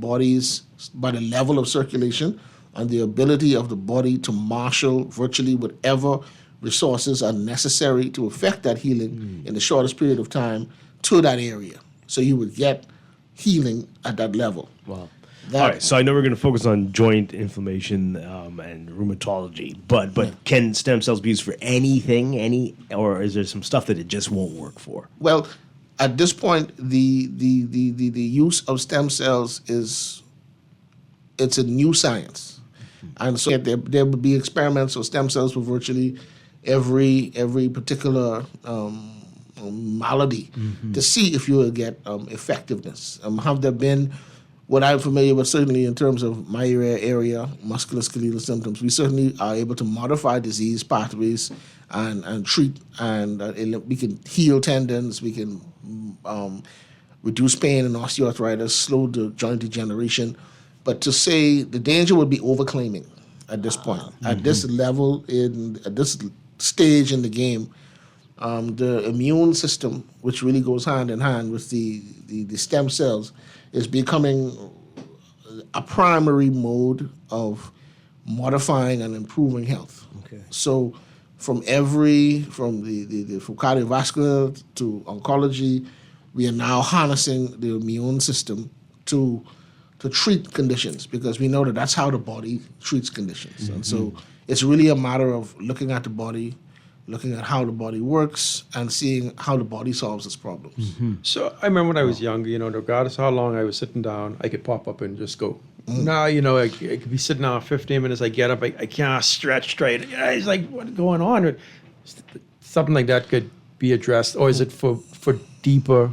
Speaker 23: level of circulation and the ability of the body to marshal virtually whatever resources are necessary to effect that healing in the shortest period of time to that area. So you would get healing at that level.
Speaker 2: Wow. All right, so I know we're going to focus on joint inflammation and rheumatology, but can stem cells be used for anything, or is there some stuff that it just won't work for?
Speaker 23: Well, at this point, the use of stem cells it's a new science, and so there would be experiments with stem cells for virtually every particular malady to see if you will get effectiveness. Have there been what I'm familiar with, certainly in terms of my area, musculoskeletal symptoms, we certainly are able to modify disease pathways and treat, and we can heal tendons, we can reduce pain and osteoarthritis, slow the joint degeneration. But to say the danger would be overclaiming at this point. At this level, at this stage in the game, the immune system, which really goes hand in hand with the stem cells, is becoming a primary mode of modifying and improving health.
Speaker 2: Okay.
Speaker 23: So from cardiovascular to oncology, we are now harnessing the immune system to treat conditions, because we know that that's how the body treats conditions. And so it's really a matter of looking at the body, looking at how the body works, and seeing how the body solves its problems.
Speaker 14: So I remember when I was younger, regardless of how long I was sitting down, I could pop up and just go. Now, I could be sitting down 15 minutes, I get up, I can't stretch straight. It's like, what's going on? Something like that could be addressed, or is it for deeper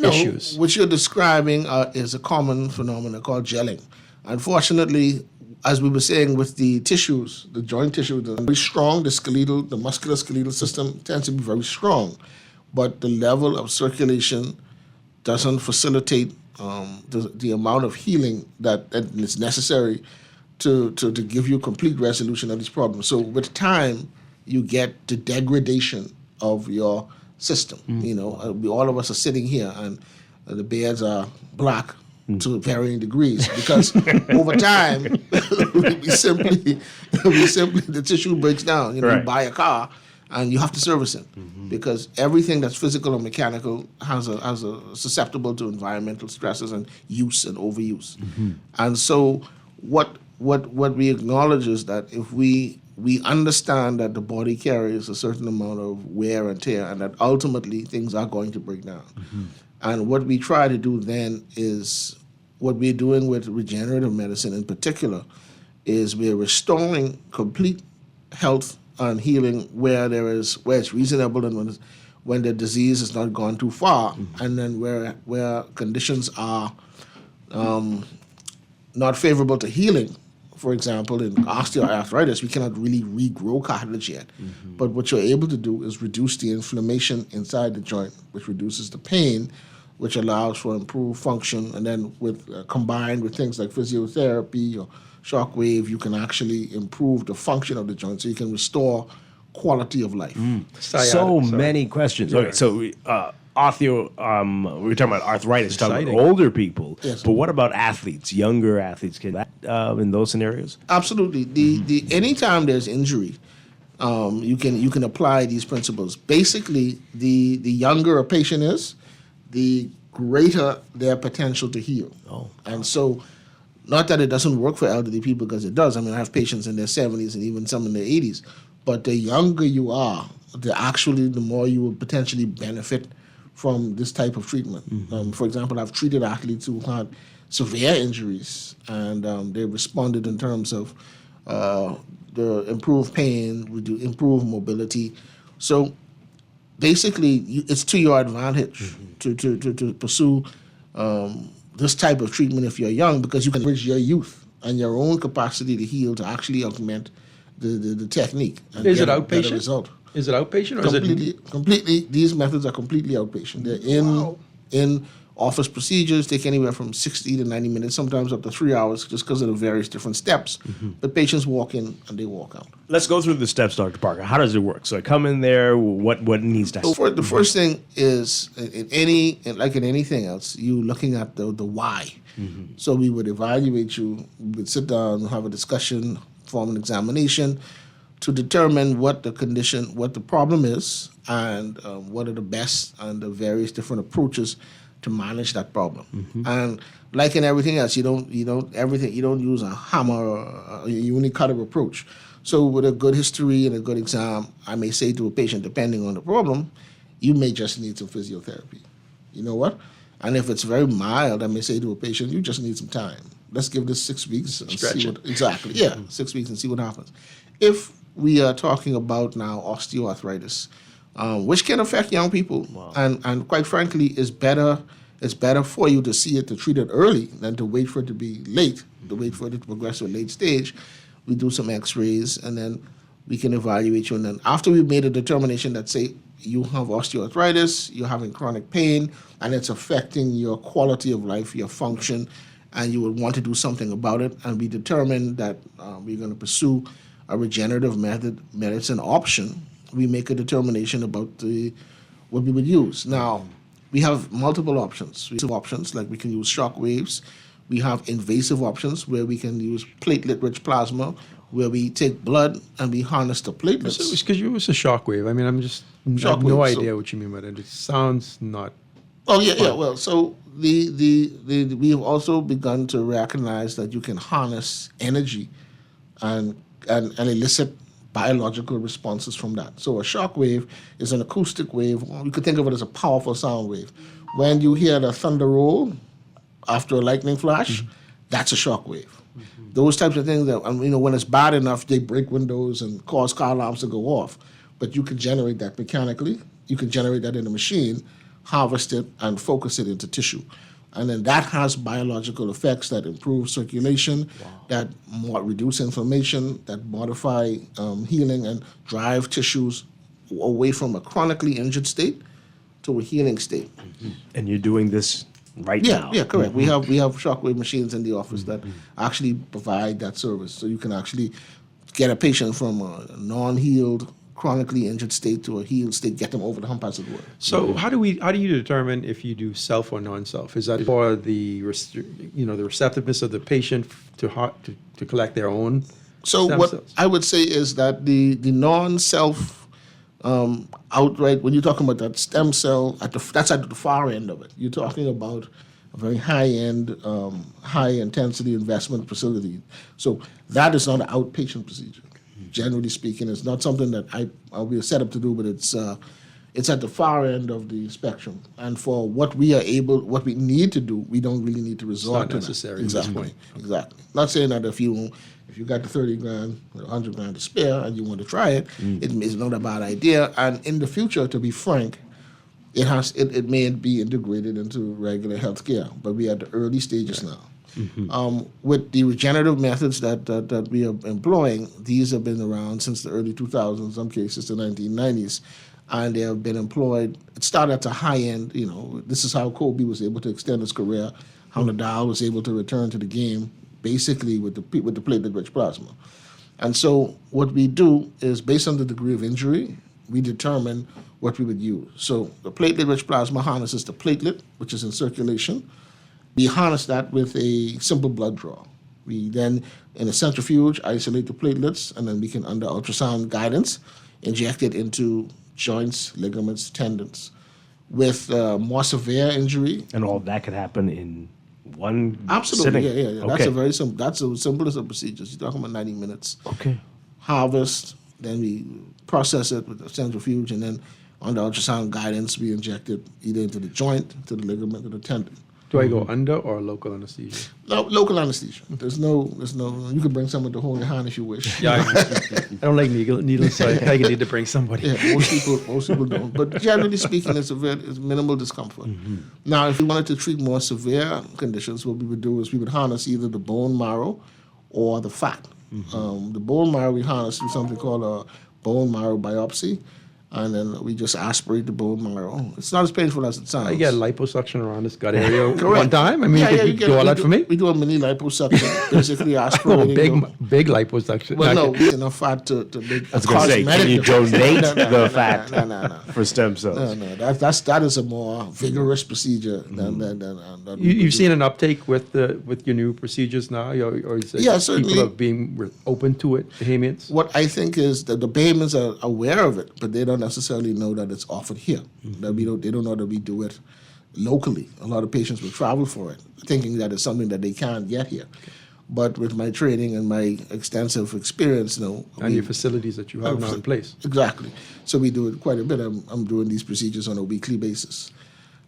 Speaker 14: issues?
Speaker 23: What you're describing is a common phenomenon called gelling. Unfortunately, as we were saying with the tissues, the joint tissue, they're very strong, the musculoskeletal system tends to be very strong, but the level of circulation doesn't facilitate the amount of healing that is necessary to give you complete resolution of these problems. So with time, you get the degradation of your system. All of us are sitting here, and the beards are black to varying degrees, because over time we simply the tissue breaks down. You buy a car and you have to service it, because everything that's physical or mechanical has a susceptible to environmental stresses and use and overuse. And so what we acknowledge is that if we understand that the body carries a certain amount of wear and tear, and that ultimately things are going to break down. And what we try to do then is, what we're doing with regenerative medicine in particular, is we're restoring complete health and healing where it's reasonable, and when the disease has not gone too far, and then where conditions are not favorable to healing. For example, in osteoarthritis, we cannot really regrow cartilage yet. But what you're able to do is reduce the inflammation inside the joint, which reduces the pain, which allows for improved function. And then combined with things like physiotherapy or shockwave, you can actually improve the function of the joint, so you can restore quality of life.
Speaker 2: So many questions. Okay, so we were talking about arthritis, talking about older people, but what about athletes, younger athletes? Can that in those scenarios?
Speaker 23: Absolutely. The anytime there's injury, you can apply these principles. Basically, the younger a patient is, the greater their potential to heal. And so, not that it doesn't work for elderly people, because it does. I mean, I have patients in their 70s and even some in their 80s. But the younger you are, the more you will potentially benefit from this type of treatment. For example, I've treated athletes who had severe injuries, and they responded in terms of the improved pain, improved mobility. So basically, it's to your advantage to pursue this type of treatment if you're young, because you can bridge your youth and your own capacity to heal to actually augment the technique. And
Speaker 14: is it
Speaker 23: get a
Speaker 14: outpatient?
Speaker 23: better result.
Speaker 14: Is it outpatient, or
Speaker 23: completely? These methods are completely outpatient. They're in Office procedures take anywhere from 60 to 90 minutes, sometimes up to 3 hours, just because of the various different steps. But patients walk in and they walk out.
Speaker 2: Let's go through the steps, Dr. Parker. How does it work? So I come in there, what needs to happen?
Speaker 23: So the first thing is, like in anything else, you looking at the why. So we would evaluate you, we would sit down, have a discussion, form an examination to determine what the condition, what the problem is, and what are the best and the various different approaches to manage that problem. And like in everything else, you don't use a hammer or you only cutter approach. So with a good history and a good exam, I may say to a patient, depending on the problem, you may just need some physiotherapy. You know what? And if it's very mild, I may say to a patient, you just need some time. Let's give this 6 weeks and see what, exactly, 6 weeks and see what happens. If we are talking about now osteoarthritis, which can affect young people, and quite frankly, it's better for you to see it, to treat it early than to wait for it to be late, to wait for it to progress to a late stage. We do some x-rays, and then we can evaluate you. And then after we've made a determination that, say, you have osteoarthritis, you're having chronic pain, and it's affecting your quality of life, your function, and you would want to do something about it, and we determine that we're going to pursue a regenerative medicine option, we make a determination about what we would use. Now, we have multiple options. We have options like we can use shock waves. We have invasive options where we can use platelet-rich plasma, where we take blood and we harness the platelets.
Speaker 14: Because you use a shock wave. I mean, I have no idea what you mean by that. It sounds not.
Speaker 23: Oh yeah. Well, so we have also begun to recognize that you can harness energy and elicit biological responses from that. So a shock wave is an acoustic wave. You could think of it as a powerful sound wave. When you hear the thunder roll after a lightning flash, that's a shock wave. Those types of things that, when it's bad enough, they break windows and cause car alarms to go off. But you can generate that mechanically. You can generate that in a machine, harvest it, and focus it into tissue. And then that has biological effects that improve circulation, that reduce inflammation, that modify healing and drive tissues away from a chronically injured state to a healing state.
Speaker 2: And you're doing this right now?
Speaker 23: Yeah, correct. We have shockwave machines in the office that actually provide that service. So you can actually get a patient from a non-healed, chronically injured state to a healed state, get them over the hump, as it were.
Speaker 14: So how do you determine if you do self or non-self? Is that for the the receptiveness of the patient to collect their own?
Speaker 23: So what cells? I would say is that the non-self outright, when you're talking about that stem cell, that's at the far end of it. You're talking about a very high-end, high-intensity investment facility. So that is not an outpatient procedure. Generally speaking, it's not something that I'll be set up to do, but it's at the far end of the spectrum. And for what we need to do, we don't really need to resort to
Speaker 14: necessary
Speaker 23: that. Exactly. Not saying that if you got the 30 grand or 100 grand to spare and you want to try it, it is not a bad idea. And in the future, to be frank, it may be integrated into regular healthcare, but we are at the early stages now. With the regenerative methods that we are employing, these have been around since the early 2000s, in some cases the 1990s, and they have been employed. It started at the high end. This is how Kobe was able to extend his career, how Nadal was able to return to the game, basically with the platelet-rich plasma. And so what we do is, based on the degree of injury, we determine what we would use. So the platelet-rich plasma harnesses the platelet, which is in circulation. We harness that with a simple blood draw. We then, in a centrifuge, isolate the platelets, and then we can, under ultrasound guidance, inject it into joints, ligaments, tendons. With more severe injury.
Speaker 2: And all that could happen in one
Speaker 23: Absolutely,
Speaker 2: sitting?
Speaker 23: yeah.
Speaker 2: Okay.
Speaker 23: That's the simplest of procedures. You're talking about 90 minutes.
Speaker 2: Okay.
Speaker 23: Harvest, then we process it with a centrifuge, and then under ultrasound guidance, we inject it either into the joint, to the ligament, to the tendon.
Speaker 14: Do I go under or local anesthesia?
Speaker 23: No, local anesthesia. There's no. You can bring someone to hold your hand if you wish.
Speaker 14: Yeah, I don't like needles, so I need to bring somebody.
Speaker 23: Yeah, most people don't. But generally speaking, it's minimal discomfort. Now, if we wanted to treat more severe conditions, what we would do is we would harness either the bone marrow or the fat. The bone marrow we harness through something called a bone marrow biopsy, and then we just aspirate the bone marrow. It's not as painful as it sounds.
Speaker 14: I get liposuction around this gut area one
Speaker 23: Correct.
Speaker 14: time. I mean, you do all that for me?
Speaker 23: We do a mini liposuction, basically aspirating.
Speaker 14: Big liposuction.
Speaker 23: Well, no, it's enough fat to make
Speaker 2: I was going to say, can you donate the fat for stem cells?
Speaker 23: No, that is a more vigorous procedure than
Speaker 14: You've seen an uptake with your new procedures now, or is it
Speaker 23: certainly.
Speaker 14: people are being open to it, Bahamians?
Speaker 23: What I think is that the Bahamians are aware of it, but they don't necessarily know that it's offered here. That they don't know that we do it locally. A lot of patients will travel for it, thinking that it's something that they can't get here. But with my training and my extensive experience,
Speaker 14: And your facilities that you have now in place.
Speaker 23: Exactly. So we do it quite a bit. I'm doing these procedures on a weekly basis.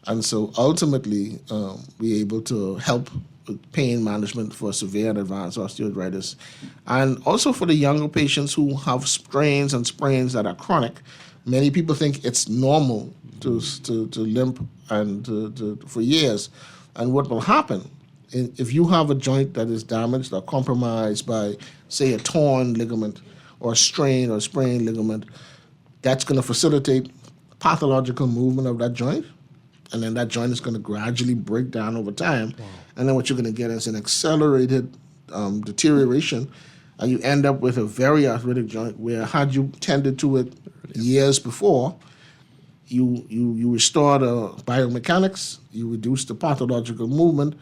Speaker 23: And so ultimately, we're able to help with pain management for severe and advanced osteoarthritis. And also for the younger patients who have strains and sprains that are chronic. Many people think it's normal to limp and for years. And what will happen, if you have a joint that is damaged or compromised by, say, a torn ligament or a strain or sprained ligament, that's going to facilitate pathological movement of that joint. And then that joint is going to gradually break down over time. Wow. And then what you're going to get is an accelerated deterioration. And you end up with a very arthritic joint where had you tended to it years before, you restore the biomechanics, you reduce the pathological movement,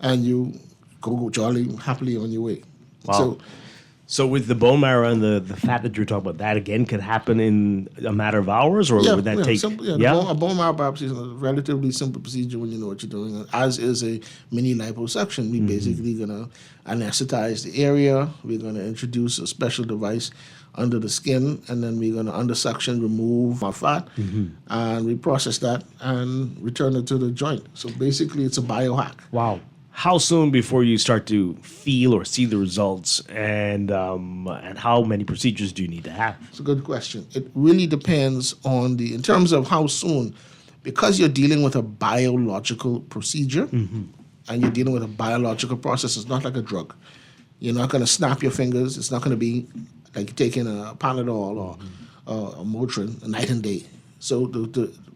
Speaker 23: and you go jolly happily on your way.
Speaker 2: Wow. So with the bone marrow and the fat that you're talking about, that again could happen in a matter of hours, or would that take?
Speaker 23: A bone marrow biopsy is a relatively simple procedure when you know what you're doing. As is a mini liposuction, we're basically going to anesthetize the area. We're going to introduce a special device under the skin, and then we're going to under suction remove our fat, and we process that and return it to the joint. So basically, it's a biohack.
Speaker 2: Wow. How soon before you start to feel or see the results, and how many procedures do you need to have?
Speaker 23: It's a good question. It really depends on in terms of how soon, because you're dealing with a biological procedure, and you're dealing with a biological process. It's not like a drug. You're not going to snap your fingers. It's not going to be like taking a Panadol or a Motrin night and day. So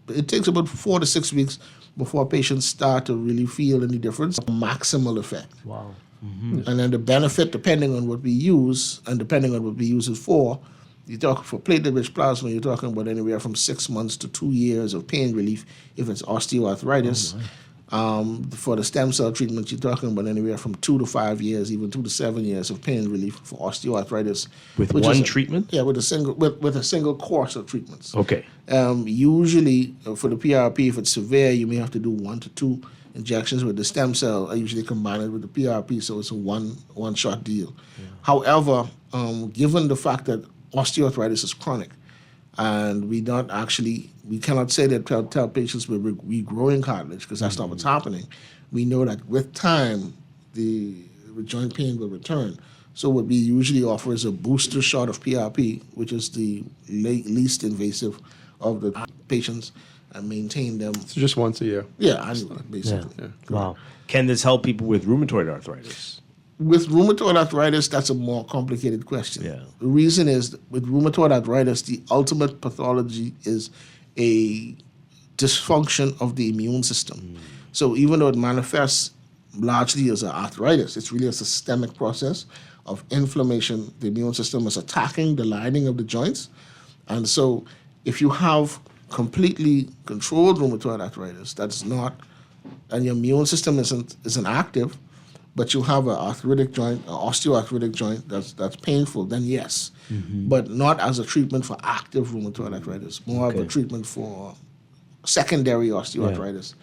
Speaker 23: it takes about 4 to 6 weeks before patients start to really feel any difference. Maximal effect.
Speaker 2: Wow.
Speaker 23: And then the benefit, depending on what we use and depending on what we use it for, you talk for platelet-rich plasma, you're talking about anywhere from 6 months to 2 years of pain relief if it's osteoarthritis. For the stem cell treatment, you're talking about anywhere from 2 to 5 years, even 2 to 7 years of pain relief for osteoarthritis.
Speaker 2: With one treatment?
Speaker 23: Yeah, with a single course of treatments.
Speaker 2: Okay.
Speaker 23: Usually, for the PRP, if it's severe, you may have to do 1 to 2 injections. With the stem cell, I usually combine it with the PRP, so it's a one-shot deal. Yeah. However, given the fact that osteoarthritis is chronic, and we cannot say that tell patients we're regrowing cartilage, because that's not what's happening. We know that with time, the joint pain will return. So what we usually offer is a booster shot of PRP, which is the least invasive of the patients, and maintain them.
Speaker 14: So just once a year?
Speaker 23: Yeah, annually, basically.
Speaker 2: Yeah. Wow. Can this help people with rheumatoid arthritis?
Speaker 23: With rheumatoid arthritis, that's a more complicated question.
Speaker 2: Yeah.
Speaker 23: The reason is, with rheumatoid arthritis, the ultimate pathology is a dysfunction of the immune system. So even though it manifests largely as an arthritis, it's really a systemic process of inflammation. The immune system is attacking the lining of the joints. And so if you have completely controlled rheumatoid arthritis, and your immune system isn't active, but you have an arthritic joint, an osteoarthritic joint that's painful, then yes. But not as a treatment for active rheumatoid arthritis, more of a treatment for secondary osteoarthritis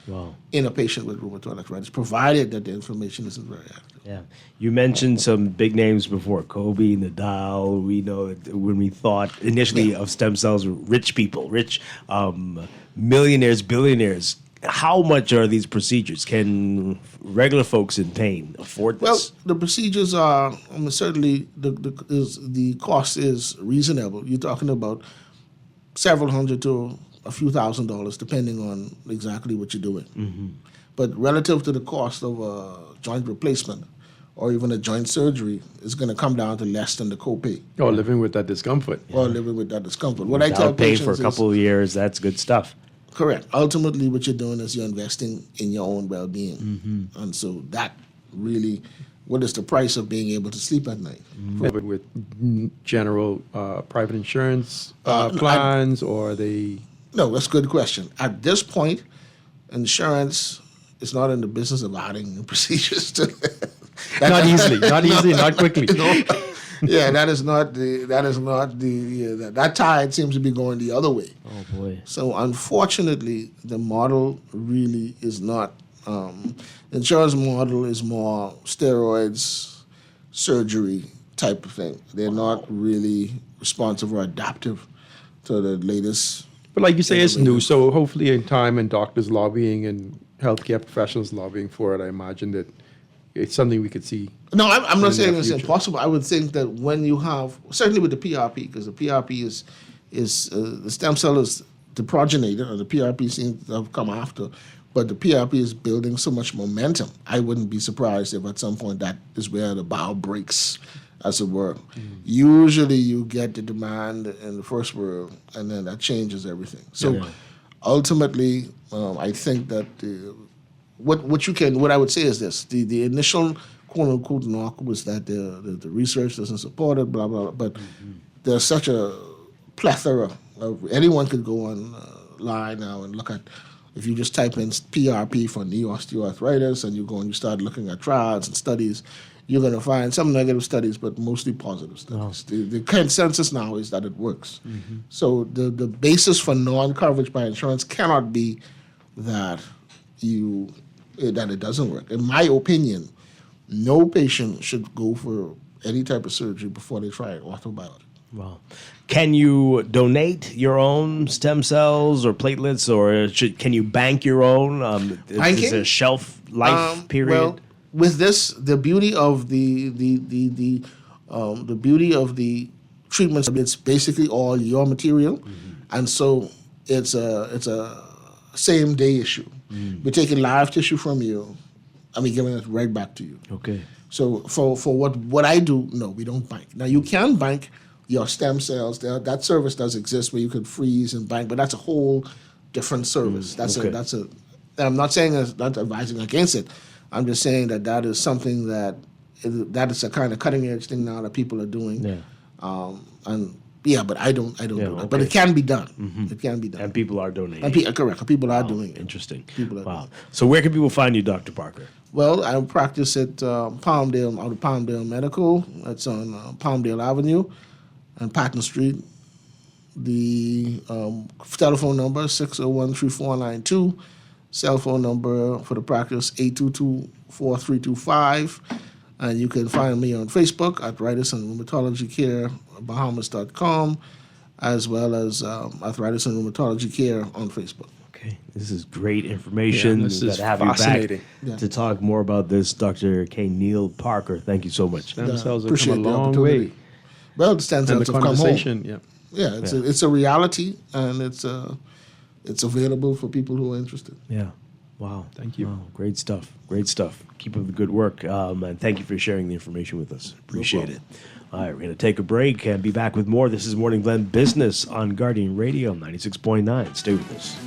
Speaker 23: in a patient with rheumatoid arthritis, provided that the inflammation isn't very active.
Speaker 2: Yeah. You mentioned some big names before, Kobe, Nadal. We know that when we thought initially of stem cells, rich people, millionaires, billionaires. How much are these procedures? Can regular folks in pain afford this?
Speaker 23: Well, the procedures are certainly the cost is reasonable. You're talking about several hundred to a few $1,000s, depending on exactly what you're doing. But relative to the cost of a joint replacement or even a joint surgery is going to come down to less than the copay.
Speaker 14: Or living with that discomfort.
Speaker 23: Or living with that discomfort. What I tell
Speaker 2: Without paying
Speaker 23: patients
Speaker 2: for a couple of years, that's good stuff.
Speaker 23: Correct. Ultimately, what you're doing is you're investing in your own well-being.
Speaker 2: Mm-hmm.
Speaker 23: And so that really, what is the price of being able to sleep at night?
Speaker 14: With general private insurance plans, or are they...
Speaker 23: No, that's a good question. At this point, insurance is not in the business of adding procedures to
Speaker 14: Not easily, not quickly.
Speaker 23: Yeah, that tide seems to be going the other way.
Speaker 2: Oh boy.
Speaker 23: So unfortunately, the model really is not. Insurance model is more steroids, surgery type of thing. They're not really responsive or adaptive to the latest.
Speaker 14: But like you say, it's new, so hopefully in time, and doctors lobbying and healthcare professionals lobbying for it, I imagine that it's something we could see.
Speaker 23: No, I'm not saying it's
Speaker 14: future.
Speaker 23: impossible. I would think that when you have, certainly with the PRP, because the PRP is the stem cell is the progenitor, or the PRP seems to have come after, but the PRP is building so much momentum. I wouldn't be surprised if at some point that is where the bow breaks, as it were. Usually you get the demand in the first world, and then that changes everything. So ultimately, I think that what I would say is this: the initial quote unquote knock was that the research doesn't support it, blah blah. But there's such a plethora of anyone could go online now and look at. If you just type in PRP for knee osteoarthritis and you go and you start looking at trials and studies, you're going to find some negative studies, but mostly positive studies. Oh. The consensus now is that it works. Mm-hmm. So the basis for non-coverage by insurance cannot be that it doesn't work. In my opinion, no patient should go for any type of surgery before they try orthobiotic.
Speaker 2: Wow. Can you donate your own stem cells or platelets, or can you bank your own? Is there a shelf life period?
Speaker 23: Well, with this, the beauty of the beauty of the treatments, it's basically all your material, and so it's a same day issue. We're taking live tissue from you, and we're giving it right back to you.
Speaker 2: Okay.
Speaker 23: So for what I do, no, we don't bank. Now you can bank your stem cells. That service does exist where you could freeze and bank, but that's a whole different service. I'm not saying I'm not advising against it. I'm just saying that is something that is a kind of cutting edge thing now that people are doing. Yeah. But I don't do that. Okay. But it can be done. Mm-hmm. It can be done.
Speaker 2: And people are donating.
Speaker 23: Correct. People are doing it.
Speaker 2: Interesting. Wow. So where can people find you, Dr. Parker?
Speaker 23: Well, I practice at Palmdale, out of Palmdale Medical. That's on Palmdale Avenue and Patton Street. The telephone number is 601-3492. Cell phone number for the practice 822-4325. And you can find me on Facebook, Arthritis and Rheumatology Care, Bahamas.com, as well as Arthritis and Rheumatology Care on Facebook.
Speaker 2: Okay, this is great information.
Speaker 14: Yeah, this is
Speaker 2: have
Speaker 14: fascinating.
Speaker 2: You back to talk more about this, Dr. K. Neil Parker. Thank you so much.
Speaker 14: Stem cells have come a long way.
Speaker 23: Well, the stem cells have come home.
Speaker 14: Yeah,
Speaker 23: it's a reality, and it's available for people who are interested.
Speaker 2: Yeah. Wow.
Speaker 14: Thank you.
Speaker 2: Wow. Great stuff. Great stuff. Keep up the good work. And thank you for sharing the information with us. Appreciate it. All right, we're going to take a break and be back with more. This is Morning Blend Business on Guardian Radio 96.9. Stay with us.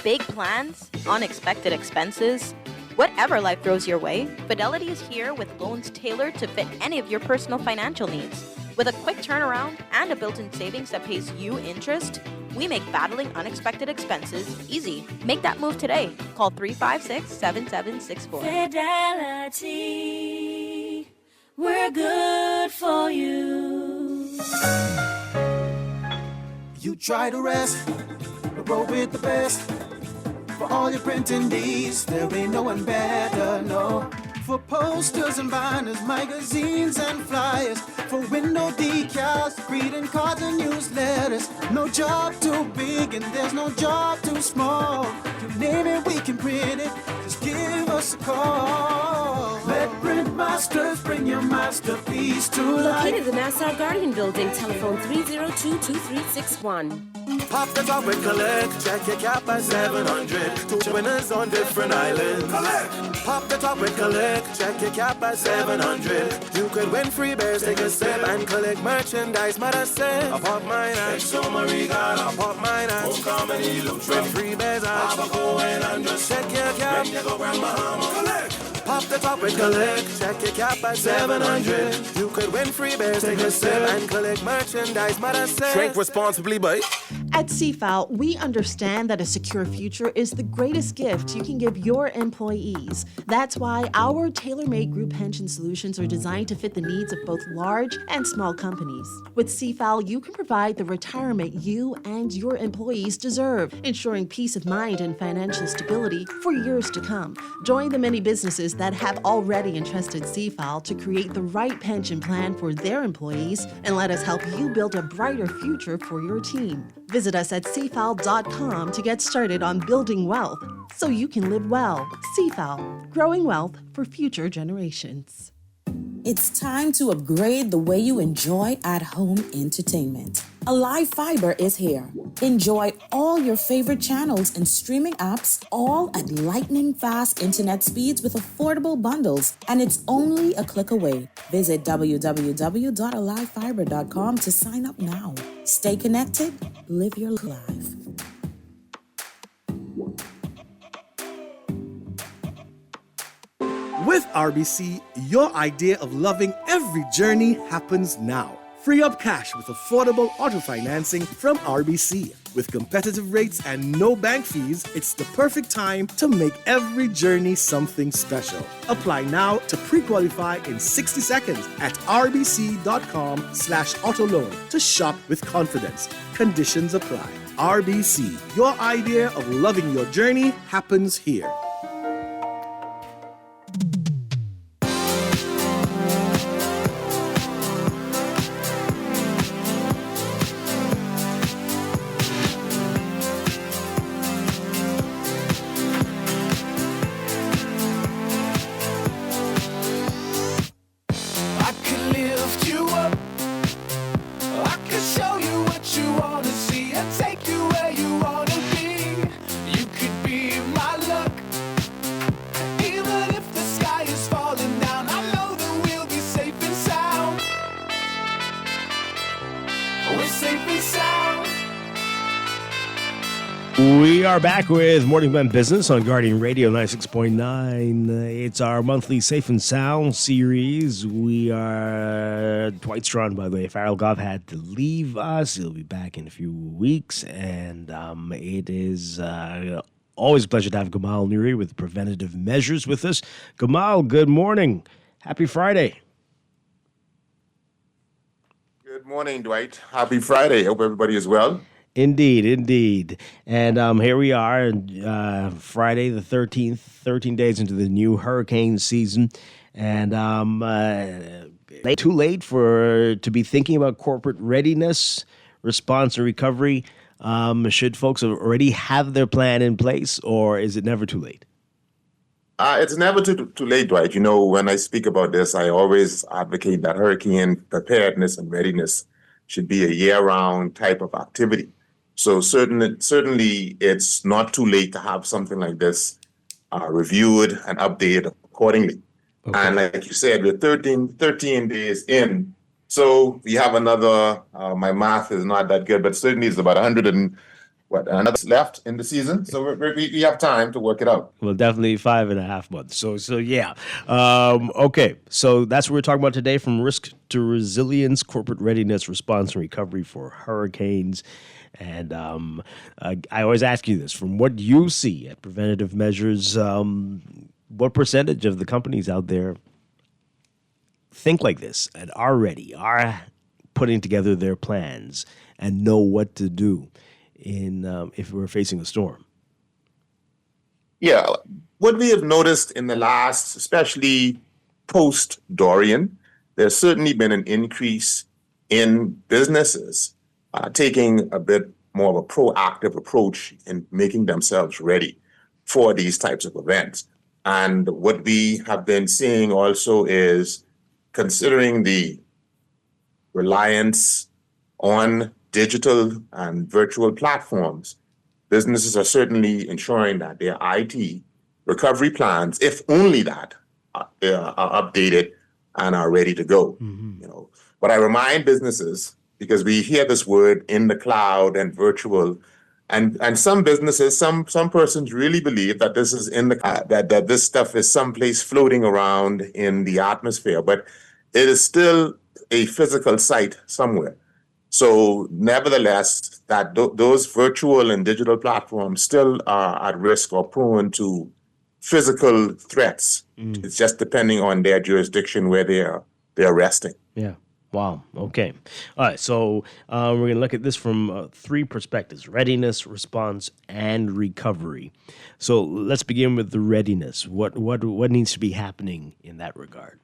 Speaker 13: Big plans, unexpected expenses, whatever life throws your way, Fidelity is here with loans tailored to fit any of your personal financial needs. With a quick turnaround and a built-in savings that pays you interest, we make battling unexpected expenses easy. Make that move today. Call 356-7764.
Speaker 3: Fidelity, we're good for you.
Speaker 15: You try to rest, roll with the best. For all your printing needs, there ain't no one better, no. For posters and banners, magazines and flyers. For window decals, greeting cards and newsletters. No job too big and there's no job too small. You name it, we can print it. Just give us a call. Let Print Masters bring your masterpiece to life.
Speaker 16: Located in the Nassau Guardian Building, telephone 302-2361.
Speaker 15: Pop the top and collect. Check your cap at 700. 2 winners on different islands. Collect. Pop the top and collect. Check your cap at 700. You could win free bears, take a sip and collect merchandise. Mother said, I pop mine at Mariga. I pop mine at Comedy Look. Win free bears at check your cap. When you go Grand Bahama. Collect. Pop the top and collect. Check your cap at 700. You could win free bears, take a sip and collect merchandise. Mother said, drink responsibly, boy.
Speaker 9: At CFAL, we understand that a secure future is the greatest gift you can give your employees. That's why our tailor-made group pension solutions are designed to fit the needs of both large and small companies. With CFAL, you can provide the retirement you and your employees deserve, ensuring peace of mind and financial stability for years to come. Join the many businesses that have already entrusted CFAL to create the right pension plan for their employees, and let us help you build a brighter future for your team. Visit us at cfal.com to get started on building wealth so you can live well. CFAL, growing wealth for future generations.
Speaker 17: It's time to upgrade the way you enjoy at-home entertainment. Alive Fiber is here. Enjoy all your favorite channels and streaming apps, all at lightning-fast internet speeds with affordable bundles, and it's only a click away. Visit www.alivefiber.com to sign up now. Stay connected, live your life.
Speaker 8: With RBC, your idea of loving every journey happens now. Free up cash with affordable auto financing from RBC. With competitive rates and no bank fees, it's the perfect time to make every journey something special. Apply now to pre-qualify in 60 seconds at rbc.com/auto loan to shop with confidence. Conditions apply. RBC, your idea of loving your journey happens here.
Speaker 2: We are back with Morning Men Business on Guardian Radio 96.9. It's our monthly Safe and Sound series. We are Dwight Strachan, by the way. Farrell Goff had to leave us. He'll be back in a few weeks. And it is always a pleasure to have Gamal Nuri with Preventative Measures with us. Gamal, good morning. Happy Friday.
Speaker 18: Good morning, Dwight. Happy Friday. Hope everybody is well.
Speaker 2: Indeed. And here we are, Friday the 13th, 13 days into the new hurricane season. And too late to be thinking about corporate readiness, response, and recovery. Should folks already have their plan in place, or is it never too late?
Speaker 18: It's never too late, Dwight. You know, when I speak about this, I always advocate that hurricane preparedness and readiness should be a year-round type of activity. So certainly, it's not too late to have something like this reviewed and updated accordingly. Okay. And like you said, we're 13 days in. So we have another, my math is not that good, but certainly it's about 100 and another left in the season, so we have time to work it out.
Speaker 2: Well, definitely 5.5 months. So yeah. Okay. So that's what we're talking about today, from risk to resilience, corporate readiness, response, and recovery for hurricanes. And I always ask you this: from what you see at preventative measures, what percentage of the companies out there think like this and are ready, are putting together their plans and know what to do if we're facing a storm?
Speaker 18: Yeah, what we have noticed in the last, especially post-Dorian, there's certainly been an increase in businesses taking a bit more of a proactive approach in making themselves ready for these types of events. And what we have been seeing also is, considering the reliance on digital and virtual platforms, businesses are certainly ensuring that their IT recovery plans, if only that, are updated and are ready to go. But I remind businesses, because we hear this word in the cloud and virtual, and some businesses, some persons really believe that this is in the that this stuff is someplace floating around in the atmosphere, but it is still a physical site somewhere. So nevertheless, that those virtual and digital platforms still are at risk or prone to physical threats. It's just depending on their jurisdiction where they're resting.
Speaker 2: Yeah. Wow. Okay. All right. So we're going to look at this from 3 perspectives: readiness, response, and recovery. So let's begin with the readiness. What needs to be happening in that regard?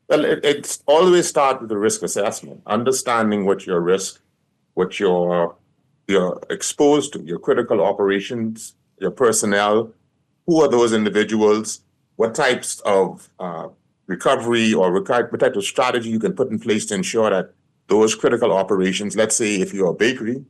Speaker 18: Well, it's always start with the risk assessment, understanding what your risk, what you're exposed to, your critical operations, your personnel, who are those individuals, what types of recovery or what type of strategy you can put in place to ensure that those critical operations, let's say if you're a bakery,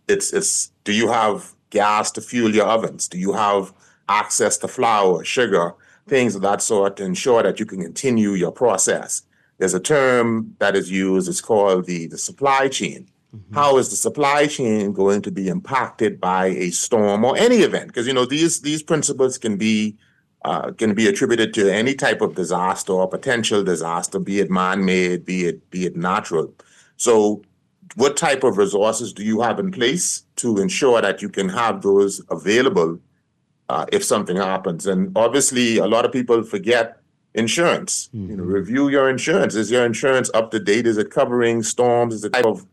Speaker 18: it's do you have gas to fuel your ovens? Do you have access to flour, sugar, things of that sort, to ensure that you can continue your process? There's a term that is used, it's called the supply chain. How is the supply chain going to be impacted by a storm or any event? Because these principles can be attributed to any type of disaster or potential disaster, be it man-made, be it natural. So what type of resources do you have in place to ensure that you can have those available if something happens? And obviously, a lot of people forget insurance. Review your insurance. Is your insurance up to date? Is it covering storms? Is the type of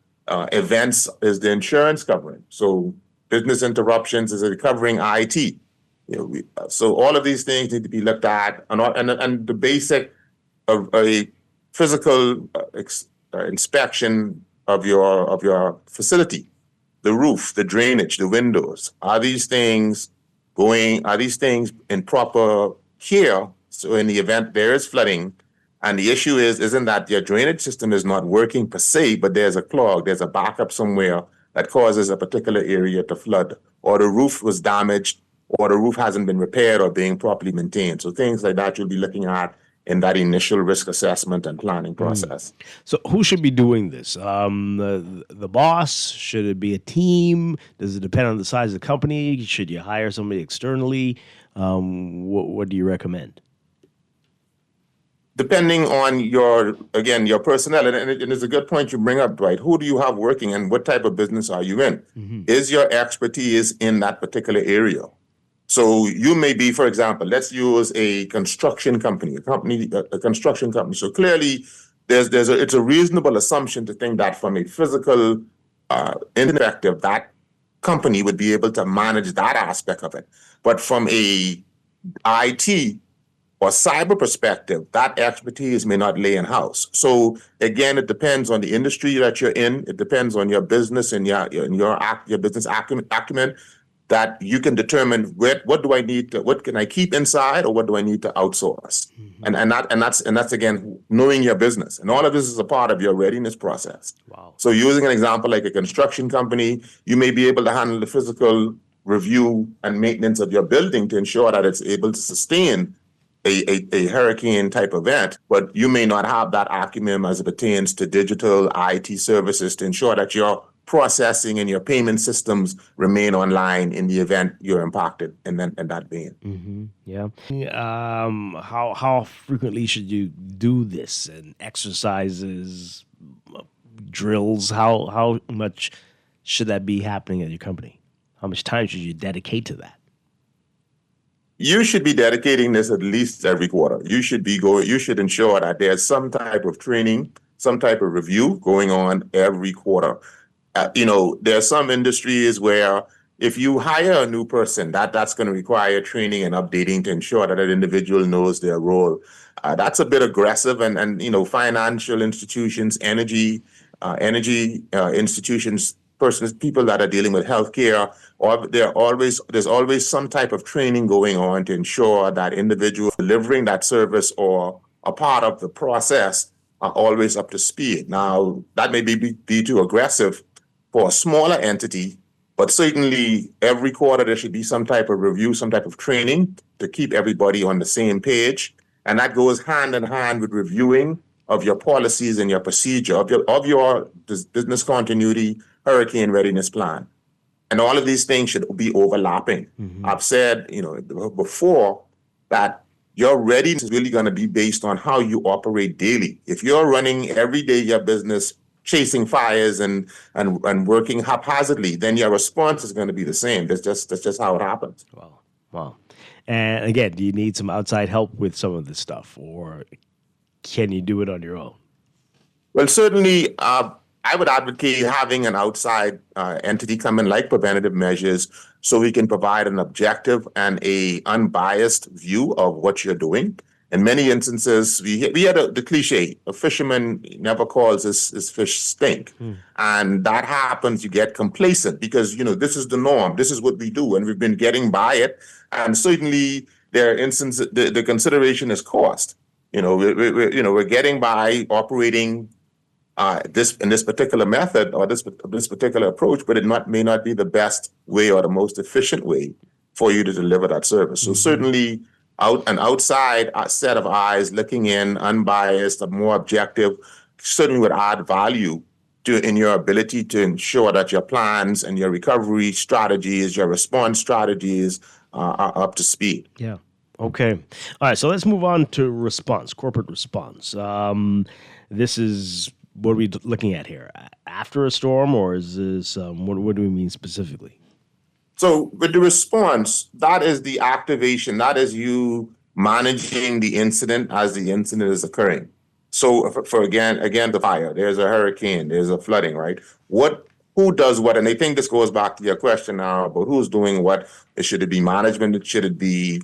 Speaker 18: events is the insurance covering? So business interruptions, is it covering IT? So all of these things need to be looked at, and the basic of a physical inspection of your facility, the roof, the drainage, the windows. Are these things in proper care? So in the event there is flooding, and the issue isn't that your drainage system is not working per se, but there's a clog, there's a backup somewhere that causes a particular area to flood, or the roof was damaged, or the roof hasn't been repaired or being properly maintained. So things like that you'll be looking at in that initial risk assessment and planning process.
Speaker 2: So who should be doing this? The boss? Should it be a team? Does it depend on the size of the company? Should you hire somebody externally? What do you recommend?
Speaker 18: Depending on your personnel, and it's a good point you bring up, Dwight. Who do you have working and what type of business are you in? Is your expertise in that particular area? So you may be, for example, let's use a construction company, a construction company. So clearly, it's a reasonable assumption to think that from a physical perspective, that company would be able to manage that aspect of it. But from a IT or cyber perspective, that expertise may not lay in-house. So again, it depends on the industry that you're in. It depends on your business and your business acumen, that you can determine what do I need to, what can I keep inside, or what do I need to outsource? And that's again knowing your business. And all of this is a part of your readiness process.
Speaker 2: Wow.
Speaker 18: So using an example like a construction company, you may be able to handle the physical review and maintenance of your building to ensure that it's able to sustain a hurricane type event, but you may not have that acumen as it pertains to digital IT services to ensure that your processing and your payment systems remain online in the event you're impacted in that vein.
Speaker 2: Mm-hmm. Yeah. How frequently should you do this, and exercises, drills? How much should that be happening at your company? How much time should you dedicate to that?
Speaker 18: You should be dedicating this at least every quarter. You should ensure that there's some type of training, some type of review going on every quarter. There are some industries where if you hire a new person, that's going to require training and updating to ensure that individual knows their role. That's a bit aggressive, and financial institutions, energy institutions, people that are dealing with healthcare, or there's always some type of training going on to ensure that individuals delivering that service or a part of the process are always up to speed. Now, that may be too aggressive for a smaller entity, but certainly every quarter there should be some type of review, some type of training to keep everybody on the same page. And that goes hand in hand with reviewing of your policies and your procedure, of your business continuity, hurricane readiness plan. And all of these things should be overlapping. Mm-hmm. I've said, before that your readiness is really going to be based on how you operate daily. If you're running every day your business, chasing fires and working haphazardly, then your response is going to be the same. That's just how it happens.
Speaker 2: Wow. And again, do you need some outside help with some of this stuff, or can you do it on your own?
Speaker 18: Well, certainly, I would advocate having an outside entity come in, like preventative measures, so we can provide an objective and a unbiased view of what you're doing. In many instances, we had the cliche: a fisherman never calls his fish stink. And that happens. You get complacent because, this is the norm. This is what we do, and we've been getting by it. And certainly there are instances, the consideration is cost. We're getting by operating in this particular method or this particular approach, but it may not be the best way or the most efficient way for you to deliver that service. So certainly an outside set of eyes looking in, unbiased, more objective, certainly would add value in your ability to ensure that your plans and your recovery strategies, your response strategies are up to speed.
Speaker 2: Yeah. Okay. All right. So let's move on to response, corporate response. This is what are we looking at here? After a storm, or is this what do we mean specifically?
Speaker 18: So with the response, that is the activation. That is you managing the incident as the incident is occurring. So for again, the fire, there's a hurricane, there's a flooding, right? Who does what? And I think this goes back to your question now about who's doing what. Should it be management? Should it be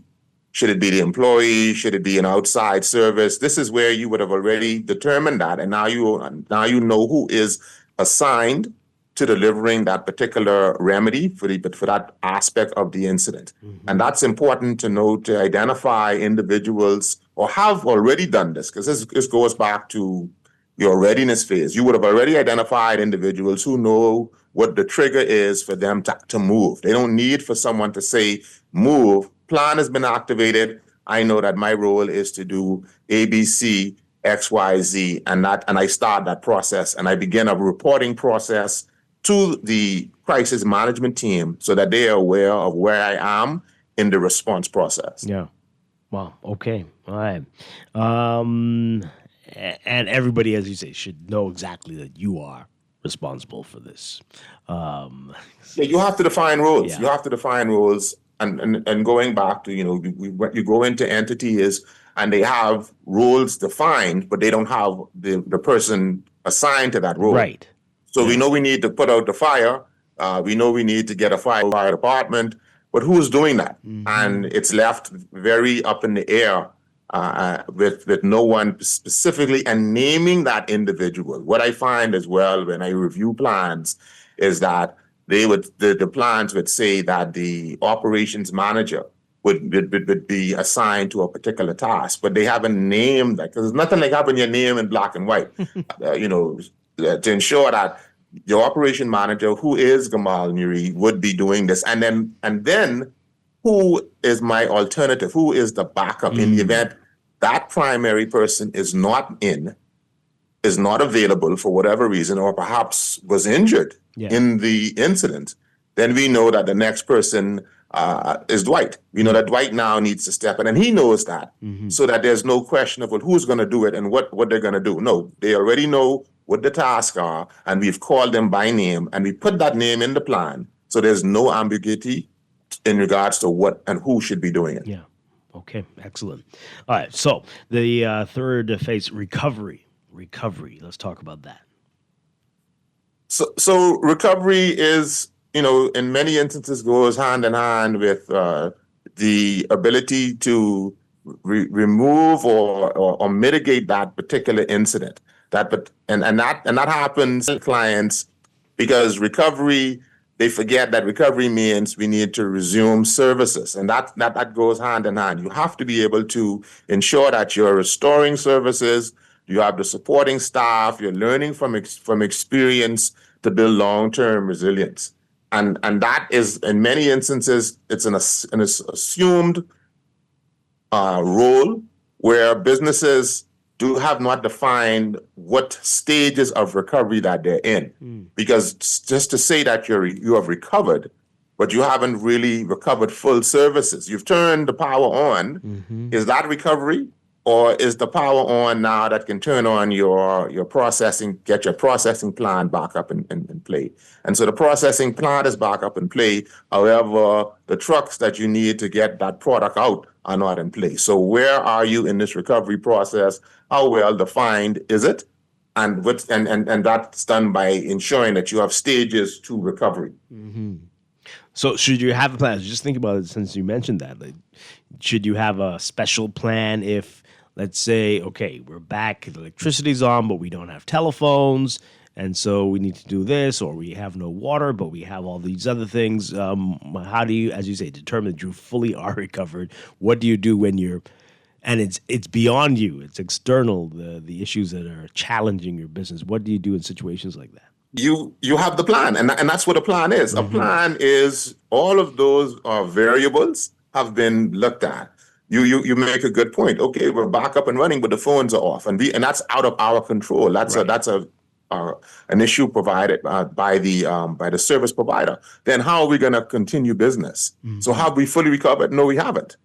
Speaker 18: the employee? Should it be an outside service? This is where you would have already determined that. And now you know who is assigned to delivering that particular remedy for that aspect of the incident. Mm-hmm. And that's important to know, to identify individuals or have already done this, because this goes back to your readiness phase. You would have already identified individuals who know what the trigger is for them to move. They don't need for someone to say, move, plan has been activated. I know that my role is to do A, B, C, X, Y, Z, and I start that process and I begin a reporting process to the crisis management team so that they are aware of where I am in the response process.
Speaker 2: Yeah. Wow. Okay. All right. And everybody, as you say, should know exactly that you are responsible for this.
Speaker 18: You have to define roles. Yeah. You have to define roles. And going back to, you go into entities and they have roles defined, but they don't have the person assigned to that role.
Speaker 2: Right.
Speaker 18: So we know we need to put out the fire. We know we need to get a fire department, but who's doing that? Mm-hmm. And it's left very up in the air with no one specifically and naming that individual. What I find as well when I review plans is that the plans would say that the operations manager would be assigned to a particular task, but they haven't named that, because there's nothing like having your name in black and white. To ensure that your operation manager, who is Gamal Nuri, would be doing this. And then who is my alternative? Who is the backup in the event that primary person is not in? is not available for whatever reason, or perhaps was injured in the incident, then we know that the next person is Dwight. We know that Dwight now needs to step in, and he knows that, so that there's no question of, well, who's going to do it and what they're going to do. No, they already know what the tasks are, and we've called them by name, and we put that name in the plan, so there's no ambiguity in regards to what and who should be doing it.
Speaker 2: Yeah. Okay, excellent. All right, so the third phase, recovery. Let's talk about that.
Speaker 18: So recovery is, in many instances goes hand in hand with the ability to remove or mitigate that particular incident. That happens to clients because recovery, they forget that recovery means we need to resume services, and that goes hand in hand. You have to be able to ensure that you're restoring services. You have the supporting staff. You're learning from experience to build long-term resilience, and that is, in many instances, it's an assumed role where businesses have not defined what stages of recovery that they're in, because just to say that you have recovered, but you haven't really recovered full services. You've turned the power on. Is that recovery? Or is the power on now that can turn on your processing, get your processing plant back up in play? And so the processing plant is back up in play. However, the trucks that you need to get that product out are not in place. So where are you in this recovery process? How well defined is it? And that's done by ensuring that you have stages to recovery.
Speaker 2: So should you have a plan? Just think about it since you mentioned that. Should you have a special plan if, let's say, okay, we're back, the electricity's on, but we don't have telephones, and so we need to do this, or we have no water, but we have all these other things. How do you, as you say, determine that you fully are recovered? What do you do when you're, and it's beyond you, it's external, the issues that are challenging your business? What do you do in situations like that?
Speaker 18: You have the plan, and that's what a plan is. A plan is all of those variables have been looked at. You make a good point. Okay, we're back up and running, but the phones are off, and that's out of our control. That's an issue provided by the service provider. Then how are we going to continue business? So have we fully recovered? No, we haven't.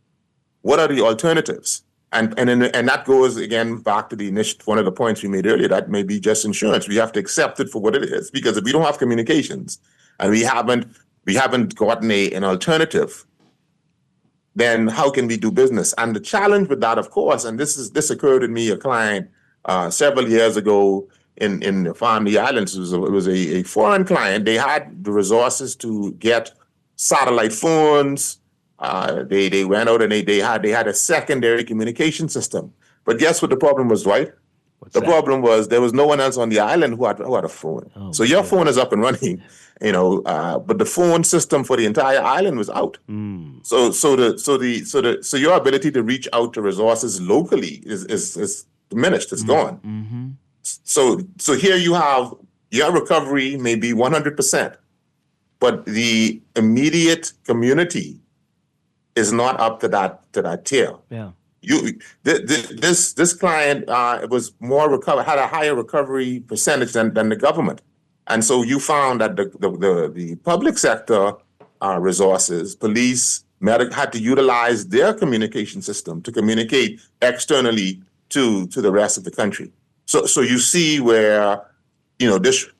Speaker 18: What are the alternatives? And that goes again back to one of the points we made earlier. That may be just insurance. We have to accept it for what it is, because if we don't have communications and we haven't gotten an alternative, then how can we do business? And the challenge with that, of course, and this occurred with me, a client several years ago in the Family Islands. It was a foreign client. They had the resources to get satellite phones. They went out and they had a secondary communication system. But guess what the problem was, Dwight? The problem was there was no one else on the island who had a phone. So your phone is up and running, but the phone system for the entire island was out. So your ability to reach out to resources locally is diminished. It's gone. So here you have your recovery may be 100%, but the immediate community is not up to that tier.
Speaker 2: Yeah.
Speaker 18: This client was had a higher recovery percentage than the government, and so you found that the public sector resources, police, had to utilize their communication system to communicate externally to the rest of the country. So you see where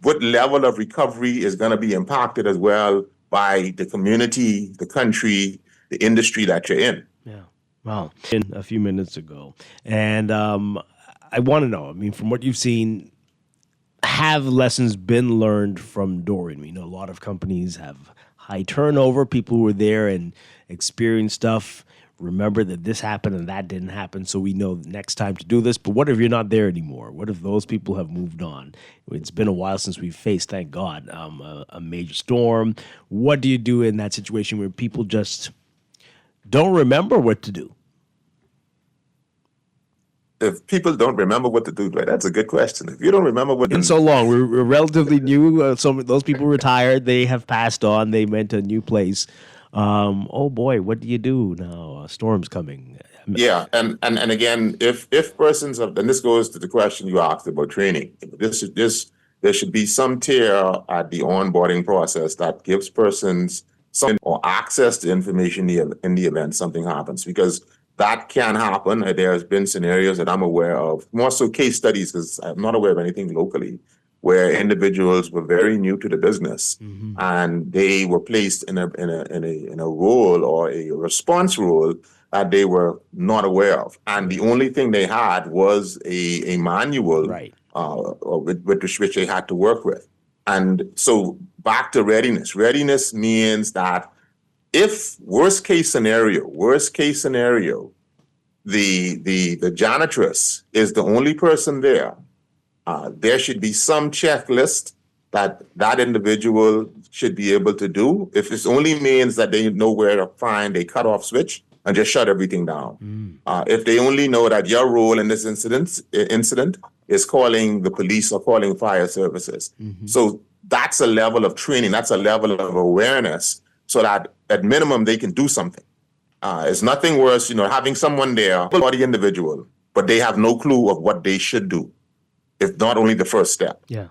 Speaker 18: what level of recovery is going to be impacted as well by the community, the country, the industry that you're in.
Speaker 2: Wow. A few minutes ago. And I want to know, from what you've seen, have lessons been learned from Dorian? We know a lot of companies have high turnover. People who were there and experienced stuff remember that this happened and that didn't happen, so we know the next time to do this. But what if you're not there anymore? What if those people have moved on? It's been a while since we've faced, thank God, a major storm. What do you do in that situation where people just don't remember what to do?
Speaker 18: If people don't remember what to do, right, that's a good question. If you don't remember what to do.
Speaker 2: It's so long. We're relatively new. Some those people retired. They have passed on. They went to a new place. Oh boy, what do you do now? A storm's coming.
Speaker 18: Yeah, and again, if persons have, and this goes to the question you asked about training. There should be some tier at the onboarding process that gives persons some or access to information in the event something happens, because that can happen. There's been scenarios that I'm aware of, more so case studies, because I'm not aware of anything locally, where individuals were very new to the business and they were placed in a role or a response role that they were not aware of, and the only thing they had was a manual, right, with which they had to work with. And so back to readiness. Readiness means that if worst case scenario, the janitress is the only person there, there should be some checklist that individual should be able to do. If it only means that they know where to find a cutoff switch and just shut everything down. If they only know that your role in this incident is calling the police or calling fire services. So that's a level of training, that's a level of awareness, so that at minimum they can do something. It's nothing worse, having someone there, for the individual, but they have no clue of what they should do. If not only the first step.
Speaker 2: Yeah.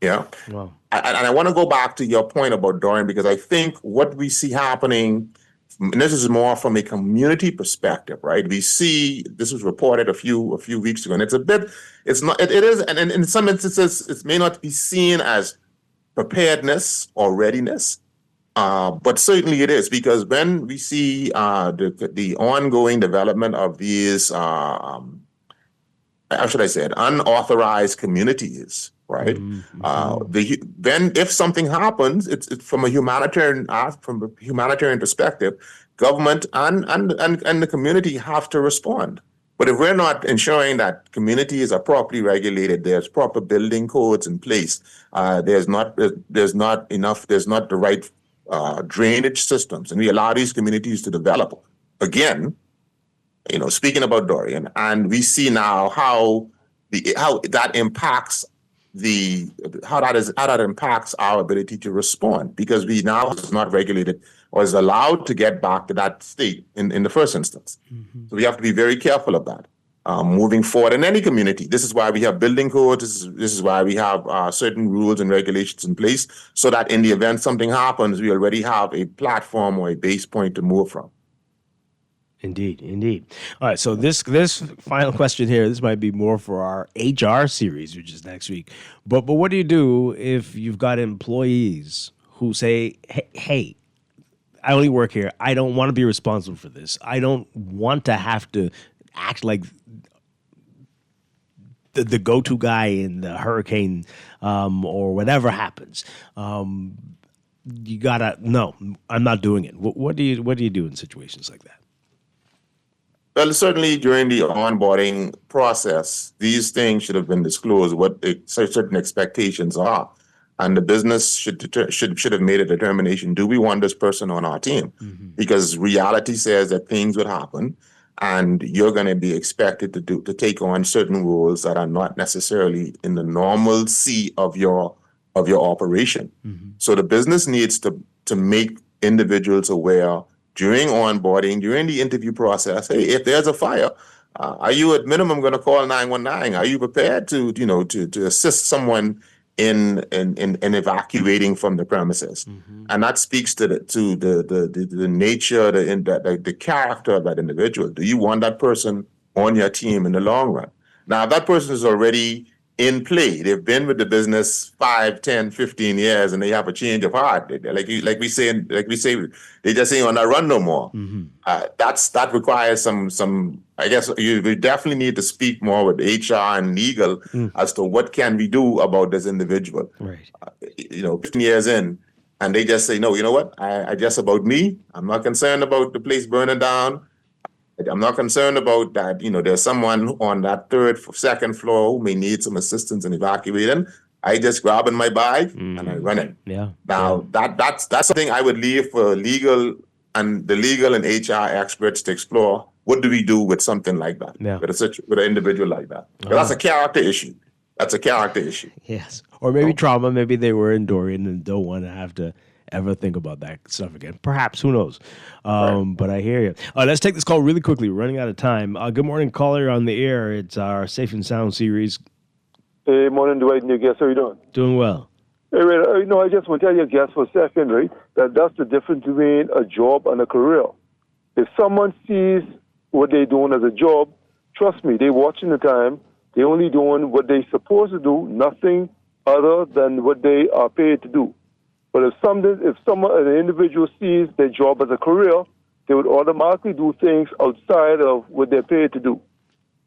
Speaker 18: Yeah.
Speaker 2: Wow.
Speaker 18: And I want to go back to your point about Dorian, because I think what we see happening, and this is more from a community perspective, right? We see, this was reported a few weeks ago, and it is, and in some instances, it may not be seen as preparedness or readiness, but certainly it is, because when we see the ongoing development of these, how should I say it, unauthorized communities, right? If something happens, it's from a humanitarian perspective, government and the community have to respond. But if we're not ensuring that communities are properly regulated, there's proper building codes in place, there's not the right drainage systems, and we allow these communities to develop, again, speaking about Dorian, and we see now how that impacts our ability to respond, because we now is not regulated or is allowed to get back to that state in the first instance. So we have to be very careful of that moving forward in any community. This is why we have building codes. This is why we have certain rules and regulations in place, so that in the event something happens, we already have a platform or a base point to move from.
Speaker 2: Indeed. All right, so this final question here, this might be more for our HR series, which is next week. But what do you do if you've got employees who say, hey, I only work here, I don't want to be responsible for this, I don't want to have to act like the go-to guy in the hurricane or whatever happens. You gotta, no, I'm not doing it. What do you do in situations like that?
Speaker 18: Well, certainly during the onboarding process, these things should have been disclosed, what certain expectations are. And the business should have made a determination, do we want this person on our team? Because reality says that things would happen, and you're going to be expected to take on certain roles that are not necessarily in the normalcy of your operation. So the business needs to make individuals aware during onboarding, during the interview process. Hey, if there's a fire, are you at minimum going to call 911? Are you prepared to assist someone in evacuating from the premises? And that speaks to the nature, the character of that individual. Do you want that person on your team in the long run? Now, if that person is already in play, they've been with the business 5, 10, 15 years, and they have a change of heart. Like we say, they just ain't on that run no more. That requires some. I guess we definitely need to speak more with HR and legal as to what can we do about this individual.
Speaker 2: Right.
Speaker 18: 15 years in, and they just say, no, you know what? I just about me. I'm not concerned about the place burning down. I'm not concerned about that. There's someone on that second floor who may need some assistance in evacuating. I just grab in my bag and I run it.
Speaker 2: Yeah.
Speaker 18: Now that's something I would leave for legal and HR experts to explore. What do we do with something like that?
Speaker 2: Yeah.
Speaker 18: With an individual like that? That's a character issue. That's a character issue.
Speaker 2: Yes. Or maybe trauma. Maybe they were in Dorian and don't want to have to ever think about that stuff again. Perhaps, who knows? But I hear you. Let's take this call really quickly. We're running out of time. Good morning, caller on the air. It's our Safe and Sound series.
Speaker 19: Hey, morning, Dwight and your guest. How are you doing?
Speaker 2: Doing well.
Speaker 19: Hey, right, I just want to tell your guest for a second, right, that's the difference between a job and a career. If someone sees what they're doing as a job, trust me, they're watching the time. They're only doing what they're supposed to do, nothing other than what they are paid to do. But if an individual sees their job as a career, they would automatically do things outside of what they're paid to do.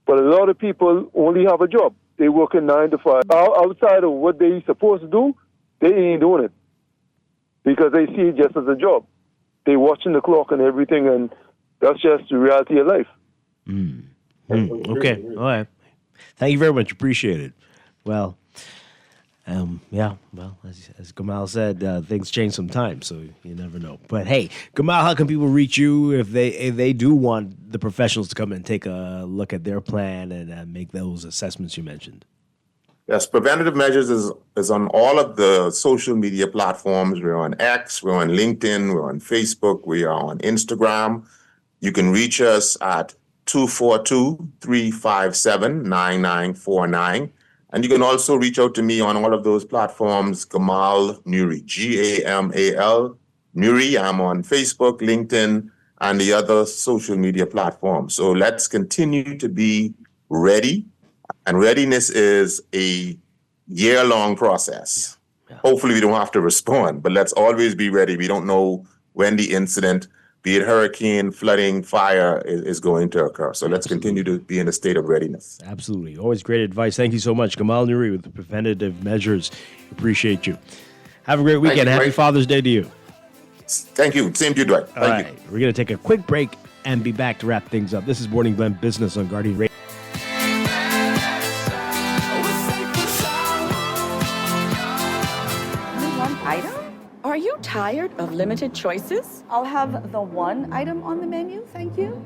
Speaker 19: But a lot of people only have a job. They work in 9 to 5. Outside of what they're supposed to do, they ain't doing it because they see it just as a job. They're watching the clock and everything, and that's just the reality of life.
Speaker 2: Okay. All right. Thank you very much. Appreciate it. Well, as Gamal said, things change sometimes, so you never know. But hey, Gamal, how can people reach you if they do want the professionals to come and take a look at their plan and make those assessments you mentioned?
Speaker 18: Yes, Preventative Measures is on all of the social media platforms. We're on X, we're on LinkedIn, we're on Facebook, we are on Instagram. You can reach us at 242-357-9949. And you can also reach out to me on all of those platforms, Gamal Nuri, Gamal Nuri. I'm on Facebook, LinkedIn, and the other social media platforms. So let's continue to be ready. And readiness is a year-long process. Hopefully we don't have to respond, but let's always be ready. We don't know when the incident, be it hurricane, flooding, fire, is going to occur. So let's continue to be in a state of readiness.
Speaker 2: Absolutely. Always great advice. Thank you so much. Gamal Nuri with the Preventative Measures. Appreciate you. Have a great weekend. Happy Father's Day to you.
Speaker 18: Thank you. Same to you, Dwight. Thank you.
Speaker 2: We're going to take a quick break and be back to wrap things up. This is Morning Blend Business on Guardian Radio.
Speaker 20: Item? Are you tired of limited choices? I'll have the one item on the menu, thank you.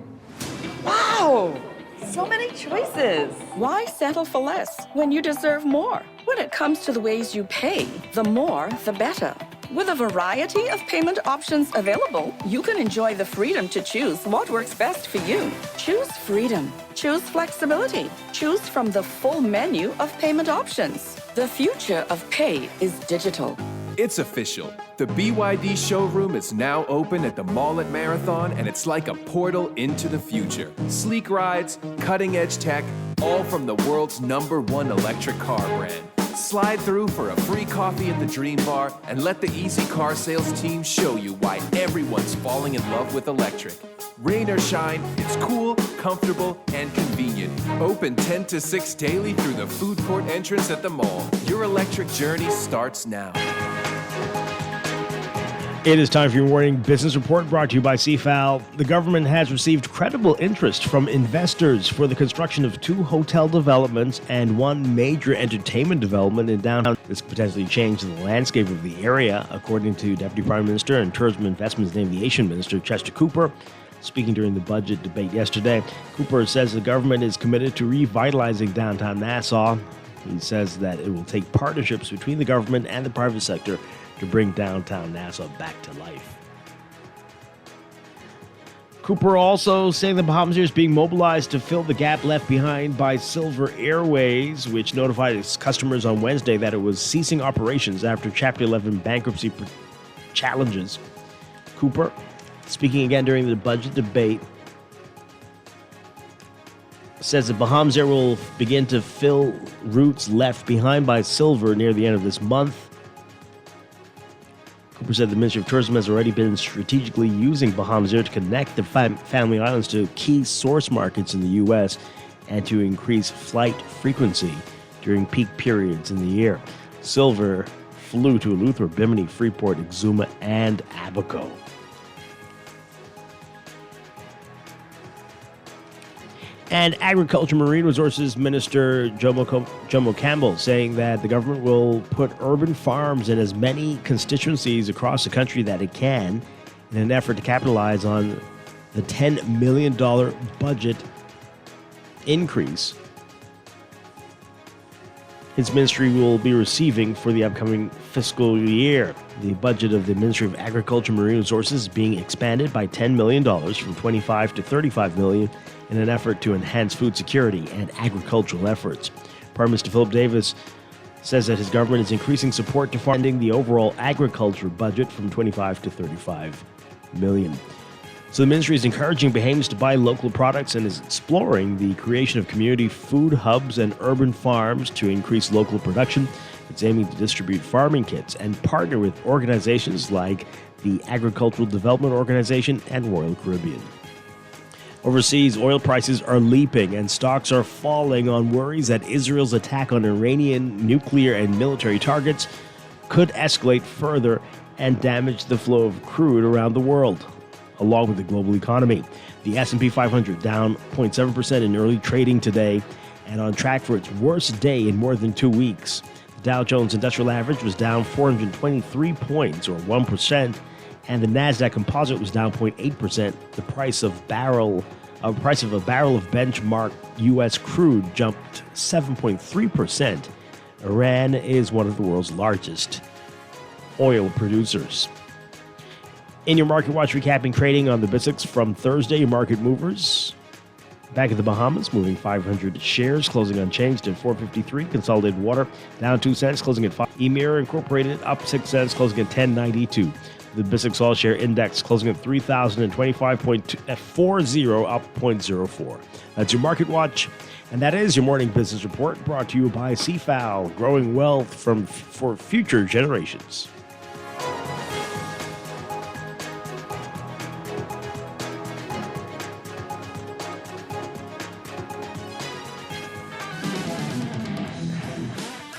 Speaker 20: Wow! So many choices. Why settle for less when you deserve more? When it comes to the ways you pay, the more, the better. With a variety of payment options available, you can enjoy the freedom to choose what works best for you. Choose freedom. Choose flexibility. Choose from the full menu of payment options. The future of pay is digital.
Speaker 21: It's official. The BYD showroom is now open at the mall at Marathon, and it's like a portal into the future. Sleek rides, cutting-edge tech, all from the world's #1 electric car brand. Slide through for a free coffee at the Dream Bar and let the Easy Car Sales team show you why everyone's falling in love with electric. Rain or shine, it's cool, comfortable, and convenient. Open 10 to 6 daily through the food court entrance at the mall. Your electric journey starts now.
Speaker 2: It is time for your morning business report brought to you by CFAL. The government has received credible interest from investors for the construction of 2 hotel developments and 1 major entertainment development in downtown. This could potentially change the landscape of the area, according to Deputy Prime Minister and Tourism Investments and Aviation Minister Chester Cooper. Speaking during the budget debate yesterday, Cooper says the government is committed to revitalizing downtown Nassau. He says that it will take partnerships between the government and the private sector to bring downtown Nassau back to life. Cooper also saying the Bahamas is being mobilized to fill the gap left behind by Silver Airways, which notified its customers on Wednesday that it was ceasing operations after Chapter 11 bankruptcy challenges. Cooper, speaking again during the budget debate, says that Bahamas Air will begin to fill routes left behind by Silver near the end of this month. Cooper said the Ministry of Tourism has already been strategically using Bahamas Air to connect the Family Islands to key source markets in the U.S. and to increase flight frequency during peak periods in the year. Silver flew to Eleuthera, Bimini, Freeport, Exuma, and Abaco. And Agriculture Marine Resources Minister Jomo Campbell saying that the government will put urban farms in as many constituencies across the country that it can in an effort to capitalize on the $10 million budget increase his ministry will be receiving for the upcoming fiscal year. The budget of the Ministry of Agriculture and Marine Resources is being expanded by $10 million from $25 to $35 million in an effort to enhance food security and agricultural efforts. Prime Minister Philip Davis says that his government is increasing support to funding the overall agriculture budget from $25 to $35 million. So the ministry is encouraging Bahamians to buy local products and is exploring the creation of community food hubs and urban farms to increase local production. It's aiming to distribute farming kits and partner with organizations like the Agricultural Development Organization and Royal Caribbean. Overseas, oil prices are leaping and stocks are falling on worries that Israel's attack on Iranian nuclear and military targets could escalate further and damage the flow of crude around the world, along with the global economy. The S&P 500 down 0.7% in early trading today and on track for its worst day in more than 2 weeks. The Dow Jones Industrial Average was down 423 points, or 1%, and the Nasdaq Composite was down 0.8%. The price of a barrel of benchmark U.S. crude jumped 7.3%. Iran is one of the world's largest oil producers. In your Market Watch, recapping trading on the BISX from Thursday, market movers. Back at the Bahamas, moving 500 shares, closing unchanged at $4.53. Consolidated Water down 2 cents, closing at 5. Emir Incorporated up 6 cents, closing at $10.92. The BISX All Share Index closing at 3,025.40, up 0.04. That's your Market Watch, and that is your morning business report, brought to you by CFAL, growing wealth for future generations.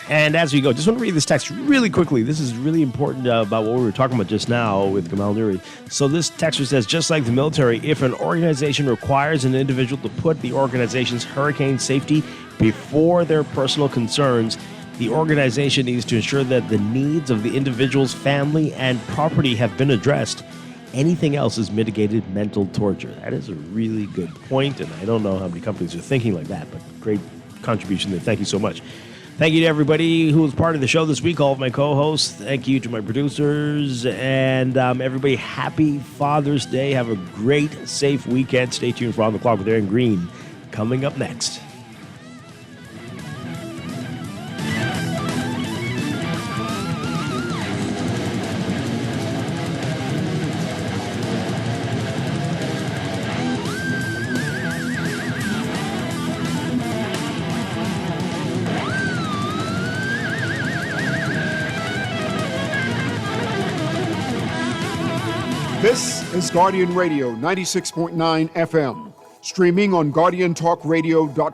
Speaker 2: And as we go, just want to read this text really quickly. This is really important about what we were talking about just now with Gamal Nuri. So this texter says, just like the military, if an organization requires an individual to put the organization's hurricane safety before their personal concerns, the organization needs to ensure that the needs of the individual's family and property have been addressed. Anything else is mitigated mental torture. That is a really good point, and I don't know how many companies are thinking like that, but great contribution there. Thank you so much. Thank you to everybody who was part of the show this week, all of my co-hosts. Thank you to my producers. And everybody, happy Father's Day. Have a great, safe weekend. Stay tuned for On the Clock with Aaron Green coming up next.
Speaker 1: This is Guardian Radio 96.9 FM, streaming on GuardianTalkRadio.com.